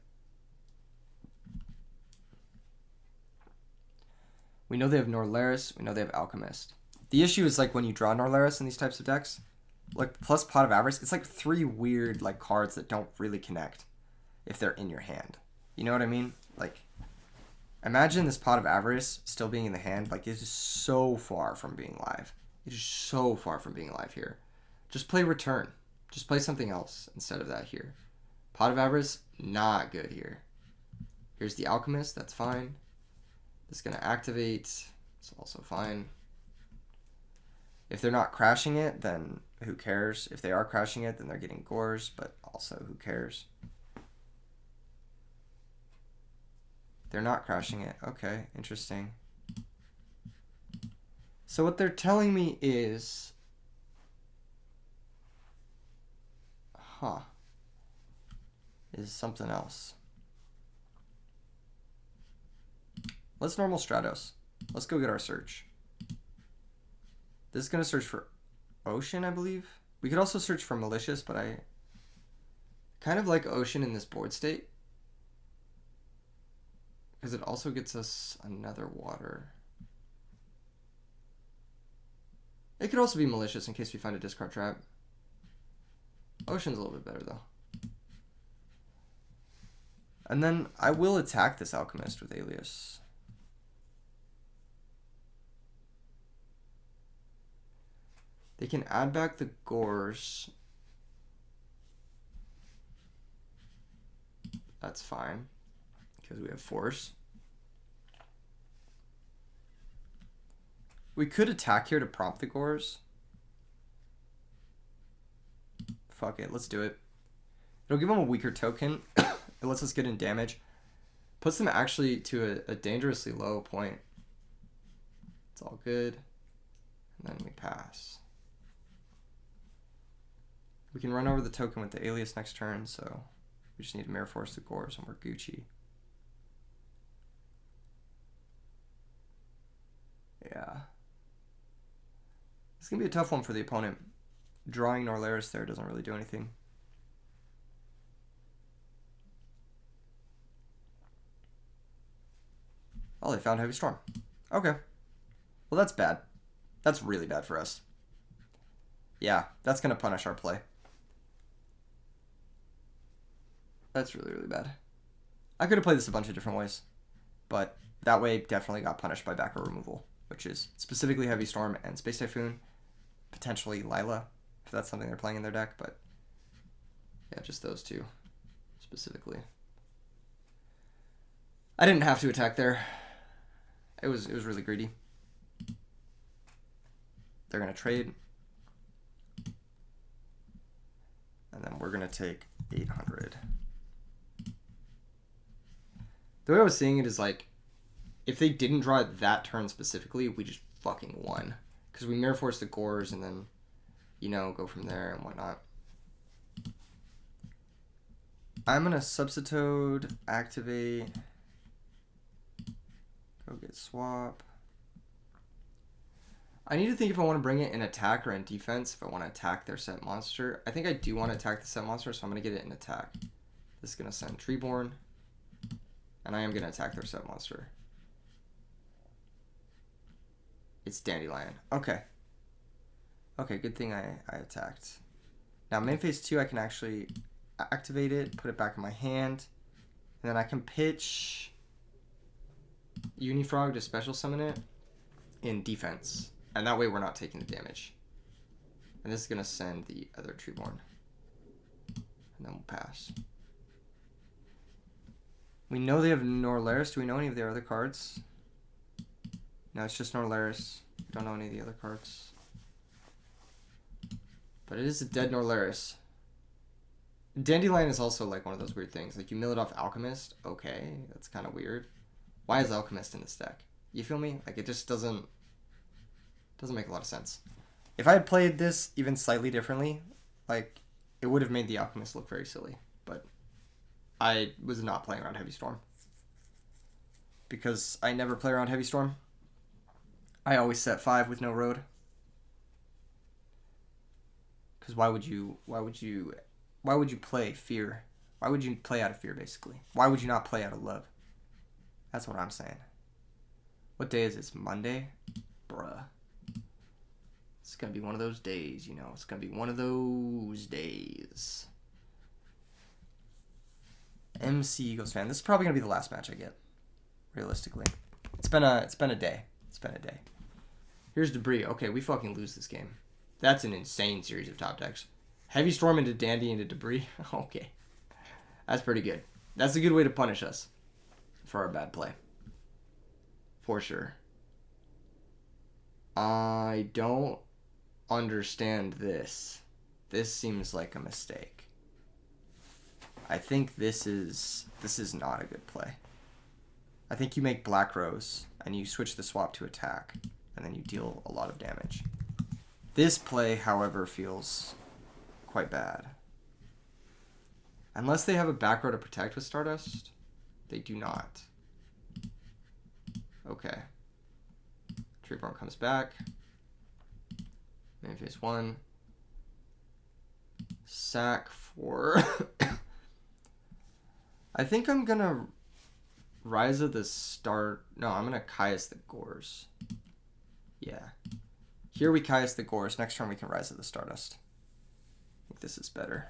Speaker 1: We know they have Norlaris, we know they have Alchemist. The issue is like when you draw Norlaris in these types of decks, like plus Pot of Avarice, it's like 3 weird like cards that don't really connect if they're in your hand. You know what I mean? Like, imagine this Pot of Avarice still being in the hand. Like, it's just so far from being live. It is so far from being live here. Just play Return. Just play something else instead of that here. Pot of Avarice, not good here. Here's the Alchemist, that's fine. This is going to activate, it's also fine. If they're not crashing it, then who cares? If they are crashing it, then they're getting Gores, but also who cares? They're not crashing it. Okay, interesting. So what they're telling me is... is something else. Let's normal Stratos. Let's go get our search. This is going to search for Ocean, I believe. We could also search for Malicious, but I kind of like Ocean in this board state, because it also gets us another water. It could also be Malicious in case we find a discard trap. Ocean's a little bit better, though. And then I will attack this Alchemist with Alias. They can add back the Gores. That's fine, because we have Force. We could attack here to prompt the Gores. Fuck it, let's do it. It'll give them a weaker token. It lets us get in damage. Puts them actually to a dangerously low point. It's all good. And then we pass. We can run over the token with the Alias next turn, so we just need to Mirror Force the Gores and we're Gucci. Yeah. It's going to be a tough one for the opponent. Drawing Norlaris there doesn't really do anything. Oh, they found Heavy Storm. Okay. Well, that's bad. That's really bad for us. Yeah, that's going to punish our play. That's really, really bad. I could have played this a bunch of different ways, but that way definitely got punished by backer removal, which is specifically Heavy Storm and Space Typhoon, potentially Lila, if that's something they're playing in their deck, but yeah, just those two specifically. I didn't have to attack there. it was really greedy. They're gonna trade. And then we're gonna take 800. The way I was seeing it is like, if they didn't draw it that turn specifically, we just fucking won. Because we mirror force the Gores and then, you know, go from there and whatnot. I'm gonna substitute, activate, go get swap. I need to think if I want to bring it in attack or in defense, if I want to attack their set monster. I think I do want to attack the set monster, so I'm going to get it in attack. This is going to send Treeborn, and I am going to attack their set monster. It's Dandelion. Okay. Okay, good thing I attacked. Now, main phase 2, I can actually activate it, put it back in my hand, and then I can pitch Unifrog to special summon it in defense. And that way we're not taking the damage. And this is going to send the other Treeborn. And then we'll pass. We know they have Norlaris. Do we know any of their other cards? No, it's just Norlaris. We don't know any of the other cards. But it is a dead Norlaris. Dandelion is also like one of those weird things. Like you mill it off Alchemist. Okay, that's kind of weird. Why is Alchemist in this deck? You feel me? Like it just doesn't make a lot of sense. If I had played this even slightly differently, like it would have made the Alchemist look very silly. But I was not playing around Heavy Storm. Because I never play around Heavy Storm. I always set 5 with no road. Because why would you play fear? Why would you play out of fear, basically? Why would you not play out of love? That's what I'm saying. What day is this? Monday? Bruh. It's going to be one of those days, you know. It's going to be one of those days. MC Eagles fan. This is probably going to be the last match I get. Realistically. It's been a day. It's been a day. Here's Debris. Okay, we fucking lose this game. That's an insane series of top decks. Heavy Storm into Dandy into Debris. Okay. That's pretty good. That's a good way to punish us for our bad play. For sure. I don't understand this. This seems like a mistake. I think this is not a good play. I think you make Black Rose and you switch the swap to attack and then you deal a lot of damage. This play, however, feels quite bad. Unless they have a back row to protect with Stardust, they do not. Okay. Treeborn comes back. Main phase 1. Sack for... I think I'm gonna Ryza the Star... No, I'm gonna Caius the Gores. Yeah. Here we Caius the Gores. Next turn we can Ryza the Stardust. I think this is better.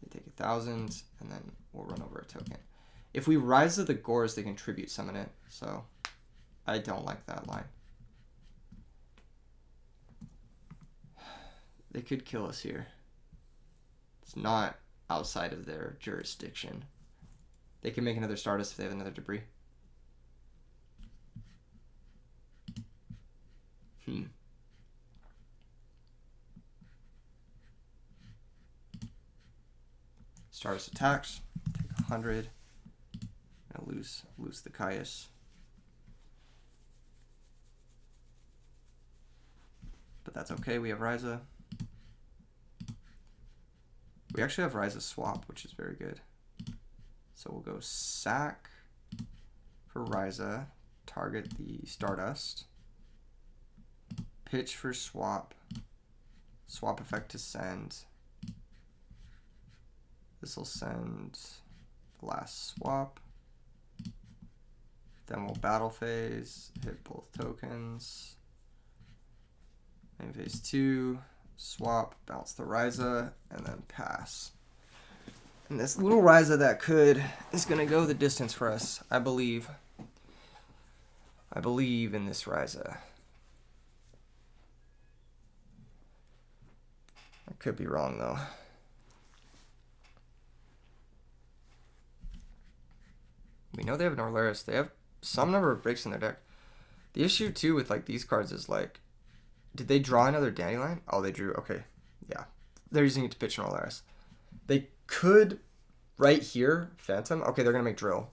Speaker 1: They take 1,000, and then we'll run over a token. If we Ryza the Gores, they can tribute summon it, so I don't like that line. They could kill us here. It's not outside of their jurisdiction. They can make another Stardust if they have another Debris. Stardust attacks. Take 100. Now lose the Caius. But that's okay. We have Ryza. We actually have Ryza swap, which is very good. So we'll go sack for Ryza. Target the Stardust. Pitch for swap. Swap effect to send. This will send the last swap. Then we'll battle phase, hit both tokens. Main phase 2, swap, bounce the Ryza, and then pass. And this little Ryza that could is going to go the distance for us, I believe. I believe in this Ryza. I could be wrong, though. We know they have an Orlaris. They have some number of breaks in their deck. The issue, too, with, like, these cards is, like, did they draw another Dandelion? Oh, they drew. Okay. Yeah. They're using it to pitch an Orlaris. They could, right here, Phantom. Okay, they're going to make Drill.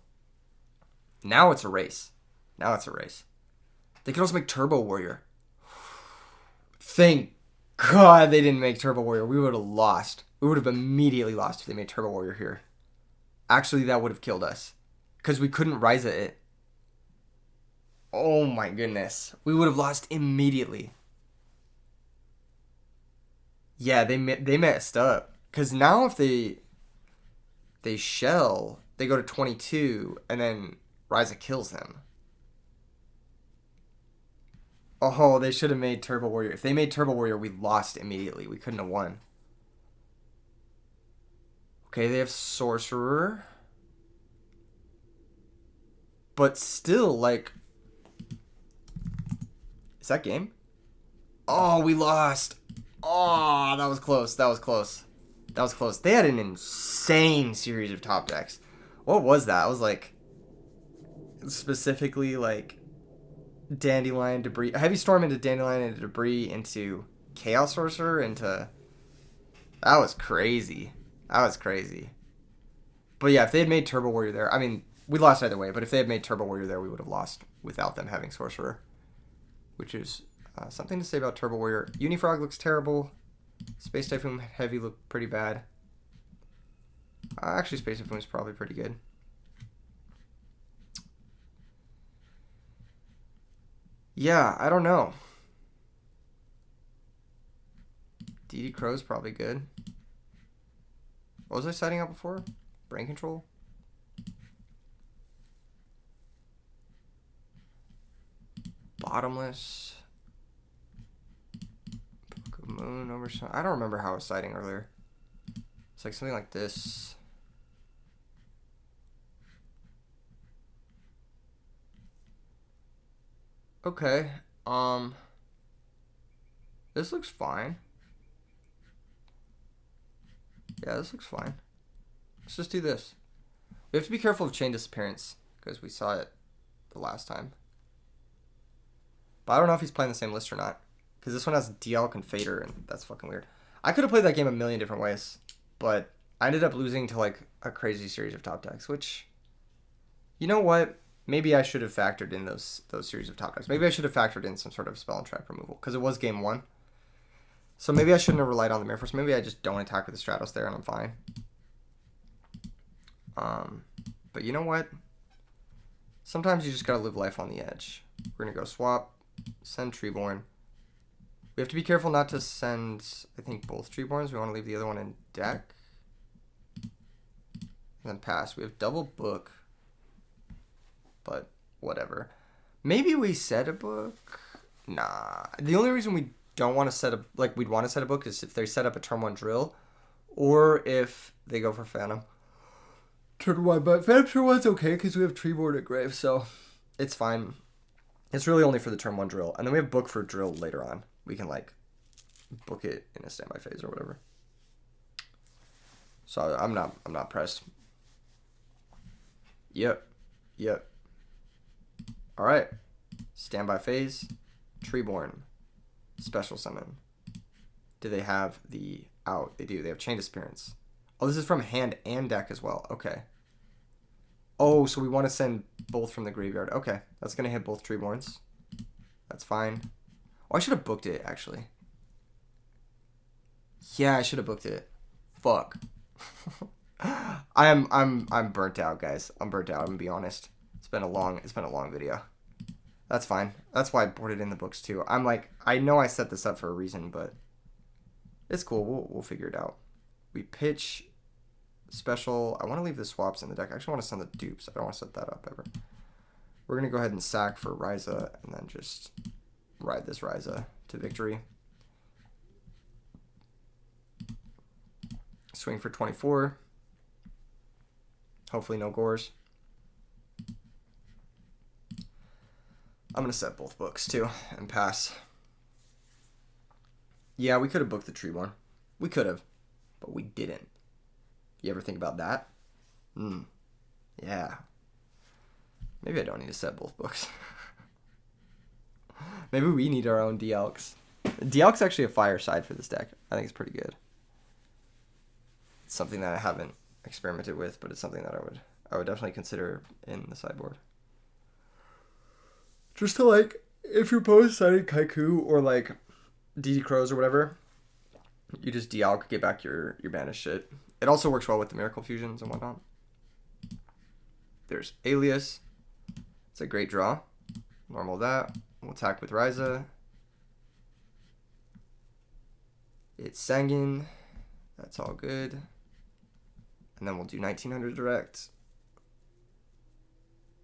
Speaker 1: Now it's a race. They could also make Turbo Warrior. Thank God they didn't make Turbo Warrior. We would have lost. We would have immediately lost if they made Turbo Warrior here. Actually, that would have killed us. Because we couldn't Ryza it. Oh my goodness. We would have lost immediately. Yeah, they messed up. Because now if they shell, they go to 22, and then Ryza kills them. Oh, they should have made Turbo Warrior. If they made Turbo Warrior, we lost immediately. We couldn't have won. Okay, they have Sorcerer. But still, like... Is that game? Oh, we lost. Oh, that was close. They had an insane series of top decks. What was that? It was like... Specifically, like... Dandelion, Debris... Heavy Storm into Dandelion, into Debris, into Chaos Sorcerer, into... That was crazy. But yeah, if they had made Turbo Warrior there... I mean, we lost either way, but if they had made Turbo Warrior there, we would have lost without them having Sorcerer. Which is something to say about Turbo Warrior. Unifrog looks terrible. Space Typhoon Heavy looked pretty bad. Actually, Space Typhoon is probably pretty good. Yeah, I don't know. DD Crow's probably good. What was I citing out before? Brain Control? Bottomless. Book of Moon over some. I don't remember how I was citing earlier. It's like something like this. Okay. This looks fine. Yeah, this looks fine. Let's just do this. We have to be careful of Chain Disappearance because we saw it the last time. But I don't know if he's playing the same list or not. Because this one has Dialk and Fader, and that's fucking weird. I could have played that game a million different ways. But I ended up losing to, like, a crazy series of top decks. Which, you know what? Maybe I should have factored in those series of top decks. Maybe I should have factored in some sort of spell and trap removal. Because it was game one. So maybe I shouldn't have relied on the Mirror Force. Maybe I just don't attack with the Stratos there, and I'm fine. But you know what? Sometimes you just gotta live life on the edge. We're gonna go swap. Send Treeborn. We have to be careful not to send, I think, both Treeborns. We want to leave the other one in deck. And then pass. We have double book. But whatever. Maybe we set a book. Nah. The only reason we don't want to set a, like, we'd want to set a book is if they set up a turn 1 drill. Or if they go for Phantom. Turn 1. But Phantom turn 1's okay because we have Treeborn at grave. So it's fine. It's really only for the turn 1 drill. And then we have book for drill later on. We can, like, book it in a standby phase or whatever. So I'm not pressed. Yep. Alright. Standby phase. Treeborn. Special summon. Do they have the out? They do. They have Chain Disappearance. Oh, this is from hand and deck as well. Okay. Oh, so we want to send both from the graveyard. Okay, that's going to hit both Treeborns. That's fine. Oh, I should have booked it, actually. Yeah, I should have booked it. Fuck. I'm burnt out, guys. I'm burnt out, I'm going to be honest. It's been a long video. That's fine. That's why I boarded in the books, too. I'm like, I know I set this up for a reason, but it's cool. We'll figure it out. We pitch... Special. I want to leave the swaps in the deck. I actually want to send the dupes. I don't want to set that up ever. We're going to go ahead and sack for Ryza and then just ride this Ryza to victory. Swing for 24. Hopefully no gores. I'm going to set both books too and pass. Yeah, we could have booked the Treeborn. We could have, but we didn't. You ever think about that? Yeah. Maybe I don't need to set both books. Maybe we need our own Dialks. Dialk's actually a fireside for this deck. I think it's pretty good. It's something that I haven't experimented with, but it's something that I would definitely consider in the sideboard. Just to like, if your opponent's siding Kaiku or like DD Crows or whatever, you just Dialk, get back your banished shit. It also works well with the Miracle Fusions and whatnot. There's Alias. It's a great draw. Normal that. We'll attack with Ryza. It's Sangin. That's all good. And then we'll do 1900 direct.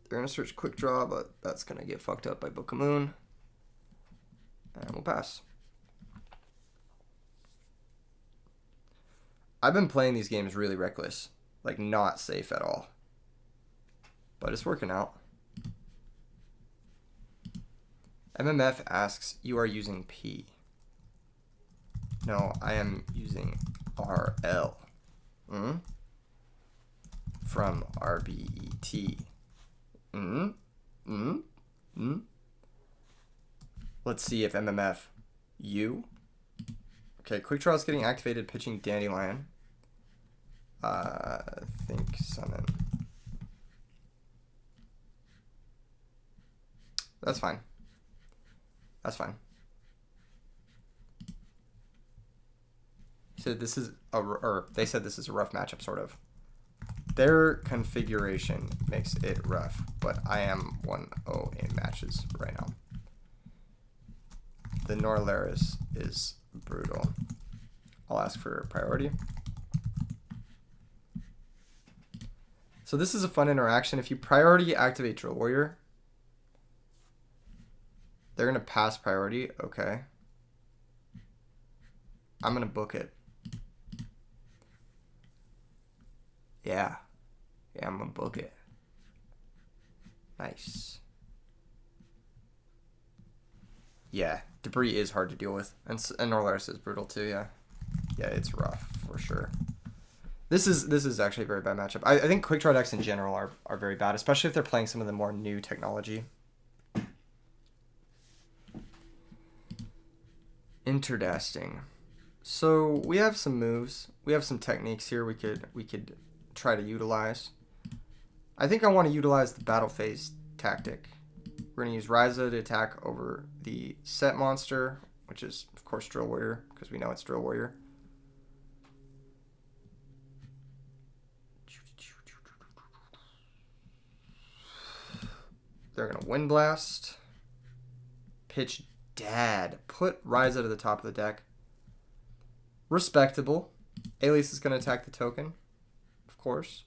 Speaker 1: They're going to search Quick Draw, but that's going to get fucked up by Book of Moon. And we'll pass. I've been playing these games really reckless. Like, not safe at all. But it's working out. MMF asks, you are using P. No, I am using RL. From RBET. Let's see if MMF U. Okay, Quick Draw is getting activated, pitching Dandelion. Think Summon. That's fine. That's fine. He said this is they said this is a rough matchup, sort of. Their configuration makes it rough, but I am 1-0 in matches right now. The Norlaris is brutal. I'll ask for priority. So this is a fun interaction. If you priority activate Drill Warrior, they're going to pass priority. Okay. I'm going to book it. Yeah. Yeah, I'm going to book it. Nice. Yeah, Debris is hard to deal with. And Norlaris is brutal too, yeah. Yeah, it's rough for sure. This is actually a very bad matchup. I think Quick Draw decks in general are very bad, especially if they're playing some of the more new technology. Interdasting. So we have some moves. We have some techniques here we could try to utilize. I think I want to utilize the battle phase tactic. We're going to use Ryza to attack over the set monster, which is, of course, Drill Warrior, because we know it's Drill Warrior. They're going to Wind Blast. Pitch Dad. Put Ryza to the top of the deck. Respectable. Alias is going to attack the token, of course.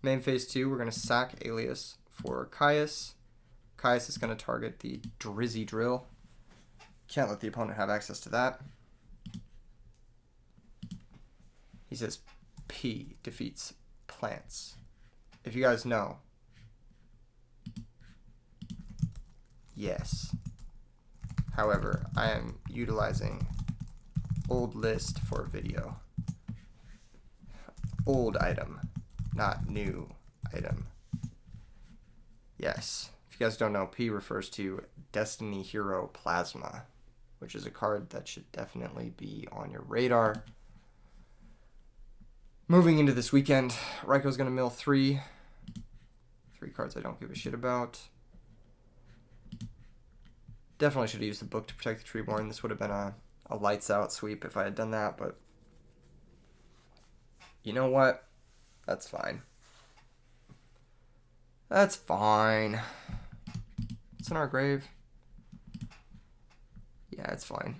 Speaker 1: Main phase 2, we're going to sack Alias for Caius. Caius is going to target the Drizzy Drill. Can't let the opponent have access to that. He says P defeats plants. If you guys know, yes. However, I am utilizing old list for video. Old item, not new item. Yes. If you guys don't know, P refers to Destiny Hero Plasma, which is a card that should definitely be on your radar. Moving into this weekend, Raiko's going to mill 3 cards I don't give a shit about. Definitely should have used the book to protect the Treeborn. This would have been a lights out sweep if I had done that, but you know what? That's fine. That's fine. It's in our grave. Yeah, it's fine.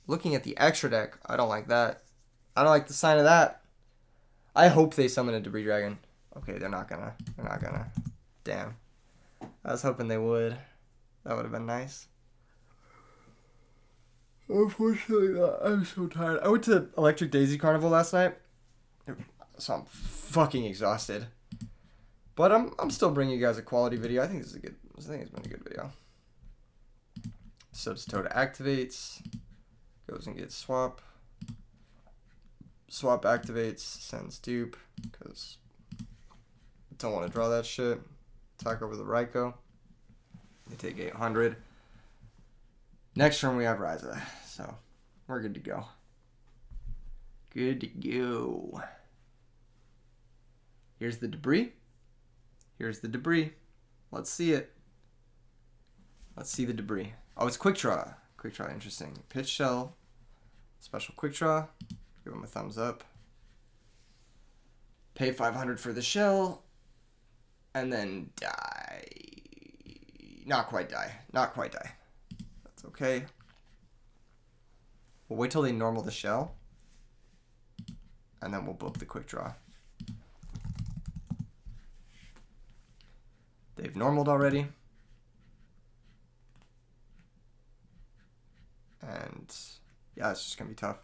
Speaker 1: Looking at the extra deck, I don't like that. I don't like the sign of that. I hope they summon a Debris Dragon. Okay, they're not gonna. They're not gonna. Damn. I was hoping they would. That would have been nice. Unfortunately, I'm so tired. I went to Electric Daisy Carnival last night, so I'm fucking exhausted. But I'm still bringing you guys a quality video. I think this is a good. I think it's been a good video. Substoda activates, goes and gets swap. Swap activates, sends dupe, because Don't want to draw that shit. Attack over the Raikou. They take 800. Next turn we have Ryza, so we're good to go. Good to go. Here's the debris. Here's the debris. Let's see it. Let's see the debris. Oh, it's quick draw. Quick draw, interesting. Pitch shell. Special quick draw. Give him a thumbs up. Pay 500 for the shell. And then die. Not quite die. Not quite die. That's okay. We'll wait till they normal the shell. And then we'll book the quick draw. They've normaled already. And yeah, it's just going to be tough.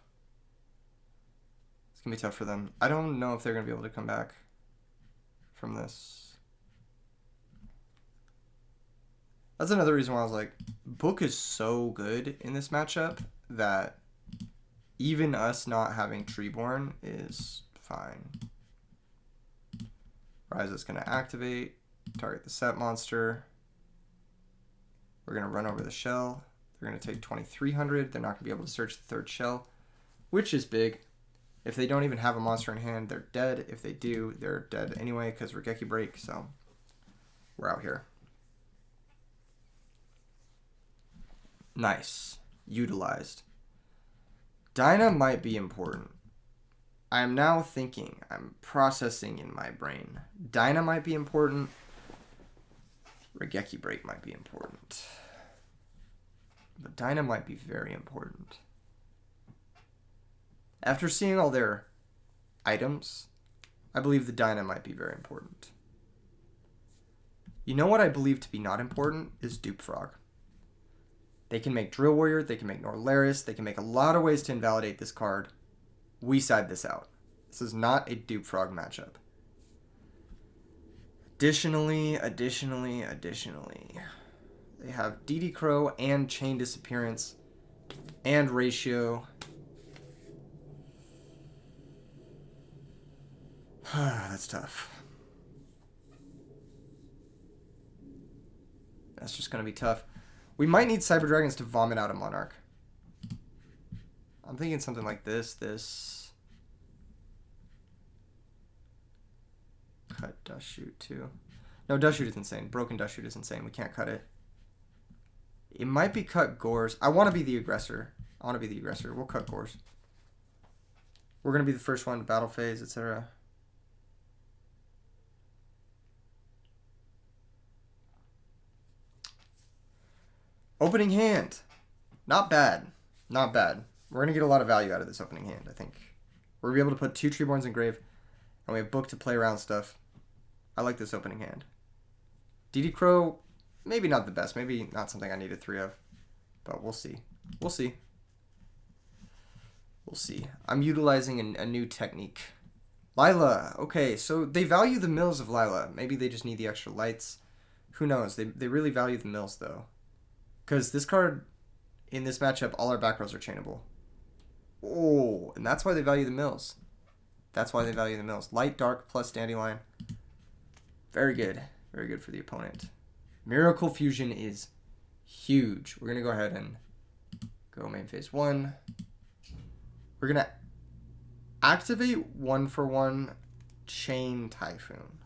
Speaker 1: It's going to be tough for them. I don't know if they're going to be able to come back from this. That's another reason why I was like, Book is so good in this matchup that even us not having Treeborn is fine. Ryza's going to activate, target the set monster. We're going to run over the shell. They're going to take 2,300. They're not going to be able to search the third shell, which is big. If they don't even have a monster in hand, they're dead. If they do, they're dead anyway because Regeki break, so we're out here. Nice. Utilized. Dyna might be important. I am now thinking, I'm processing in my brain. Dyna might be important. Regeki break might be important. But Dyna might be very important. After seeing all their items, I believe the Dyna might be very important. You know what I believe to be not important is Dupe Frog. They can make Drill Warrior, they can make Norlaris, they can make a lot of ways to invalidate this card. We side this out. This is not a Dupe Frog matchup. Additionally, they have DD Crow and Chain Disappearance and Ratio. That's tough. That's just going to be tough. We might need Cyber Dragons to vomit out a Monarch. I'm thinking something like this. Cut Dust Shoot too. No, Dust Shoot is insane. Broken Dust Shoot is insane. We can't cut it. It might be cut Gores. I want to be the aggressor. We'll cut Gores. We're going to be the first one to battle phase, etc. Opening hand. Not bad. Not bad. We're going to get a lot of value out of this opening hand, I think. We're going to be able to put 2 Treeborns in grave, and we have Book to play around stuff. I like this opening hand. DD Crow, maybe not the best. Maybe not something I needed 3 of. But we'll see. We'll see. We'll see. I'm utilizing a new technique. Lila. Okay, so they value the mills of Lila. Maybe they just need the extra lights. Who knows? They really value the mills, though. Because this card, in this matchup, all our back rows are chainable. Oh, and that's why they value the mills. Light, dark, plus Dandelion. Very good. Very good for the opponent. Miracle Fusion is huge. We're going to go ahead and go main phase 1. We're going to activate 1-for-1 Chain Typhoon.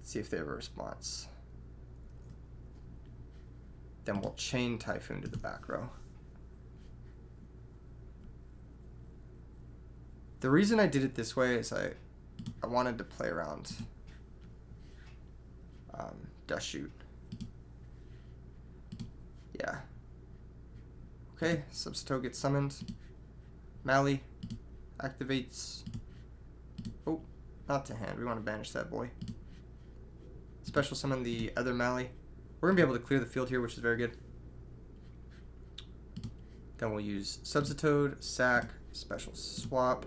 Speaker 1: See if they have a response. Then we'll Chain Typhoon to the back row. The reason I did it this way is I wanted to play around Dust Shoot. Yeah. Okay, Substo gets summoned. Mally activates. Oh, not to hand. We want to banish that boy. Special summon the other Mally. We're going to be able to clear the field here, which is very good. Then we'll use Substitoad, sack, special swap.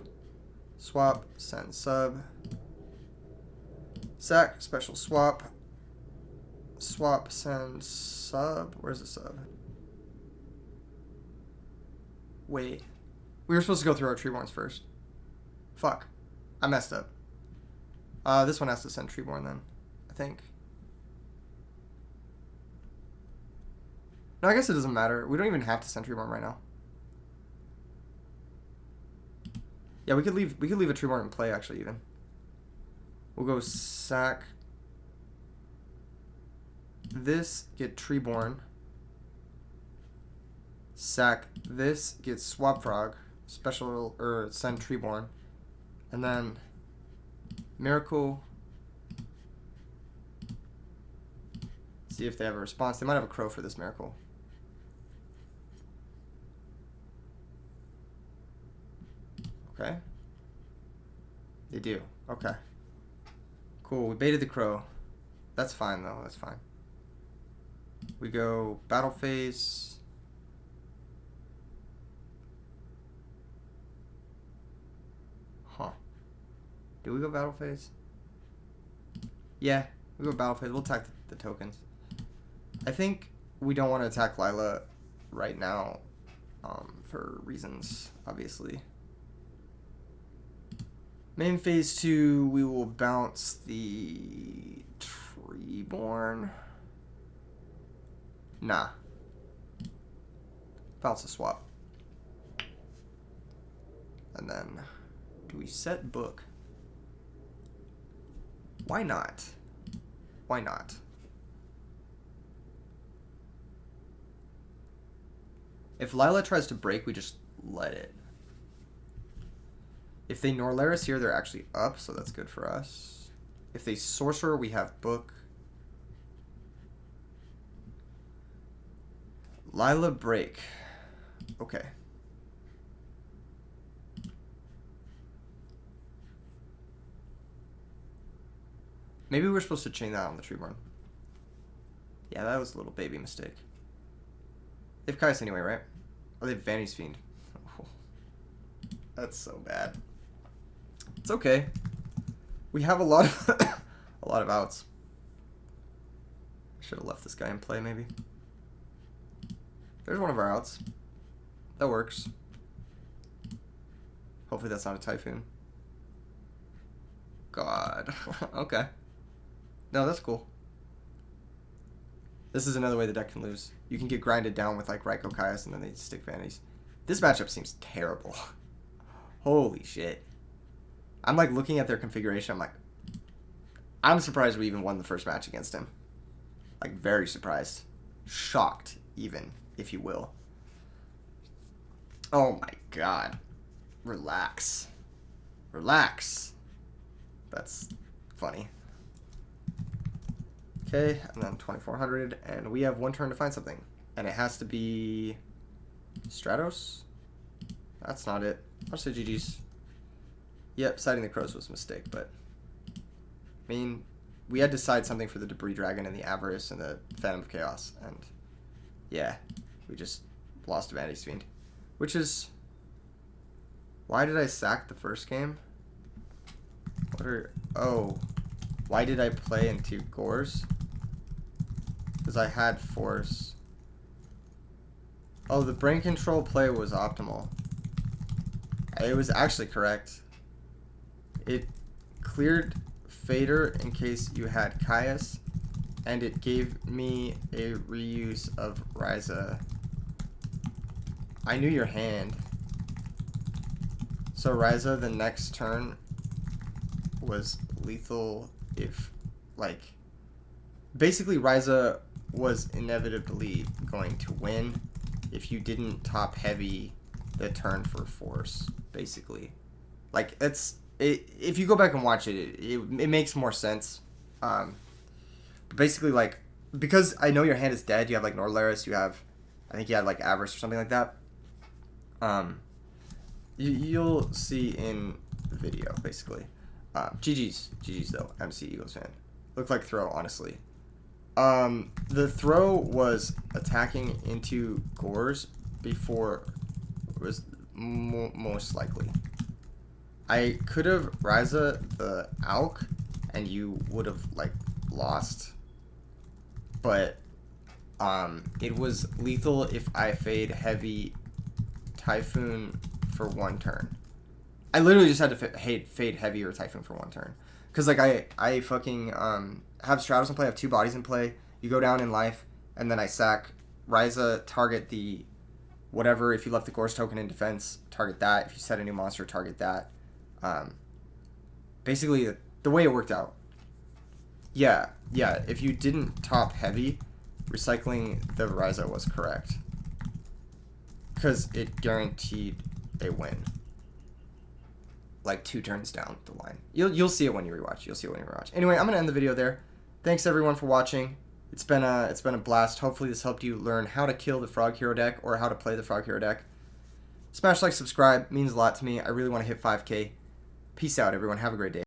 Speaker 1: Swap, send sub. Sack, special swap. Swap, send sub. Where's the sub? Wait. We were supposed to go through our Treeborns first. Fuck. I messed up. This one has to send Treeborn then, I think. No, I guess it doesn't matter. We don't even have to send Treeborn right now. Yeah, we could leave a Treeborn in play actually even. We'll go sack this, get Treeborn. Sack this, get Swap Frog, special or send Treeborn. And then Miracle. See if they have a response. They might have a Crow for this Miracle. Okay. They do. Okay. Cool. We baited the Crow. That's fine though. That's fine. We go battle phase. Huh. Do we go battle phase? Yeah, we go battle phase. We'll attack the tokens. I think we don't want to attack Lila right now, for reasons, obviously. Main phase 2, we will bounce the Treeborn. Nah. Bounce a swap. And then, do we set book? Why not? Why not? If Lila tries to break, we just let it. If they Norlaris here, they're actually up, so that's good for us. If they Sorcerer, we have book. Lila break. Okay. Maybe we're supposed to chain that on the Treeborn. Yeah, that was a little baby mistake. They have Kaius anyway, right? Or they have Vanity's Fiend. Oh, that's so bad. It's okay. We have a lot of a lot of outs. Should have left this guy in play maybe. There's one of our outs. That works. Hopefully that's not a Typhoon. God. Okay. No, that's cool. This is another way the deck can lose. You can get grinded down with like Raikou Kaius and then they stick Vanities. This matchup seems terrible. Holy shit. I'm like looking at their configuration. I'm like, I'm surprised we even won the first match against him. Like very surprised. Shocked even, if you will. Oh my god. Relax. Relax. That's funny. Okay, and then 2400, and we have one turn to find something. And it has to be Stratos? That's not it. I'll say GG's. Yep, siding the Crows was a mistake, but I mean, we had to side something for the Debris Dragon and the Avarice and the Phantom of Chaos, and yeah, we just lost to Vanity's Fiend. Which is, why did I sack the first game? Why did I play into Gores? Because I had Force. Oh, the brain control play was optimal. It was actually correct. It cleared Fader in case you had Kaius, and it gave me a reuse of Ryza. I knew your hand. So Ryza the next turn was lethal if, like, basically Ryza was inevitably going to win if you didn't top heavy the turn for Force, basically. Like, if you go back and watch it, it makes more sense. But basically, like, because I know your hand is dead, you have, like, Norlaris, you have, I think you had, like, Avarice or something like that. You'll see in the video, basically. GG's though, MC Eagles fan. Looked like throw, honestly. The throw was attacking into Gores before it was most likely. I could have Ryza the Alk and you would have like lost, but it was lethal if I fade heavy Typhoon for 1 turn. I literally just had to fade heavy or Typhoon for 1 turn. Because, like, I fucking have Stratos in play, I have 2 bodies in play. You go down in life, and then I sack Ryza, target the whatever. If you left the Gorse token in defense, target that. If you set a new monster, target that. Basically, the way it worked out. Yeah, if you didn't top heavy, recycling the Ryza was correct. Because it guaranteed a win. Like 2 turns down the line. You'll see it when you rewatch. Anyway, I'm gonna end the video there. Thanks everyone for watching. It's been a blast. Hopefully this helped you learn how to kill the Frog Hero deck or how to play the Frog Hero deck. Smash like, subscribe, means a lot to me. I really want to hit 5K. Peace out, everyone. Have a great day.